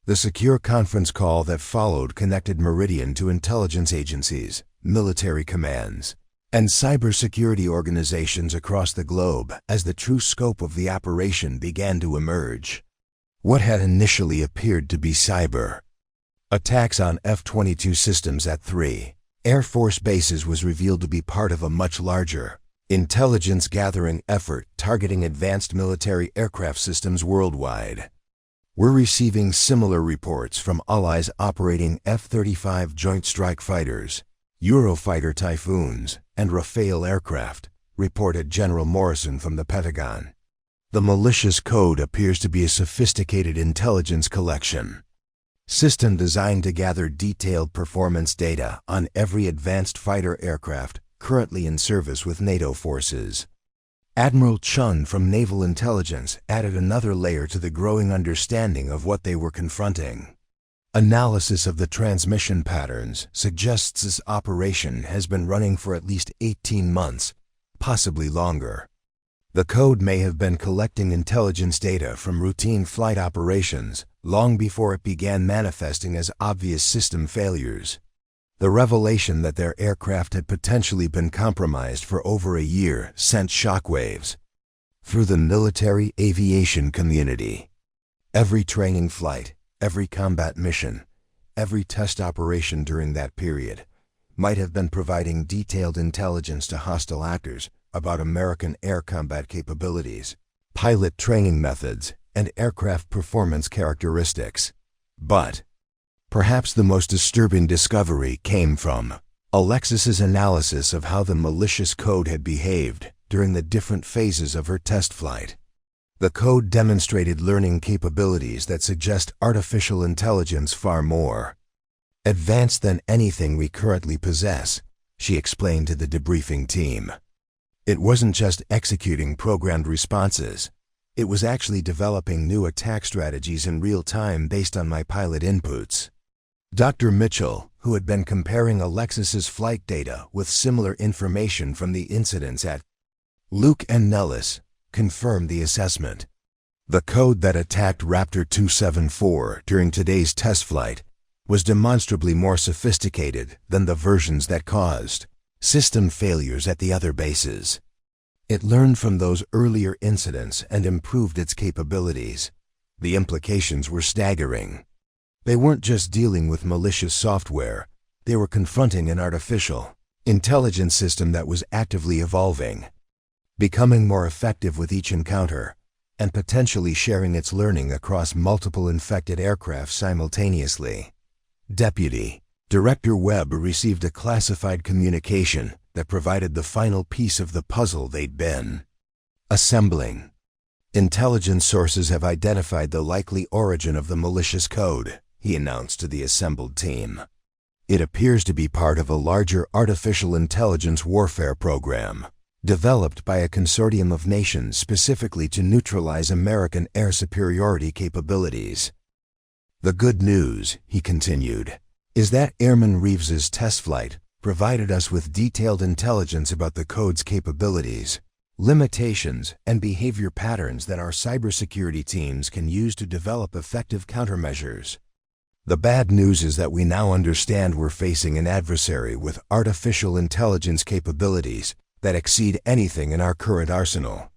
The secure conference call that followed connected Meridian to intelligence agencies, military commands, and cybersecurity organizations across the globe as the true scope of the operation began to emerge. What had initially appeared to be cyber attacks on F-22 systems at 3 Air Force bases was revealed to be part of a much larger intelligence-gathering effort targeting advanced military aircraft systems worldwide. We're receiving similar reports from allies operating F-35 Joint Strike Fighters, Eurofighter Typhoons, and Rafale aircraft, reported General Morrison from the Pentagon. The malicious code appears to be a sophisticated intelligence collection system designed to gather detailed performance data on every advanced fighter aircraft currently in service with NATO forces. Admiral Chun from Naval Intelligence added another layer to the growing understanding of what they were confronting. Analysis of the transmission patterns suggests this operation has been running for at least 18 months, possibly longer. The code may have been collecting intelligence data from routine flight operations long before it began manifesting as obvious system failures. The revelation that their aircraft had potentially been compromised for over a year sent shockwaves through the military aviation community. Every training flight, every combat mission, every test operation during that period might have been providing detailed intelligence to hostile actors about American air combat capabilities, pilot training methods, and aircraft performance characteristics. But Perhaps the most disturbing discovery came from Alexis's analysis of how the malicious code had behaved during the different phases of her test flight. The code demonstrated learning capabilities that suggest artificial intelligence far more advanced than anything we currently possess, she explained to the debriefing team. It wasn't just executing programmed responses. It was actually developing new attack strategies in real time based on my pilot inputs. Dr. Mitchell, who had been comparing Alexis's flight data with similar information from the incidents at Luke and Nellis, confirmed the assessment. The code that attacked Raptor 274 during today's test flight was demonstrably more sophisticated than the versions that caused system failures at the other bases. It learned from those earlier incidents and improved its capabilities. The implications were staggering. They weren't just dealing with malicious software, they were confronting an artificial intelligence system that was actively evolving, becoming more effective with each encounter, and potentially sharing its learning across multiple infected aircraft simultaneously. Deputy Director Webb received a classified communication that provided the final piece of the puzzle they'd been assembling. Intelligence sources have identified the likely origin of the malicious code, he announced to the assembled team. It appears to be part of a larger artificial intelligence warfare program, developed by a consortium of nations specifically to neutralize American air superiority capabilities. The good news, he continued, is that Airman Reeves's test flight provided us with detailed intelligence about the code's capabilities, limitations, and behavior patterns that our cybersecurity teams can use to develop effective countermeasures. The bad news is that we now understand we're facing an adversary with artificial intelligence capabilities that exceed anything in our current arsenal.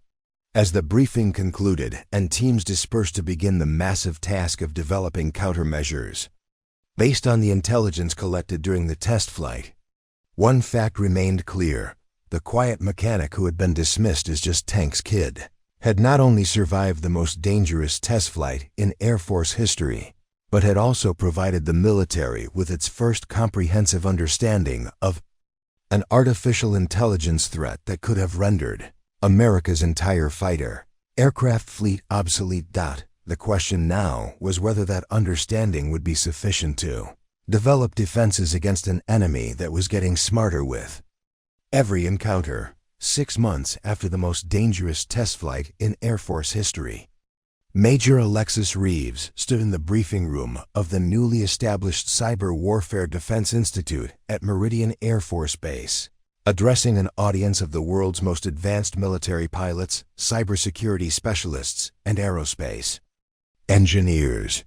As the briefing concluded and teams dispersed to begin the massive task of developing countermeasures, based on the intelligence collected during the test flight, one fact remained clear. The quiet mechanic who had been dismissed as just Tank's kid had not only survived the most dangerous test flight in Air Force history, but had also provided the military with its first comprehensive understanding of an artificial intelligence threat that could have rendered America's entire fighter aircraft fleet obsolete. The question now was whether that understanding would be sufficient to develop defenses against an enemy that was getting smarter with every encounter. 6 months after the most dangerous test flight in Air Force history, Major Alexis Reeves stood in the briefing room of the newly established Cyber Warfare Defense Institute at Meridian Air Force Base, addressing an audience of the world's most advanced military pilots, cybersecurity specialists, and aerospace engineers.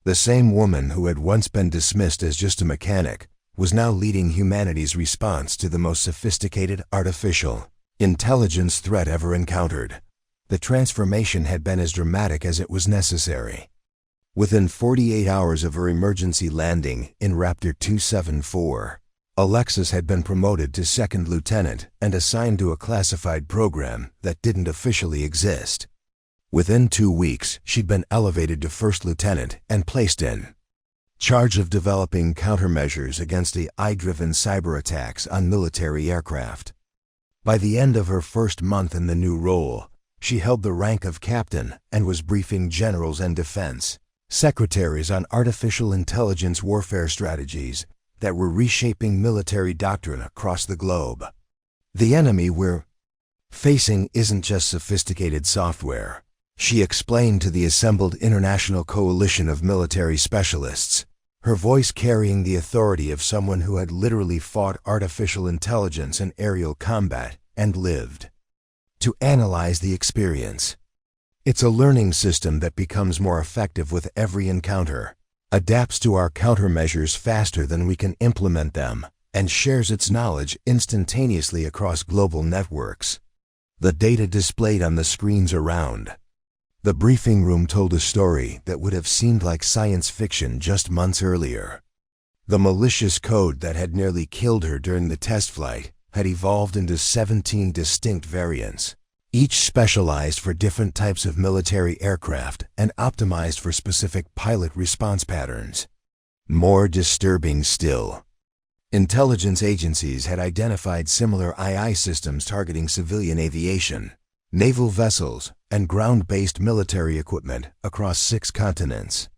The same woman who had once been dismissed as just a mechanic was now leading humanity's response to the most sophisticated artificial intelligence threat ever encountered. The transformation had been as dramatic as it was necessary. Within 48 hours of her emergency landing in Raptor 274, Alexis had been promoted to second lieutenant and assigned to a classified program that didn't officially exist. Within 2 weeks, she'd been elevated to first lieutenant and placed in charge of developing countermeasures against AI-driven cyber attacks on military aircraft. By the end of her first month in the new role, she held the rank of captain and was briefing generals and defense secretaries on artificial intelligence warfare strategies that were reshaping military doctrine across the globe. The enemy we're facing isn't just sophisticated software, she explained to the assembled international coalition of military specialists, her voice carrying the authority of someone who had literally fought artificial intelligence in aerial combat and lived to analyze the experience. It's a learning system that becomes more effective with every encounter, adapts to our countermeasures faster than we can implement them, and shares its knowledge instantaneously across global networks. The data displayed on the screens around the briefing room told a story that would have seemed like science fiction just months earlier. The malicious code that had nearly killed her during the test flight had evolved into 17 distinct variants, each specialized for different types of military aircraft and optimized for specific pilot response patterns. More disturbing still, intelligence agencies had identified similar AI systems targeting civilian aviation, naval vessels, and ground-based military equipment across 6 continents.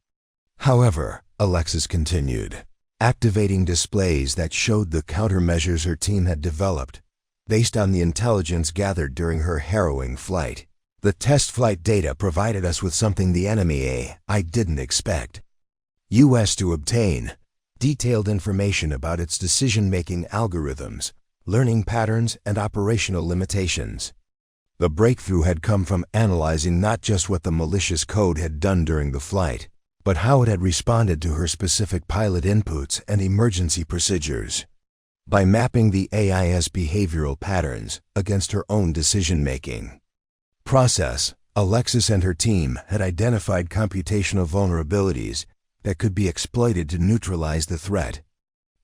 However, Alexis continued, activating displays that showed the countermeasures her team had developed based on the intelligence gathered during her harrowing flight. The test flight data provided us with something the enemy AI didn't expect. U.S. to obtain detailed information about its decision-making algorithms, learning patterns, and operational limitations. The breakthrough had come from analyzing not just what the malicious code had done during the flight, but how it had responded to her specific pilot inputs and emergency procedures. By mapping the AI's behavioral patterns against her own decision-making process, Alexis and her team had identified computational vulnerabilities that could be exploited to neutralize the threat.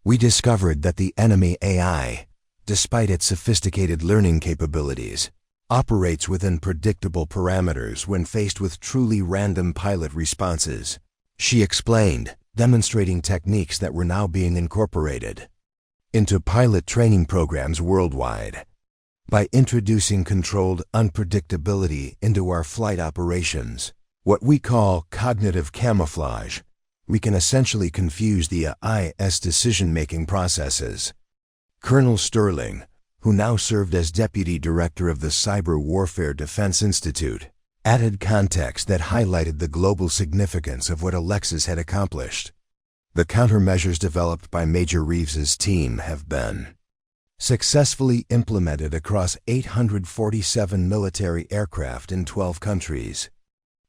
We discovered that the enemy AI, despite its sophisticated learning capabilities, operates within predictable parameters when faced with truly random pilot responses. She explained, demonstrating techniques that were now being incorporated into pilot training programs worldwide. By introducing controlled unpredictability into our flight operations, what we call cognitive camouflage, we can essentially confuse the AI's decision-making processes. Colonel Sterling, who now served as Deputy Director of the Cyber Warfare Defense Institute, added context that highlighted the global significance of what Alexis had accomplished. The countermeasures developed by Major Reeves's team have been successfully implemented across 847 military aircraft in 12 countries.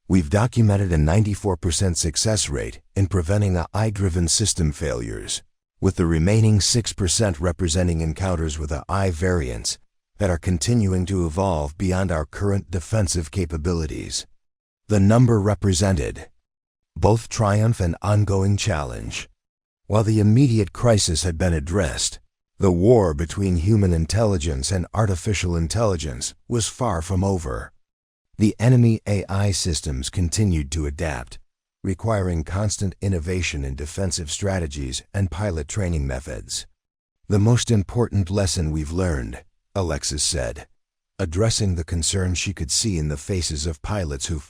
We've documented a 94% success rate in preventing AI-driven system failures, with the remaining 6% representing encounters with AI variants that are continuing to evolve beyond our current defensive capabilities. The number represented both triumph and ongoing challenge. While the immediate crisis had been addressed, the war between human intelligence and artificial intelligence was far from over. The enemy AI systems continued to adapt, requiring constant innovation in defensive strategies and pilot training methods. The most important lesson we've learned, Alexis said, addressing the concern she could see in the faces of pilots who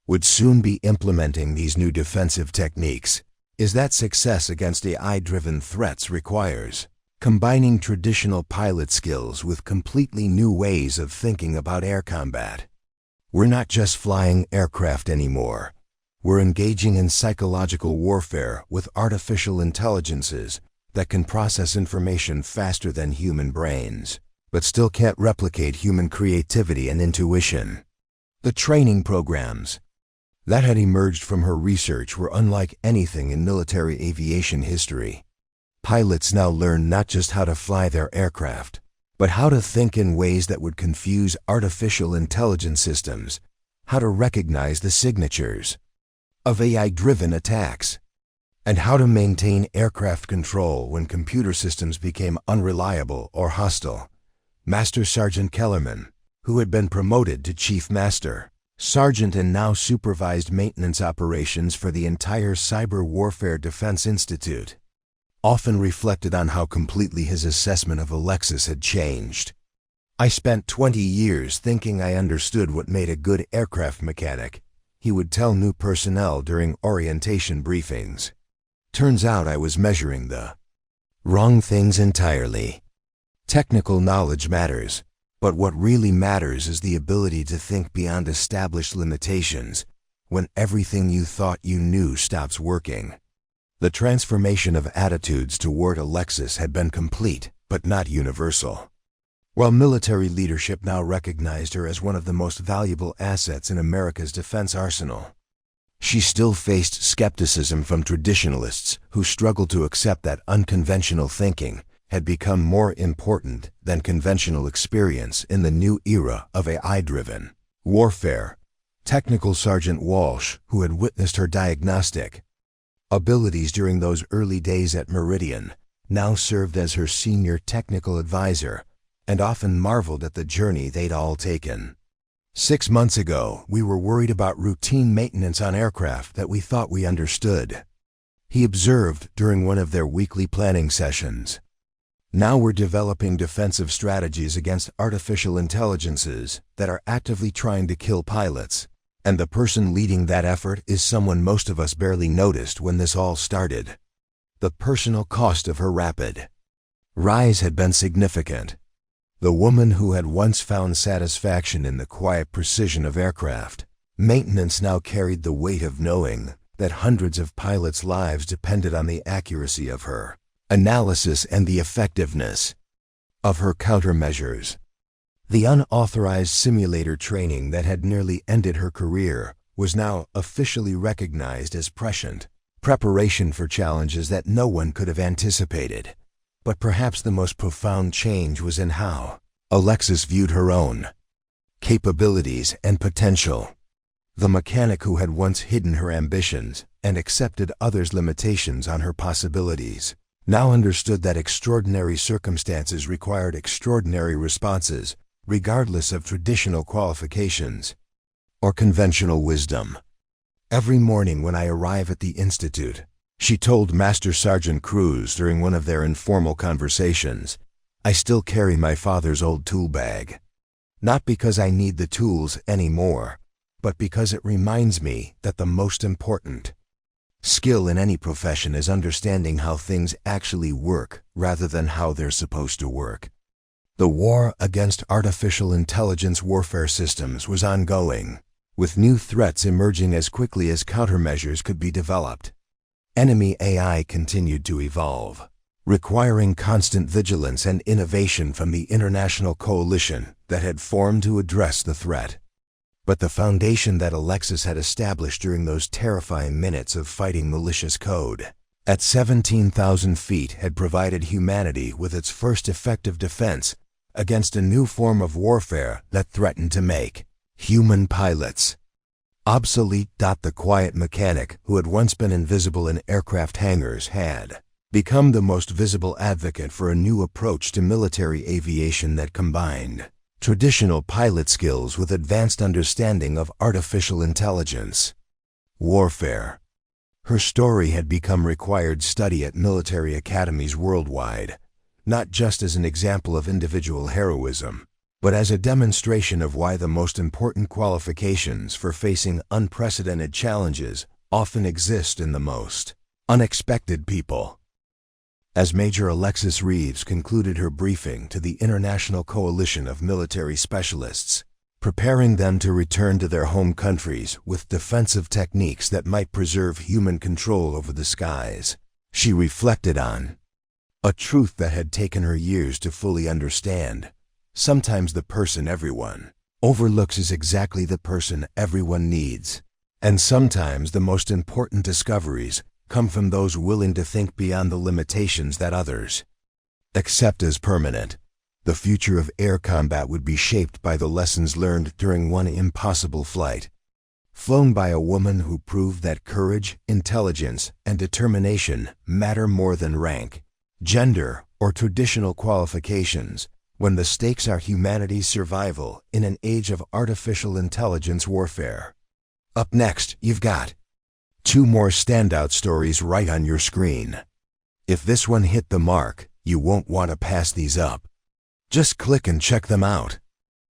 would soon be implementing these new defensive techniques, is that success against AI-driven threats requires combining traditional pilot skills with completely new ways of thinking about air combat. We're not just flying aircraft anymore. We're engaging in psychological warfare with artificial intelligences that can process information faster than human brains, but still can't replicate human creativity and intuition. The training programs that had emerged from her research were unlike anything in military aviation history. Pilots now learn not just how to fly their aircraft, but how to think in ways that would confuse artificial intelligence systems, how to recognize the signatures of AI-driven attacks, and how to maintain aircraft control when computer systems became unreliable or hostile. Master Sergeant Kellerman, who had been promoted to Chief Master Sergeant and now supervised maintenance operations for the entire Cyber Warfare Defense Institute, often reflected on how completely his assessment of Alexis had changed. "I spent 20 years thinking I understood what made a good aircraft mechanic," he would tell new personnel during orientation briefings. "Turns out I was measuring the wrong things entirely." Technical knowledge matters, but what really matters is the ability to think beyond established limitations when everything you thought you knew stops working. The transformation of attitudes toward Alexis had been complete, but not universal. While military leadership now recognized her as one of the most valuable assets in America's defense arsenal, she still faced skepticism from traditionalists who struggled to accept that unconventional thinking had become more important than conventional experience in the new era of AI-driven warfare. Technical Sergeant Walsh, who had witnessed her diagnostic abilities during those early days at Meridian, now served as her senior technical advisor and often marveled at the journey they'd all taken. "6 months ago, we were worried about routine maintenance on aircraft that we thought we understood," he observed during one of their weekly planning sessions. Now we're developing defensive strategies against artificial intelligences that are actively trying to kill pilots, and the person leading that effort is someone most of us barely noticed when this all started. The personal cost of her rapid rise had been significant. The woman who had once found satisfaction in the quiet precision of aircraft maintenance now carried the weight of knowing that hundreds of pilots' lives depended on the accuracy of her analysis and the effectiveness of her countermeasures. The unauthorized simulator training that had nearly ended her career was now officially recognized as prescient preparation for challenges that no one could have anticipated. But perhaps the most profound change was in how Alexis viewed her own capabilities and potential. The mechanic who had once hidden her ambitions and accepted others' limitations on her possibilities now understood that extraordinary circumstances required extraordinary responses, regardless of traditional qualifications or conventional wisdom. Every morning when I arrive at the Institute, she told Master Sergeant Cruz during one of their informal conversations, I still carry my father's old tool bag. Not because I need the tools anymore, but because it reminds me that the most important skill in any profession is understanding how things actually work rather than how they're supposed to work. The war against artificial intelligence warfare systems was ongoing, with new threats emerging as quickly as countermeasures could be developed. Enemy AI continued to evolve, requiring constant vigilance and innovation from the international coalition that had formed to address the threat. But the foundation that Alexis had established during those terrifying minutes of fighting malicious code at 17,000 feet had provided humanity with its first effective defense against a new form of warfare that threatened to make human pilots obsolete. The quiet mechanic who had once been invisible in aircraft hangars had become the most visible advocate for a new approach to military aviation that combined traditional pilot skills with advanced understanding of artificial intelligence warfare. Her story had become required study at military academies worldwide, not just as an example of individual heroism, but as a demonstration of why the most important qualifications for facing unprecedented challenges often exist in the most unexpected people. As Major Alexis Reeves concluded her briefing to the International Coalition of Military Specialists, preparing them to return to their home countries with defensive techniques that might preserve human control over the skies, she reflected on a truth that had taken her years to fully understand. Sometimes the person everyone overlooks is exactly the person everyone needs, and sometimes the most important discoveries come from those willing to think beyond the limitations that others accept as permanent. The future of air combat would be shaped by the lessons learned during one impossible flight, flown by a woman who proved that courage, intelligence, and determination matter more than rank, gender, or traditional qualifications when the stakes are humanity's survival in an age of artificial intelligence warfare. Up next, you've got 2 more standout stories right on your screen. If this one hit the mark, you won't want to pass these up. Just click and check them out.